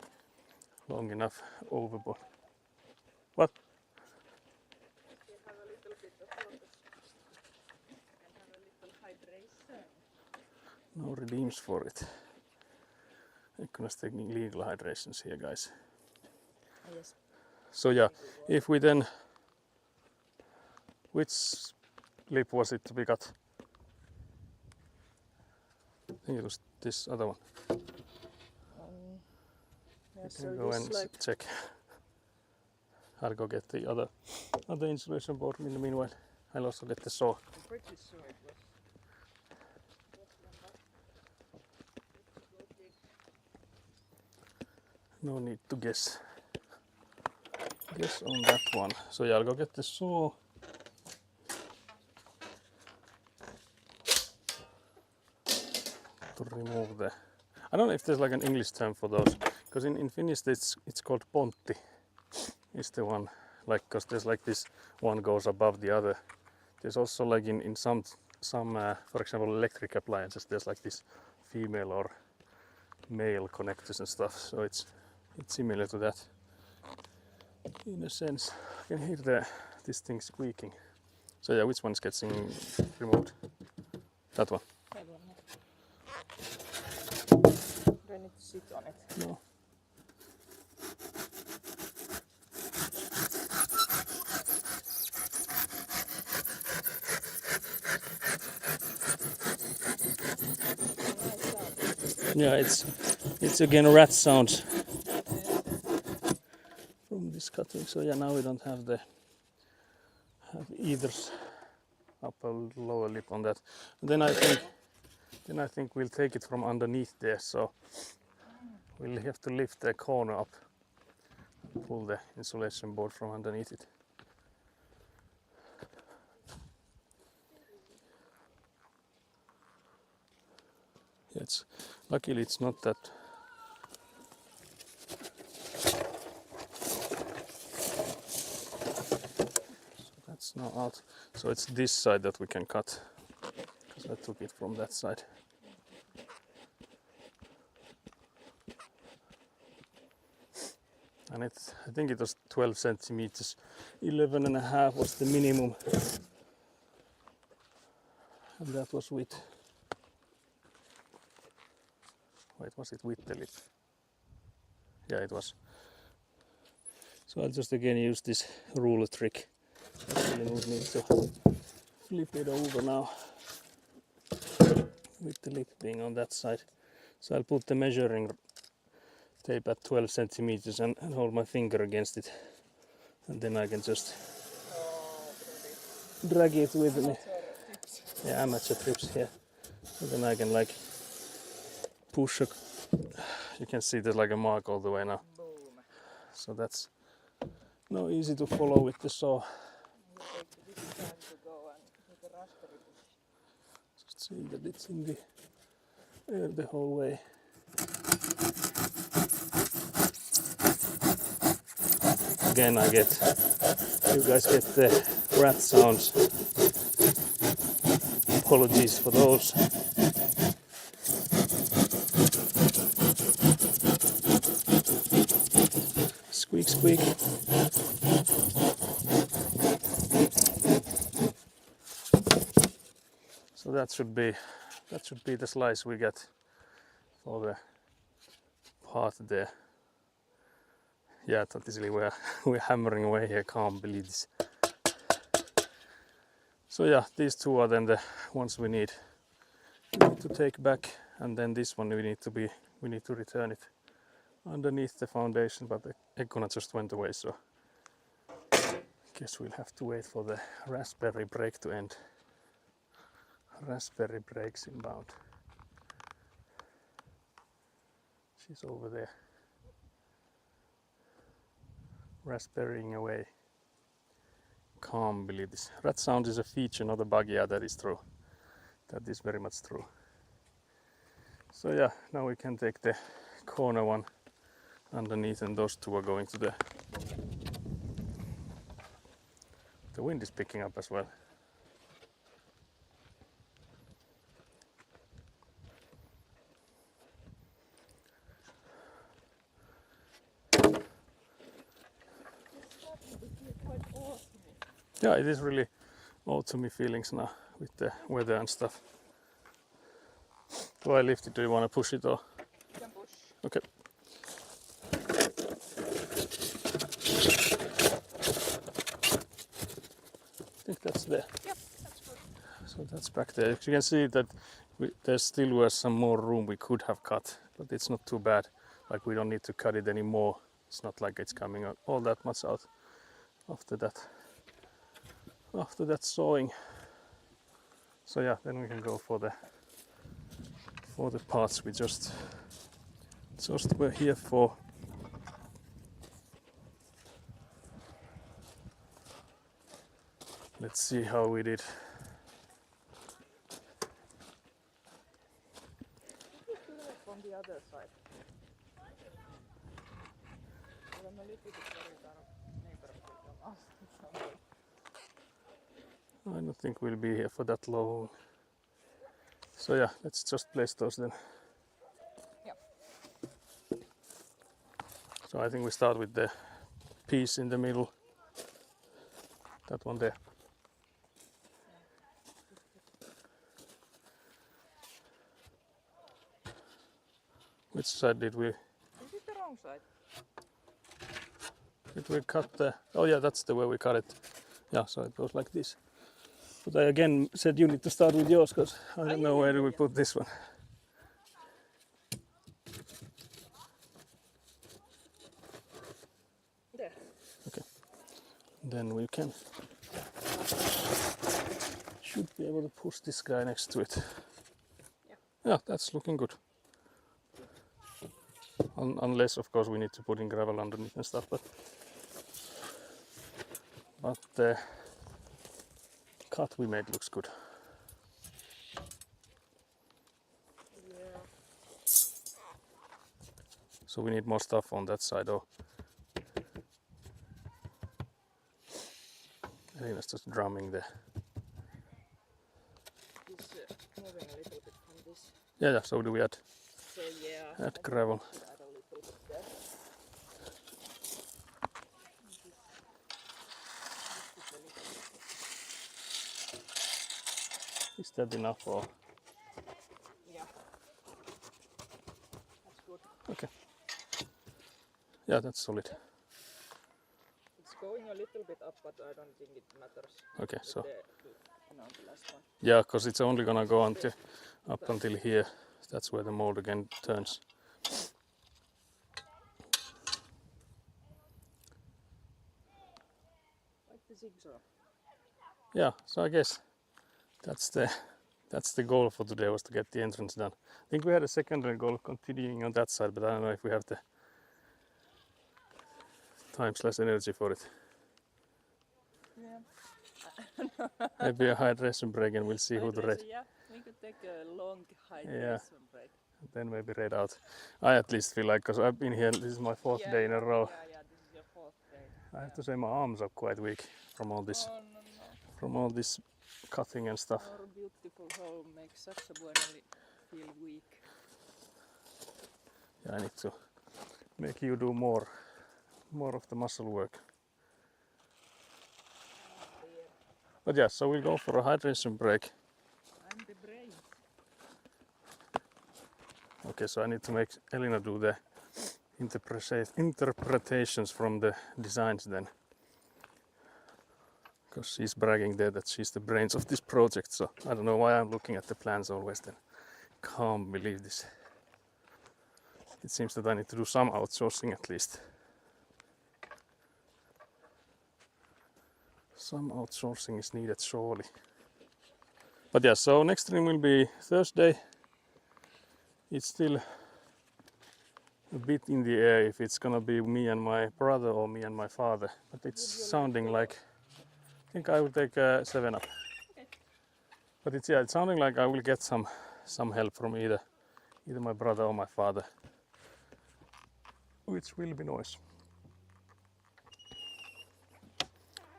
long enough overboard. What? You have a little bit of lotus and have a little hydration. No redeems for it. Ekkona's taking legal hydrations here, guys. Yes. So yeah, if we then, which lip was it to be cut? I think it was this other one. Yeah, We so can go this and like check. I'll go get the other insulation board in the meanwhile. I'll also get the saw. I'm pretty sure it was. No need to guess on that one. So yeah, I'll go get the saw. To remove the, I don't know if there's like an English term for those, because in Finnish it's called pontti. Is the one, like, because there's like this one goes above the other. There's also like in some for example electric appliances, there's like this female or male connectors and stuff. So it's similar to that in a sense. You can hear this thing squeaking. So yeah, which one's getting removed? That one. That one, yeah. Do I need to sit on it? No. Nice sound. Yeah, it's again rat sounds from this cutting. So yeah, now we don't have either upper lower lip on that. And then I think we'll take it from underneath there. So we'll have to lift the corner up, pull the insulation board from underneath it. Yeah, luckily it's not that. So that's now out. So it's this side that we can cut, because I took it from that side. And I think it was 12 centimeters. 11.5 was the minimum. And that was with, wait, was it with the lip? Yeah, it was. So I'll just again use this ruler trick. Actually would need to flip it over now with the lip being on that side. So I'll put the measuring tape at 12 centimeters and hold my finger against it, and then I can just drag it with me. Yeah, amateur trips here. And then I can like push a, you can see there's like a mark all the way now. Boom. So that's no easy to follow with the saw. We'll take this time to go and with the raspberry bush. Just see that it's in the air the whole way. Again, you guys get the rat sounds. Apologies for those. Squeak, squeak. So that should be the slice we get for the part there. Yeah, totally we're hammering away here, can't believe this. So yeah, these two are then the ones we need to take back, and then this one we need to return it underneath the foundation, but the Ekkona just went away, so guess we'll have to wait for the raspberry break to end. Raspberry breaks inbound. She's over there. Raspberrying away. Can't believe this. Rat sound is a feature, not a bug. Yeah, that is true. That is very much true. So yeah, now we can take the corner one underneath, and those two are going to the wind is picking up as well. Yeah, it is really autumny feelings now with the weather and stuff. Do I lift it? Do you want to push it or? You can push. Okay. I think that's there. Yep, that's good. So that's back there. You can see that there still was some more room we could have cut, but it's not too bad. Like we don't need to cut it anymore. It's not like it's coming out all that much out after that. After that sawing. So yeah, then we can go for the parts we just were here for. Let's see how we did. Let's do it from the other side. Well, I'm a little bit worried that neighbor will come out somewhere. I don't think we'll be here for that long. So yeah, let's just place those then. Yep. So I think we start with the piece in the middle. That one there. Which side did we Is it the wrong side? cut the? Oh yeah, that's the way we cut it. Yeah, so it goes like this. But I again said you need to start with yours because I don't know where do we put this one. There. Okay. Then we should be able to push this guy next to it. Yeah. Yeah, that's looking good. Unless of course we need to put in gravel underneath and stuff, but the cut we made looks good. Yeah. So we need more stuff on that side, or I think that's just drumming there. It's moving a little bit from this. Yeah, so do we add So yeah. add gravel? Add a little bit there. Is that enough or? Yeah. That's good. Okay. Yeah, that's solid. It's going a little bit up, but I don't think it matters. Okay, With so the last one. yeah, because it's only gonna go up until here. That's where the mold again turns. Like the zigzag. Yeah, so I guess that's the goal for today, was to get the entrance done. I think we had a secondary goal continuing on that side, but I don't know if we have the time/energy for it. Yeah. Maybe a hydration break and we'll see who the raid. Yeah, we could take a long hydration Yeah. break. Then maybe raid out. I at least feel like, because I've been here, this is my fourth day in a row. Yeah, this is your fourth day. I have to say my arms are quite weak from all this, Oh no. from all this cutting and stuff. Our beautiful home makes Saksa Buenali feel weak. Yeah, I need to make you do more of the muscle work. But yeah, so we'll go for a hydration break. I'm the brain. Okay, so I need to make Elina do the interpretations from the designs then. Because she's bragging there that she's the brains of this project, so I don't know why I'm looking at the plans always then. Can't believe this. It seems that I need to do some outsourcing at least. Some outsourcing is needed surely. But yeah, so next stream will be Thursday. It's still a bit in the air if it's gonna be me and my brother or me and my father. But it's sounding like, I think I will take 7-Up. Okay. But it's sounding like I will get some help from either my brother or my father, which will be nice.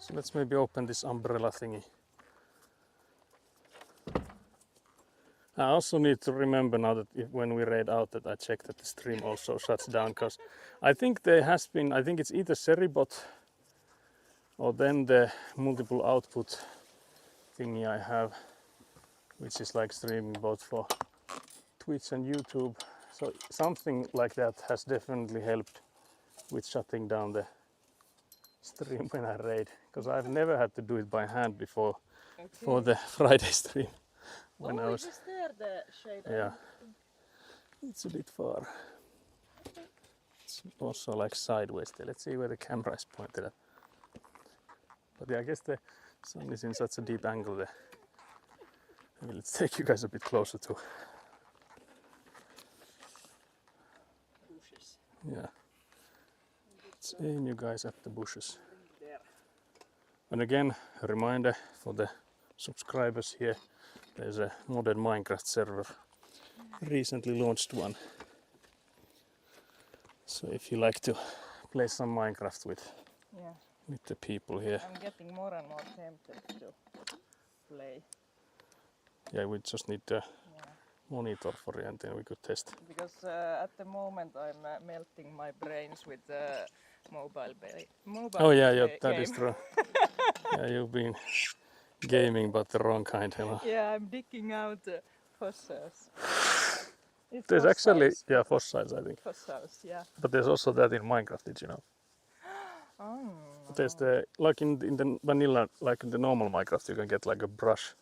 So let's maybe open this umbrella thingy. I also need to remember now that when we raid out that I check that the stream also shuts down, because I think there has been, I think it's either Seribot or then the multiple output thingy I have, which is like streaming both for Twitch and YouTube. So something like that has definitely helped with shutting down the stream when I raid, because I've never had to do it by hand before for the Friday stream. When I was, it is there, the shade. yeah, it's a bit far. It's also like sideways there. Let's see where the camera is pointed at. But yeah, I guess the sun is in such a deep angle there. Maybe let's take you guys a bit closer to. Bushes. Yeah. Let's aim you guys at the bushes. And again, a reminder for the subscribers here, there's a modern Minecraft server. Recently launched one. So if you like to play some Minecraft with the people here. I'm getting more and more tempted to play. Yeah, we just need a monitor for it and then we could test. Because at the moment I'm melting my brains with mobile Oh yeah, game. that is true. Yeah, you've been gaming but the wrong kind, you know. Yeah, I'm digging out fossils. It's There's fossils, actually, but fossils I think. fossils, yeah. But there's also that in Minecraft, did you know? Oh. There's the, like in the vanilla, like in the normal Minecraft, you can get like a brush.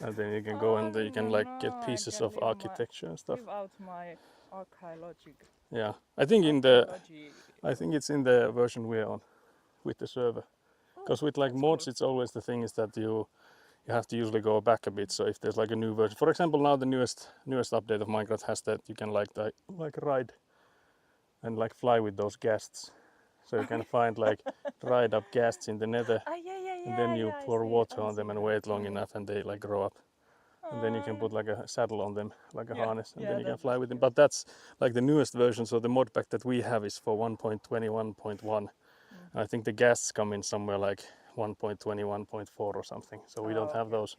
And then you can go and you can like get pieces of architecture and stuff. Give out my archaeology. Yeah, I think I think it's in the version we're on with the server. Because with like mods, it's always the thing is that you have to usually go back a bit. So if there's like a new version, for example, now the newest update of Minecraft has that you can like ride and like fly with those ghasts. So you can find like dried up ghasts in the nether, and then you pour water on them and wait long enough, and they like grow up. And then you can put like a saddle on them, like a harness, and then you can fly with them. But that's like the newest version. So the mod pack that we have is for 1.21.1. I think the ghasts come in somewhere like 1.21.4 or something. So we don't have those.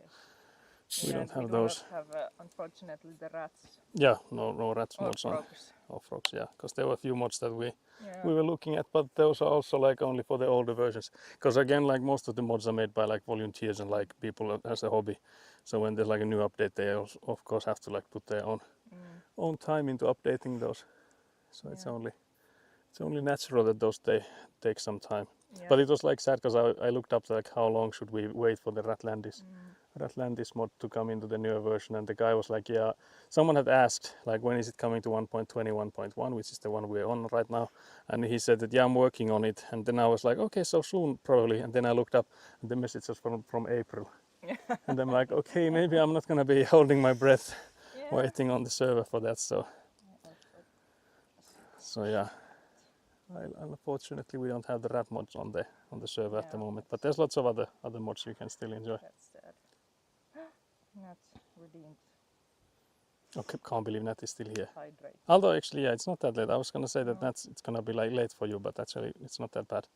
We don't have those. We don't have, unfortunately, the rats. Yeah, no rats mods on. Or frogs, yeah. Because there were a few mods that we were looking at, but those are also like only for the older versions. Because again, like most of the mods are made by like volunteers and like people as a hobby. So when there's like a new update, they also, of course have to like put their own time into updating those. So it's only natural that those take some time. Yeah. But it was like sad because I looked up like how long should we wait for the Ratlandis mod to come into the newer version, and the guy was like, yeah, someone had asked like when is it coming to 1.21.1, which is the one we're on right now, and he said that yeah, I'm working on it, and then I was like, okay, so soon probably, and then I looked up and the message was from April. And I'm like, okay, maybe I'm not gonna be holding my breath waiting on the server for that, so yeah. Unfortunately, we don't have the rat mods on the server at the moment, but there's lots of other mods you can still enjoy. That's sad. That's redeemed. Okay, can't believe Nat is still here. Hydrate. Although actually, yeah, it's not that late. I was gonna say that it's gonna be like late for you, but actually, it's not that bad.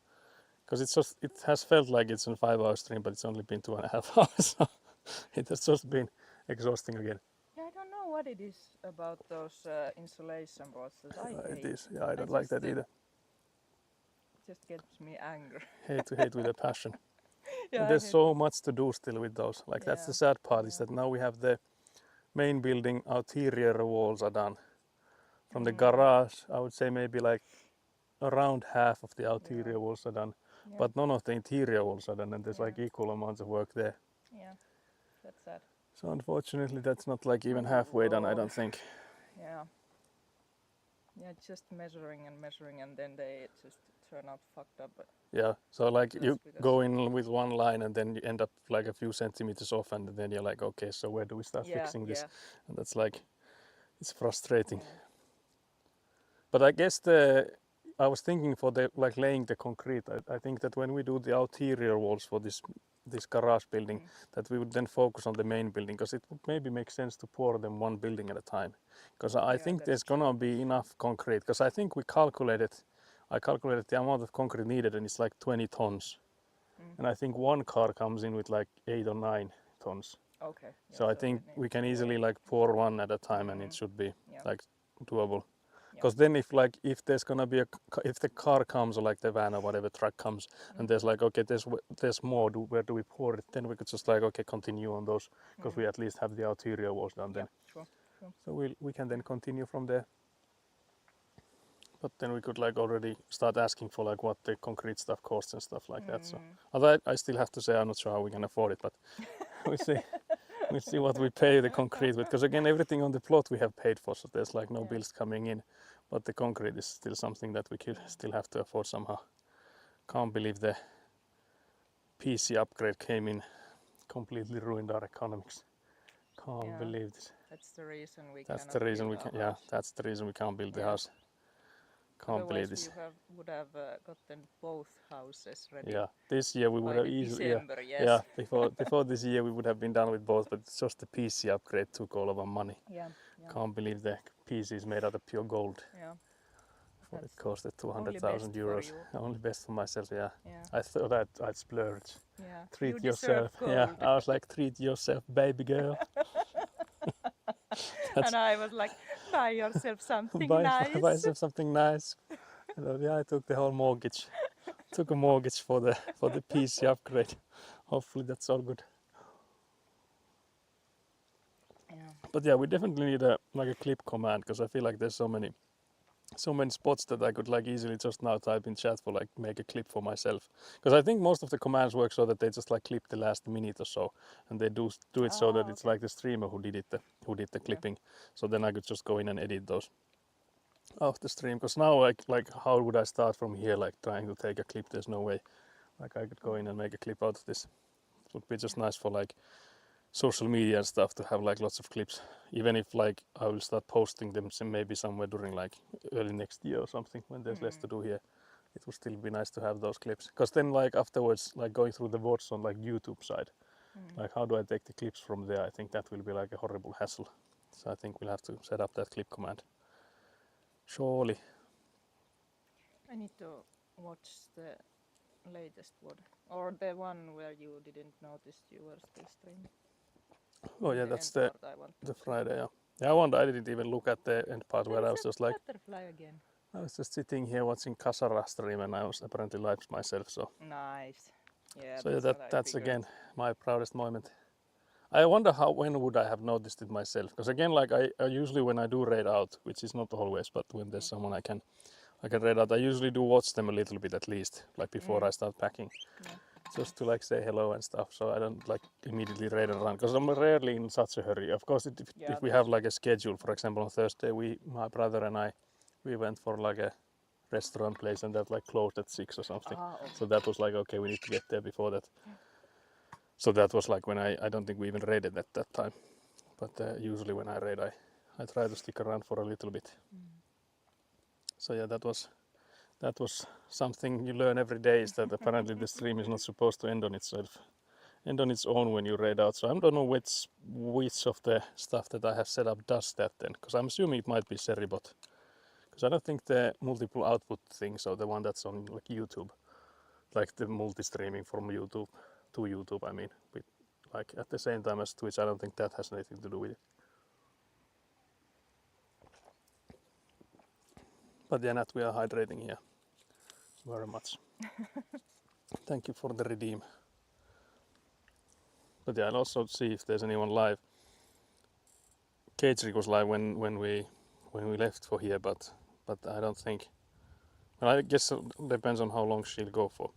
Because it has felt like it's a 5-hour stream, but it's only been 2.5 hours. So it has just been exhausting again. Yeah, I don't know what it is about those insulation boards that I hate. It is. Yeah, I don't like that either. Just gets me angry. hate with a passion. There's so much to do still with those. Like that's the sad part is that now we have the main building interior walls are done. From the garage, I would say maybe like around half of the interior walls are done, but none of the interior walls are done, and there's like equal amounts of work there. Yeah, that's sad. So unfortunately, that's not like even halfway done, I don't think. Yeah. Yeah, just measuring, and then they just turn out fucked up. Yeah, so like you go in with one line and then you end up like a few centimeters off, and then you're like, okay, so where do we start fixing this? And that's like, it's frustrating. But I guess I was thinking for the like laying the concrete, I think that when we do the interior walls for this garage building, that we would then focus on the main building, because it would maybe make sense to pour them one building at a time. Because I think there's gonna be enough concrete, because I think I calculated the amount of concrete needed, and it's like 20 tons. And I think one car comes in with like 8 or 9 tons. Okay. Yeah, so I think we can easily like pour one at a time, and it should be like doable. Because then if there's gonna be if the car comes or like the van or whatever truck comes and there's like okay there's more, where do we pour it? Then we could just like okay continue on those because we at least have the arterial walls done then. True. So we can then continue from there. But then we could like already start asking for like what the concrete stuff costs and stuff like that. So although I still have to say I'm not sure how we can afford it, but we'll see what we pay the concrete with. Because again, everything on the plot we have paid for, so there's like no bills coming in. But the concrete is still something that we could still have to afford somehow. Can't believe the PC upgrade came in, completely ruined our economics. Can't believe this. That's the reason we That's cannot the reason we build our can. Yeah, house. that's the reason we can't build the house. Can't believe Otherwise this. we would have gotten both houses ready. Yeah, this year we would by have easily. December, yes. Yeah, before this year we would have been done with both, but it's just the PC upgrade took all of our money. Yeah. Can't believe the PC is made out of pure gold. Yeah. What it That's costed only 200,000 best euros. for you. Only best for myself, yeah. Yeah. I thought I'd splurge. Yeah. Treat You deserve yourself. Yeah, gold. I was like, treat yourself, baby girl. And I was like, buy yourself something buy nice. yourself something nice. Yeah, I took the whole mortgage. Took a mortgage for the PC upgrade. Hopefully that's all good. Yeah. But yeah, we definitely need a clip command because I feel like there's so many spots that I could like easily just now type in chat for like make a clip for myself. Because I think most of the commands work so that they just like clip the last minute or so, and they do it so that it's like the streamer who did the clipping. So then I could just go in and edit those off the stream. Because now like how would I start from here like trying to take a clip? There's no way. Like I could go in and make a clip out of this. It would be just nice for like social media and stuff to have like lots of clips, even if like I will start posting them maybe somewhere during like early next year or something when there's less to do here. It would still be nice to have those clips because then like afterwards like going through the VODs on like YouTube side, like how do I take the clips from there? I think that will be like a horrible hassle. So I think we'll have to set up that clip command. Surely. I need to watch the latest one or the one where you didn't notice you were still streaming. Oh yeah, that's the Friday. Yeah, I didn't even look at the end part where I was just like butterfly again. I was just sitting here watching Kasara stream and I was apparently live myself. So Nice. Yeah. so yeah, that's again my proudest moment. I wonder when would I have noticed it myself? Because again, like I usually when I do raid out, which is not always, but when there's someone I can raid out, I usually do watch them a little bit at least, like before I start packing. Yeah. Just to like say hello and stuff, so I don't like immediately raid and run because I'm rarely in such a hurry. Of course, if we have like a schedule, for example, on Thursday, my brother and I, we went for like a restaurant place and that like closed at 6 or something. Okay. So that was like okay, we need to get there before that. So that was like when I don't think we even raided at that time, but usually when I raid, I try to stick around for a little bit. So yeah, that was something you learn every day, is that apparently the stream is not supposed to end on itself, end on its own when you raid out. So I don't know which of the stuff that I have set up does that then, because I'm assuming it might be Seribot, because I don't think the multiple output thing, so the one that's on like YouTube, like the multi-streaming from YouTube to YouTube, I mean, with like at the same time as Twitch, I don't think that has anything to do with it. But yeah, Nat, we are hydrating here. Very much. Thank you for the redeem. But yeah, I'll also see if there's anyone live. Cage was live when we left for here, but I don't think. Well, I guess it depends on how long she'll go for.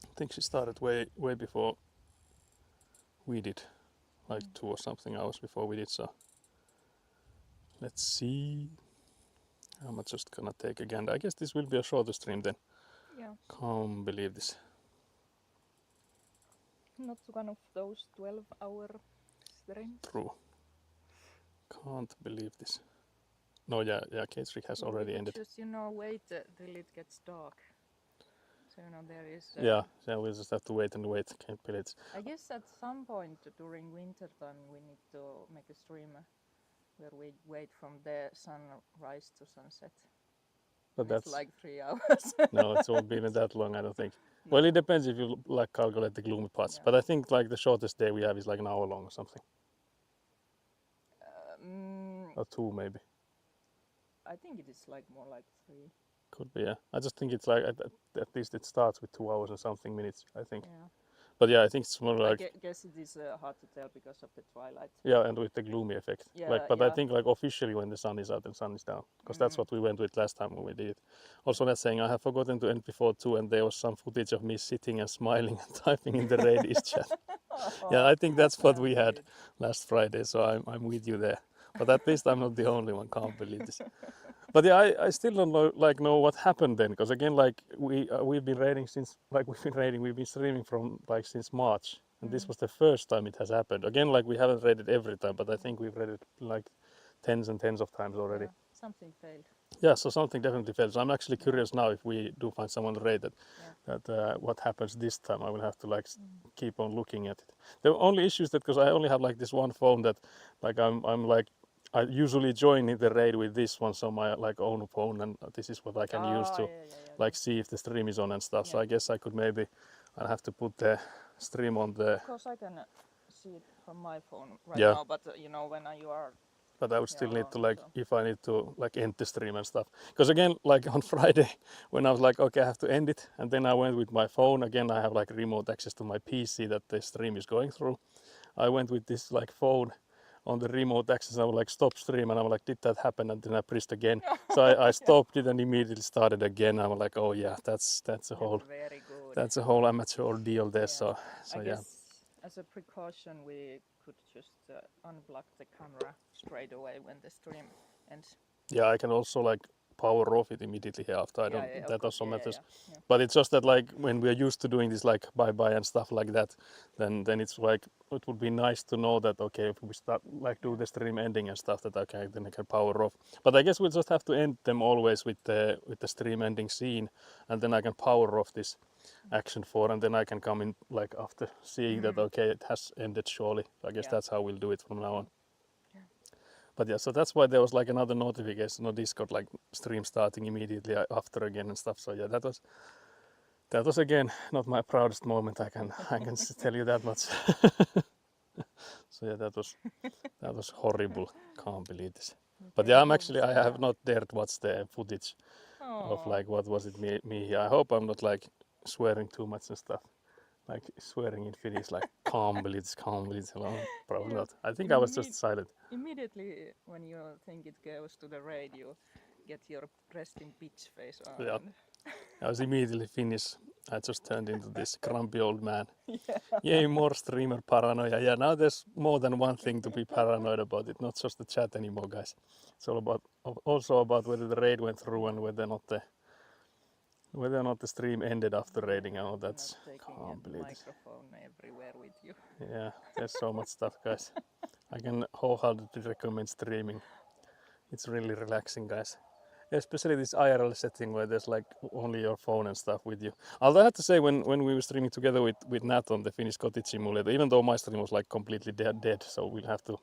I think she started way before we did, like 2 or something hours before we did. So let's see. I'm just gonna take again. I guess this will be a shorter stream then. Yeah. Can't believe this. Not one of those 12-hour streams. True. Can't believe this. No, yeah, Cage Trick has already ended. Just wait till it gets dark. So there is. Yeah, we just have to wait and wait. Can't believe it. I guess at some point during winter time we need to make a stream where we wait from the sunrise to sunset. But that's like 3 hours. No, it won't be even that long, I don't think. No. Well, it depends if you like calculate the gloomy parts. Yeah. But I think like the shortest day we have is like an hour long or something. Or 2 maybe. I think it is like more like 3. Could be, yeah. I just think it's like at least it starts with 2 hours and something minutes, I think. Yeah. But yeah, I think it's more I like guess it is hard to tell because of the twilight. yeah, and with the gloomy effect. Yeah, But I yeah. think like officially when the sun is out and sun is down, because that's Mm. what we went with last time when we did it. Also, that's saying I have forgotten to end before too, and there was some footage of me sitting and smiling and typing in the Radius chat. Yeah, I think that's what we had last Friday, so I'm with you there. But at least I'm not the only one. Can't believe this. But yeah, I still don't know what happened then, because again, like we've been raiding since we've been streaming from like since March, and this was the first time it has happened. Again, like we haven't raided every time, but I think we've raided like tens and tens of times already. Yeah, something failed. Yeah, so something definitely failed. So I'm actually curious now if we do find someone raided, that what happens this time. I will have to like keep on looking at it. The only issue is that because I only have like this one phone that like I'm like I usually join in the raid with this one, so my like own phone, and this is what I can use to like see if the stream is on and stuff. So I guess I could maybe I'll have to put the stream on the. Of course, I can see it from my phone right Yeah. now, but you know when you are. But I would still need alone, to like so. if I need to like end the stream and stuff. Because again, like on Friday, when I was like, okay, I have to end it, and then I went with my phone. Again, I have like remote access to my PC that the stream is going through. I went with this like phone on the remote access. I was like, stop stream, and I was like, did that happen? And then I pressed again. So I stopped it and immediately started again. I was like, oh yeah, that's a whole Very good. that's a whole amateur ordeal there. So I yeah. guess as a precaution, we could just unblock the camera straight away when the stream ends. Yeah, I can also like power off it immediately here after. I don't. That also matters. Yeah. But it's just that like when we are used to doing this like bye and stuff like that, then it's like it would be nice to know that okay, if we start like do the stream ending and stuff, that okay, then I can power off. But I guess we'll just have to end them always with the stream ending scene, and then I can power off this action 4, and then I can come in like after seeing that okay, it has ended surely. I guess that's how we'll do it from now on. But yeah, so that's why there was like another notification on Discord, like stream starting immediately after again and stuff. So yeah, that was again not my proudest moment. I can tell you that much. So yeah, that was horrible. Can't believe this. But yeah, I have not dared watch the footage of like what was it me here. I hope I'm not like swearing too much and stuff. Like swearing in Finnish, like can't believe this. Hello, probably not. I think I was just silent. Immediately when you think it goes to the raid, you get your resting bitch face on. Yeah. I was immediately Finnish. I just turned into this grumpy old man. Yay, more streamer paranoia. Yeah, now there's more than one thing to be paranoid about. It's not just the chat anymore, guys. It's all about also about whether the raid went through and whether or not the stream ended after raiding. Oh, that's can't believe this. Microphone everywhere with you. Yeah, there's so much stuff, guys. I can wholeheartedly recommend streaming. It's really relaxing, guys. Especially this IRL setting where there's like only your phone and stuff with you. Although I have to say, when we were streaming together with Nat on the Finnish Cottage Simulator, even though my stream was like completely dead, so we'll have to,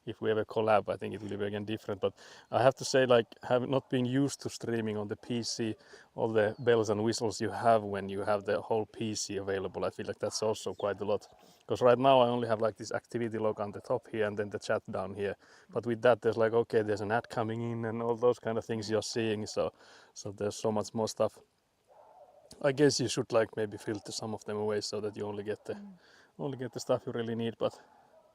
if we ever collab, I think it will be again different. But I have to say, like, having not been used to streaming on the PC, all the bells and whistles you have when you have the whole PC available, I feel like that's also quite a lot. Because right now I only have like this activity log on the top here and then the chat down here. But with that, there's like, okay, there's an ad coming in and all those kind of things you're seeing. So there's so much more stuff. I guess you should like maybe filter some of them away so that you only get the stuff you really need. But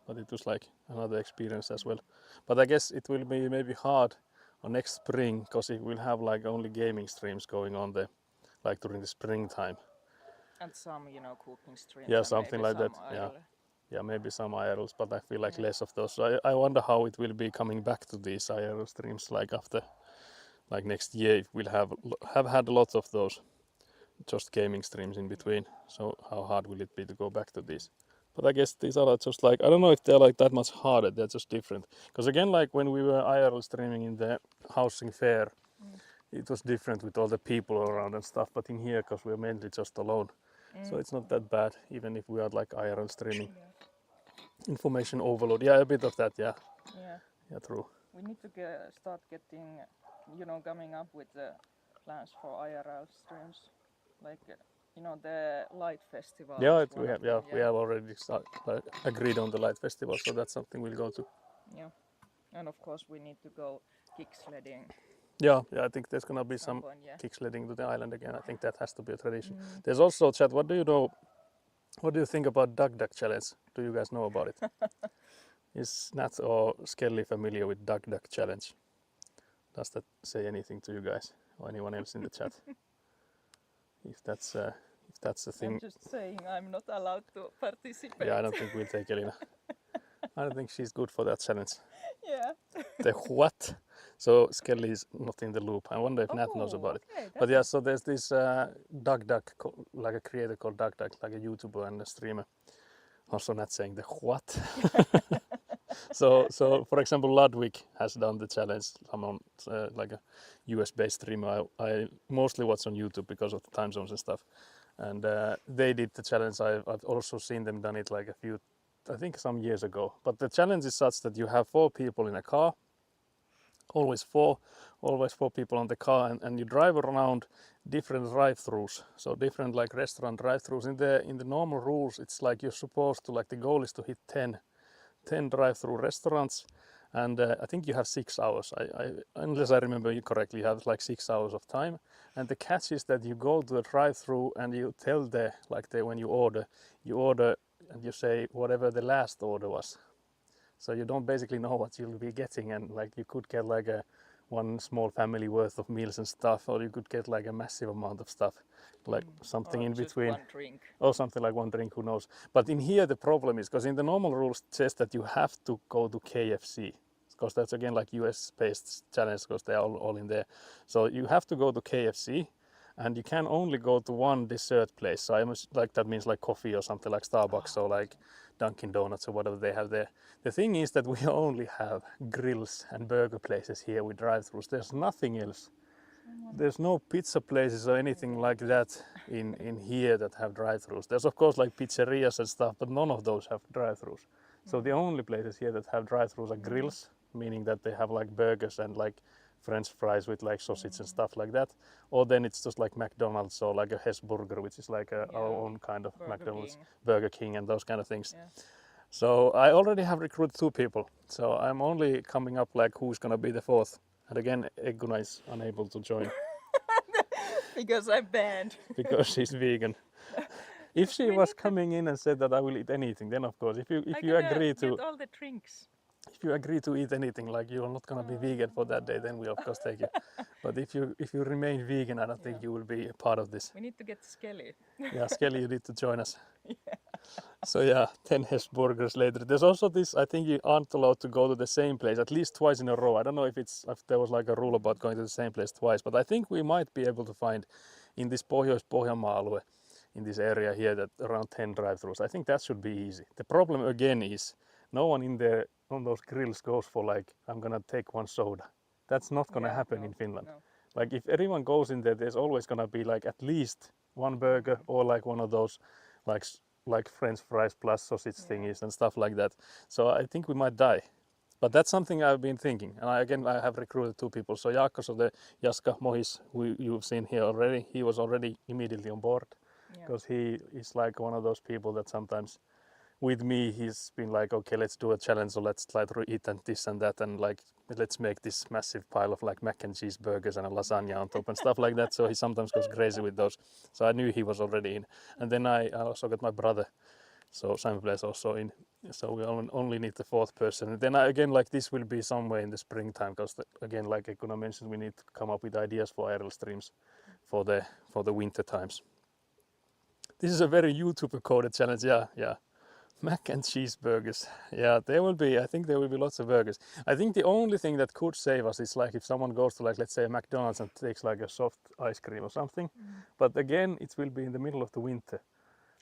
it was like another experience as well. But I guess it will be maybe hard on next spring because it will have like only gaming streams going on there, like during the springtime. And some, cooking streams. Yeah, something like that. Yeah, maybe some IRLs, but I feel like less of those. So I wonder how it will be coming back to these IRL streams, like after, like next year, if we'll have had lots of those, just gaming streams in between. So how hard will it be to go back to these? But I guess these are just like, I don't know if they're like that much harder, they're just different. Because again, like when we were IRL streaming in the housing fair, it was different with all the people around and stuff, but in here, because we're mainly just alone, so it's not that bad, even if we are like IRL streaming. Information overload, yeah, a bit of that, yeah. Yeah, true. We need to start getting, coming up with the plans for IRL streams, like, the light festival. Yeah, we have already agreed on the light festival, so that's something we'll go to. Yeah, and of course we need to go kick sledding. Yeah, I think there's gonna be some Someone, yeah. kick sledding to the island again. I think that has to be a tradition. Mm. There's also, chat, what do you know? What do you think about Duck Duck Challenge? Do you guys know about it? Is Nat or Skelly familiar with Duck Duck Challenge? Does that say anything to you guys or anyone else in the chat? If that's a I'm thing, just saying I'm not allowed to participate. yeah, I don't think we'll take Elina. I don't think she's good for that challenge. Yeah. The what? So Skelly is not in the loop. I wonder if Nat knows about it. Okay, But yeah, so there's this Duck Duck, like a creator called Duck Duck, like a YouTuber and a streamer. Also Nat saying the what? So for example, Ludwig has done the challenge. Someone like a US-based streamer. I mostly watch on YouTube because of the time zones and stuff. And they did the challenge. I've also seen them done it like a few, I think some years ago. But the challenge is such that you have 4 people in a car. Always four people on the car, and you drive around different drive-throughs. So different like restaurant drive-throughs. In the normal rules, it's like you're supposed to, like the goal is to hit 10 drive-through restaurants, and I think you have 6 hours. Unless I remember you correctly, you have like 6 hours of time. And the catch is that you go to a drive-through and you tell when you order and you say whatever the last order was. So you don't basically know what you'll be getting, and like you could get like one small family worth of meals and stuff, or you could get like a massive amount of stuff, like something or in just between. one drink. Or something like one drink, who knows. But in here the problem is, because in the normal rules it says that you have to go to KFC, because that's again like US based challenge, because they're all in there. So you have to go to KFC, and you can only go to one dessert place. So I must, like, that means like coffee or something like Starbucks or like Dunkin' Donuts or whatever they have there. The thing is that we only have grills and burger places here with drive-thrus. There's nothing else. There's no pizza places or anything like that in here that have drive-thrus. There's of course like pizzerias and stuff, but none of those have drive-thrus. So the only places here that have drive-thrus are grills, meaning that they have like burgers and like French fries with like sausage and stuff like that. Or then it's just like McDonald's or like a Hesburger, which is like our own kind of Burger McDonald's, King. Burger King and those kind of things. Yeah. So I already have recruited 2 people. So I'm only coming up like who's gonna be the 4th. And again, Egguna is unable to join Because I'm banned. because she's vegan. If she We was need to- coming in and said that I will eat anything, then of course, if you I agree gotta to get all the drinks. if you agree to eat anything, like you're not gonna be vegan for that day, then we of course take you. But if you remain vegan, I don't think you will be a part of this. We need to get Skelly. Yeah, Skelly, you need to join us. So yeah, 10 Hesburgers later. There's also this, I think you aren't allowed to go to the same place at least twice in a row. I don't know if there was like a rule about going to the same place twice, but I think we might be able to find in this Pohjois-Pohjanmaa alue, in this area here, that around 10 drive-thrus. I think that should be easy. The problem again is no one in there on those grills goes for like, I'm gonna take one soda. That's not gonna happen in Finland. No. Like if everyone goes in there, there's always gonna be like at least one burger or like one of those like French fries plus sausage thingies and stuff like that. So I think we might die. But that's something I've been thinking. And I have recruited 2 people. So Jaakko, so the Jaska Mohis, who you've seen here already, he was already immediately on board. Because he is like one of those people that sometimes with me he's been like, okay, let's do a challenge, or let's try to eat and this and that, and like let's make this massive pile of like mac and cheese burgers and a lasagna on top and stuff like that. So he sometimes goes crazy with those. So I knew he was already in. And then I also got my brother, so Simon Blaise also in. So we only need the 4th person. And then again, like this will be somewhere in the springtime, because again, like Egguna mentioned, we need to come up with ideas for IRL streams for the winter times. This is a very YouTuber coded challenge. Yeah. Mac and cheese burgers. Yeah, I think there will be lots of burgers. I think the only thing that could save us is like if someone goes to like, let's say, a McDonald's and takes like a soft ice cream or something. But again, it will be in the middle of the winter.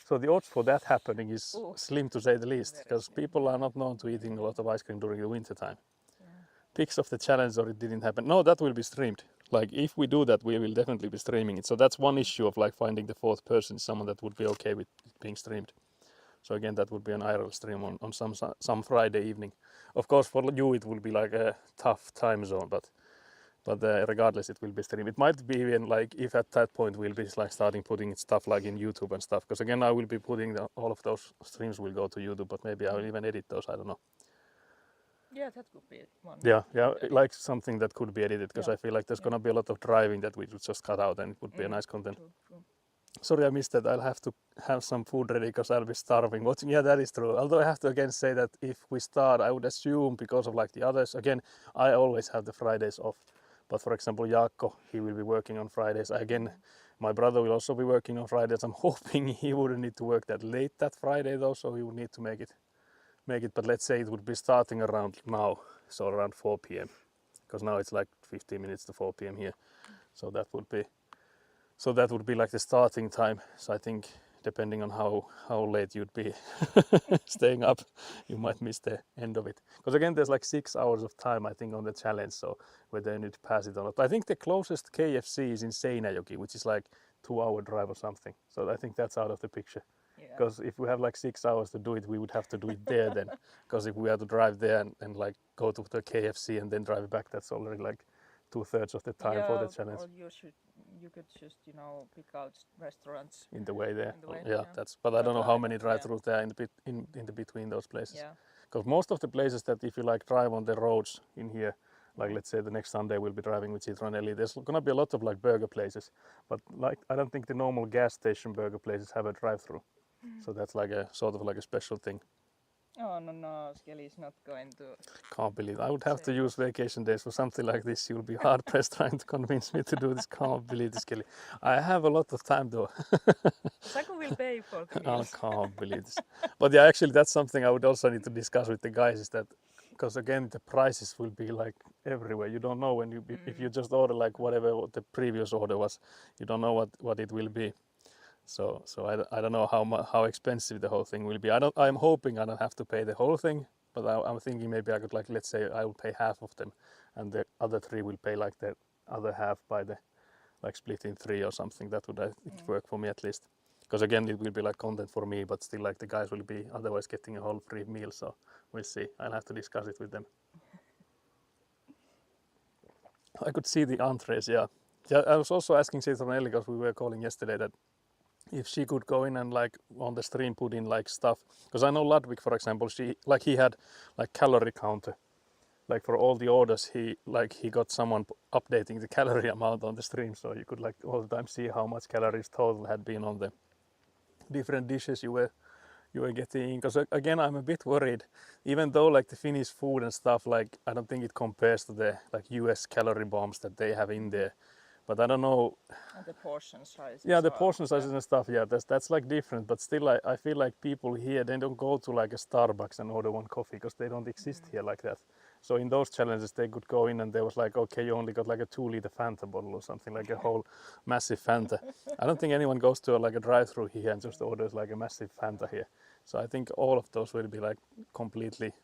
So the odds for that happening is slim, to say the least, because people are not known to eating a lot of ice cream during the winter time. Pics of the challenge, or it didn't happen. No, that will be streamed. Like if we do that, we will definitely be streaming it. So that's one issue of like finding the 4th person, someone that would be okay with it being streamed. So again, that would be an IRL stream on some Friday evening. Of course, for you it will be like a tough time zone, but regardless, it will be streamed. It might be even like if at that point we'll be like starting putting stuff like in YouTube and stuff. Because again, I will be putting all of those streams will go to YouTube, but maybe I will even edit those. I don't know. Yeah, that could be one. Yeah, edit. like something that could be edited, because Yeah. I feel like there's Yeah. gonna be a lot of driving that we would just cut out, and it would be a nice content. True. Sorry, I missed that. I'll have to have some food ready because I'll be starving. Watching, yeah, that is true. Although I have to again say that if we start, I would assume because of like the others. Again, I always have the Fridays off, but for example, Jaakko, he will be working on Fridays. Again, my brother will also be working on Fridays. I'm hoping he wouldn't need to work that late that Friday though, so he would need to make it. But let's say it would be starting around now, so around 4 p.m. Because now it's like 15 minutes to 4 p.m. here, so that would be like the starting time. So I think depending on how late you'd be staying up, you might miss the end of it. Because again, there's like 6 hours of time I think on the challenge, so whether you need to pass it or not. I think the closest KFC is in Seinäjoki, which is like 2-hour drive or something. So I think that's out of the picture. Yeah. Because if we have like 6 hours to do it, we would have to do it there then. Because if we had to drive there and like go to the KFC and then drive back, that's already like 2/3 of the time for the challenge. Or you could just pick out restaurants In the way there. in the way. Yeah, that's. But I don't know how many drive-throughs there are in the between those places. Yeah. Because most of the places that if you like drive on the roads in here, like let's say the next Sunday we'll be driving with Citronelli, there's gonna be a lot of like burger places, but like I don't think the normal gas station burger places have a drive-through. So that's like a sort of like a special thing. Oh no, Skelly is not going to. Can't believe I would have to use vacation days for something like this. You'll be hard pressed trying to convince me to do this. Can't believe this, Kelly. I have a lot of time though. Saku will pay for the I meals. can't believe this. But yeah, actually, that's something I would also need to discuss with the guys. Is that because again the prices will be like everywhere. You don't know when you if you just order like whatever the previous order was, you don't know what it will be. So I don't know how expensive the whole thing will be. I'm hoping I don't have to pay the whole thing, but I'm thinking maybe I could like let's say I will pay half of them, and the other 3 will pay like the other half by the like split in 3 or something. That would work for me at least. Because again, it will be like content for me, but still like the guys will be otherwise getting a whole free meal. So we'll see. I'll have to discuss it with them. I could see the entrees, yeah. Yeah, I was also asking Citronelli because we were calling yesterday that if she could go in and like on the stream put in like stuff. Because I know Ludwig, for example, he had like calorie counter. Like for all the orders, he got someone updating the calorie amount on the stream, so you could like all the time see how much calories total had been on the different dishes you were getting. Because again, I'm a bit worried, even though like the Finnish food and stuff, like I don't think it compares to the like US calorie bombs that they have in there. But I don't know. And the portion sizes. Yeah, the portion sizes and stuff. Yeah, that's like different. But still, I feel like people here they don't go to like a Starbucks and order one coffee because they don't exist here like that. So in those challenges, they could go in and they was like, okay, you only got like a 2-liter Fanta bottle or something, like a whole massive Fanta. I don't think anyone goes to like a drive-through here and just orders like a massive Fanta here. So I think all of those will be like completely,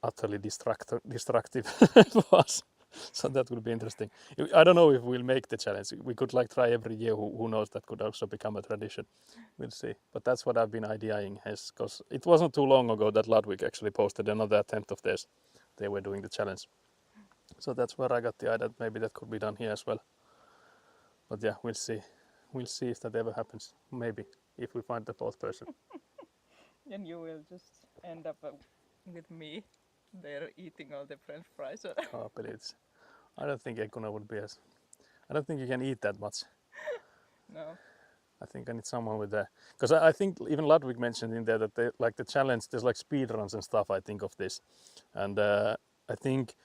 utterly destructive for us. So that will be interesting. I don't know if we'll make the challenge. We could like try every year. Who knows? That could also become a tradition. We'll see. But that's what I've been ideating, because it wasn't too long ago that Ludwig actually posted another attempt of theirs. They were doing the challenge. So that's where I got the idea that maybe that could be done here as well. But yeah, we'll see. We'll see if that ever happens. Maybe, if we find the 4th person. Then you will just end up with me there eating all the French fries. Oh, but I don't think Ekuna would be as. I don't think you can eat that much. No. I think I need someone with that. Because I think even Ludwig mentioned in there that they, like the challenge, there's like speed runs and stuff, I think, of this. And I think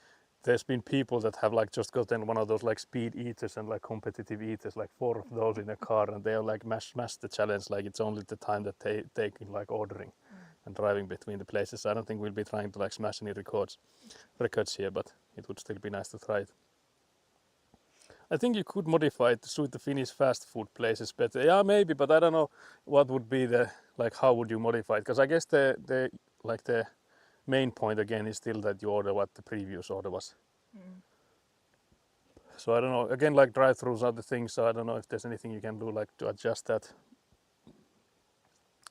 there's been people that have like just gotten one of those like speed eaters and like competitive eaters, like 4 of those in a car, and they'll like smash the challenge like it's only the time that they take in like ordering and driving between the places. So I don't think we'll be trying to like smash any records here, but it would still be nice to try it. I think you could modify it to suit the Finnish fast food places better. Yeah, maybe, but I don't know what would be the like. How would you modify it? Because I guess the main point again is still that you order what the previous order was. So I don't know. Again, like drive-throughs are the thing. So I don't know if there's anything you can do like to adjust that.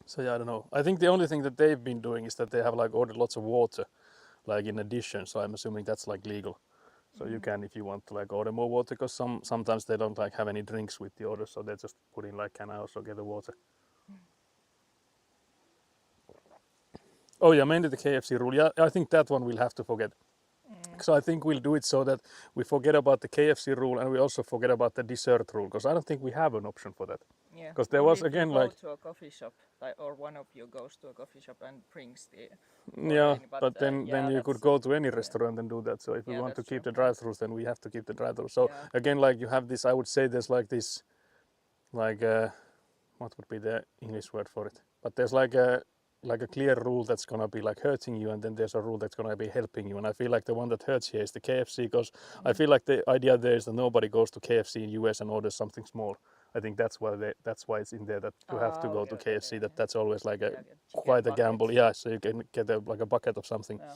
So yeah, I don't know. I think the only thing that they've been doing is that they have like ordered lots of water, like in addition. So I'm assuming that's like legal. So you can, if you want to like order more water, because sometimes they don't like have any drinks with the order, so they just put in like, can I also get the water? Oh yeah, mainly the KFC rule. Yeah, I think that one we'll have to forget. So I think we'll do it so that we forget about the KFC rule and we also forget about the dessert rule because I don't think we have an option for that. Yeah. Because there Only was if you again go like to a coffee shop, or one of you goes to a coffee shop and brings the yeah, foreign, but then yeah, you could that's go to any restaurant and do that. So if we yeah, want to that's keep true. the drive-throughs, then we have to keep the drive-throughs. So Yeah. again, like you have this, I would say there's like this, like what would be the English word for it? But there's like a clear rule that's gonna be like hurting you, and then there's a rule that's gonna be helping you. And I feel like the one that hurts here is the KFC because I feel like the idea there is that nobody goes to KFC in US and orders something small. I think that's why it's in there that you have to go to KFC. That's always like a Yeah, get chicken quite a gamble. buckets. Yeah, so you can get like a bucket of something. Yeah.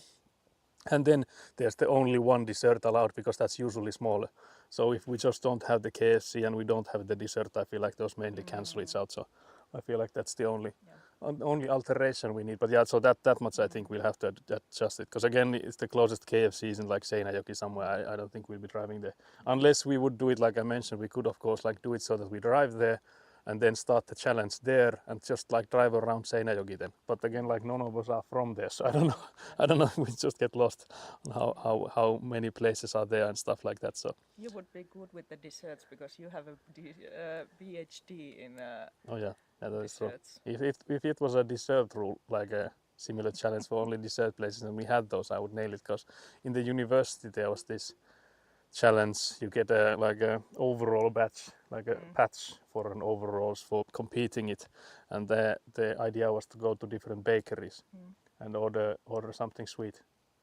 And then there's the only one dessert allowed because that's usually smaller. So if we just don't have the KFC and we don't have the dessert, I feel like those mainly cancel each out. So I feel like that's the only alteration we need. But yeah, so that much I think we'll have to adjust it because again, it's the closest KFC is in like Seinäjoki somewhere. I don't think we'll be driving there unless we would do it like I mentioned. We could of course like do it so that we drive there and then start the challenge there and just like drive around Seinäjoki then. But again, like none of us are from there, so I don't know. I don't know if we just get lost on how many places are there and stuff like that. So You would be good with the desserts because you have a PhD in oh yeah, that is true. desserts. If it was a dessert rule, like a similar challenge for only dessert places, and we had those, I would nail it. Because in the university there was this challenge. You get a overall badge, like a patch for an overalls for competing it, and the idea was to go to different bakeries and order something sweet.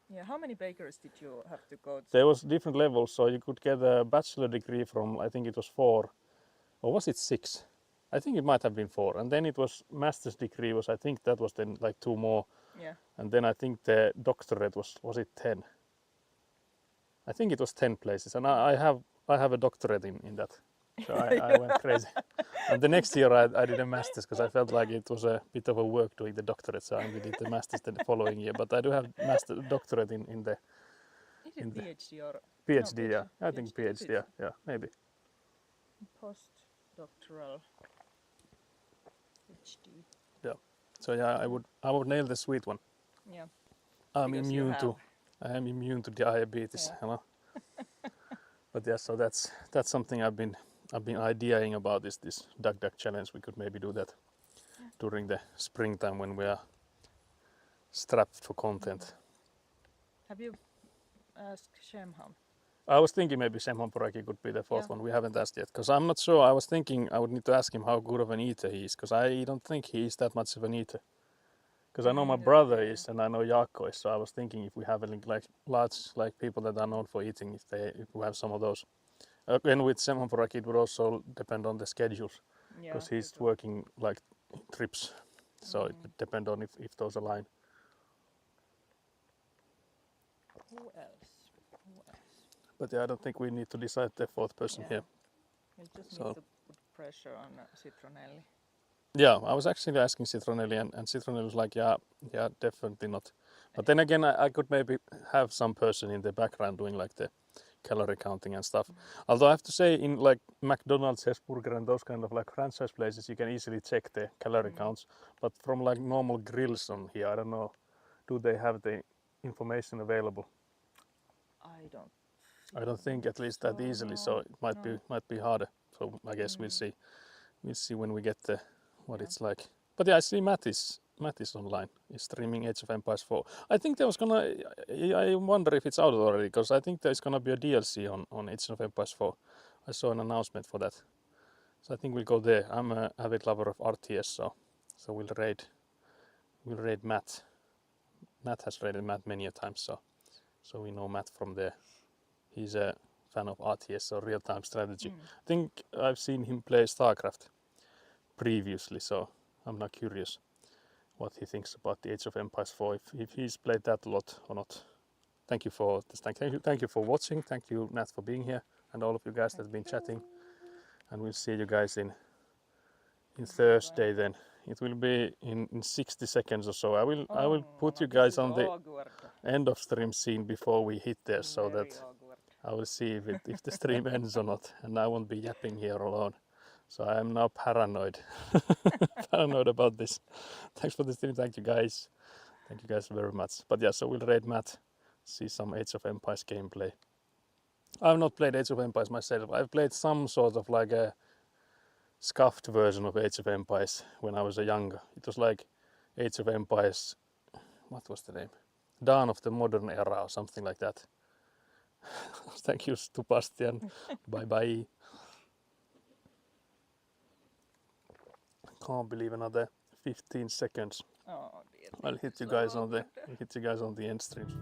Yeah, how many bakeries did you have to go to? There was different levels, so you could get a bachelor degree from I think it was 4, or was it 6? I think it might have been 4, and then it was master's degree was I think that was then like 2 more, Yeah. and then I think the doctorate was it 10? I think it was 10 places, and I have a doctorate in that, so I went crazy. And the next year I did a master's because I felt like it was a bit of a work doing the doctorate, so I did the master's the following year. But I do have doctorate in the Is it PhD or PhD, no, yeah. I think PhD, yeah, maybe. Postdoctoral PhD. Yeah. So yeah, I would nail the sweet one. Yeah. I am Because immune to diabetes, Yeah. you know. But yeah, so that's something I've been ideating about this duck challenge. We could maybe do that during the springtime when we are strapped for content. Have you asked Shemham? I was thinking maybe Semhon Poraki could be the fourth Yeah. one. We haven't asked yet because I'm not sure. I was thinking I would need to ask him how good of an eater he is because I don't think he is that much of an eater. Because I know my brother is and I know Jaakko is, so I was thinking if we have like large like people that are known for eating, if we have some of those. Again, with Semhon Poraki it would also depend on the schedules because he's working like trips, so it would depend on if those align. Who else? But yeah, I don't think we need to decide the fourth person here. You just So- need to put pressure on Citronelli. Yeah, I was actually asking Citronelli, and Citronelli was like, yeah, definitely not. But then again, I could maybe have some person in the background doing like the calorie counting and stuff. Although I have to say, in like McDonald's, Hesburger, and those kind of like franchise places, you can easily check the calorie counts. But from like normal grills on here, I don't know, do they have the information available? I don't think at least that easily, so it might be harder. So I guess we'll see. We'll see when we get the what it's like. But yeah, I see Matt is online. He's streaming Age of Empires 4. I think there was gonna. I wonder if it's out already because I think there's gonna be a DLC on Age of Empires 4. I saw an announcement for that, so I think we'll go there. I'm a avid lover of RTS, so we'll raid Matt. Matt has raided Matt many a times, so we know Matt from there. He's a fan of RTS, so real-time strategy. I think I've seen him play StarCraft previously, so I'm not curious what he thinks about the Age of Empires 4, if he's played that a lot or not. Thank you for this. Thank you for watching. Thank you, Nat, for being here, and all of you guys that have been chatting. And we'll see you guys in Thursday then. It will be in 60 seconds or so. I will put you guys on the end of stream scene before we hit there, so that I will see if the stream ends or not, and I won't be yapping here alone. So I am now paranoid, paranoid about this. Thanks for the stream. Thank you guys. Thank you guys very much. But yeah, so we'll raid Matt, see some Age of Empires gameplay. I've not played Age of Empires myself. I've played some sort of like a scuffed version of Age of Empires when I was a younger. It was like Age of Empires, what was the name? Dawn of the Modern Era or something like that. Thank you, Stupastian. Bye bye. Can't believe another 15 seconds. Oh dear. I'll hit you guys on the end streams.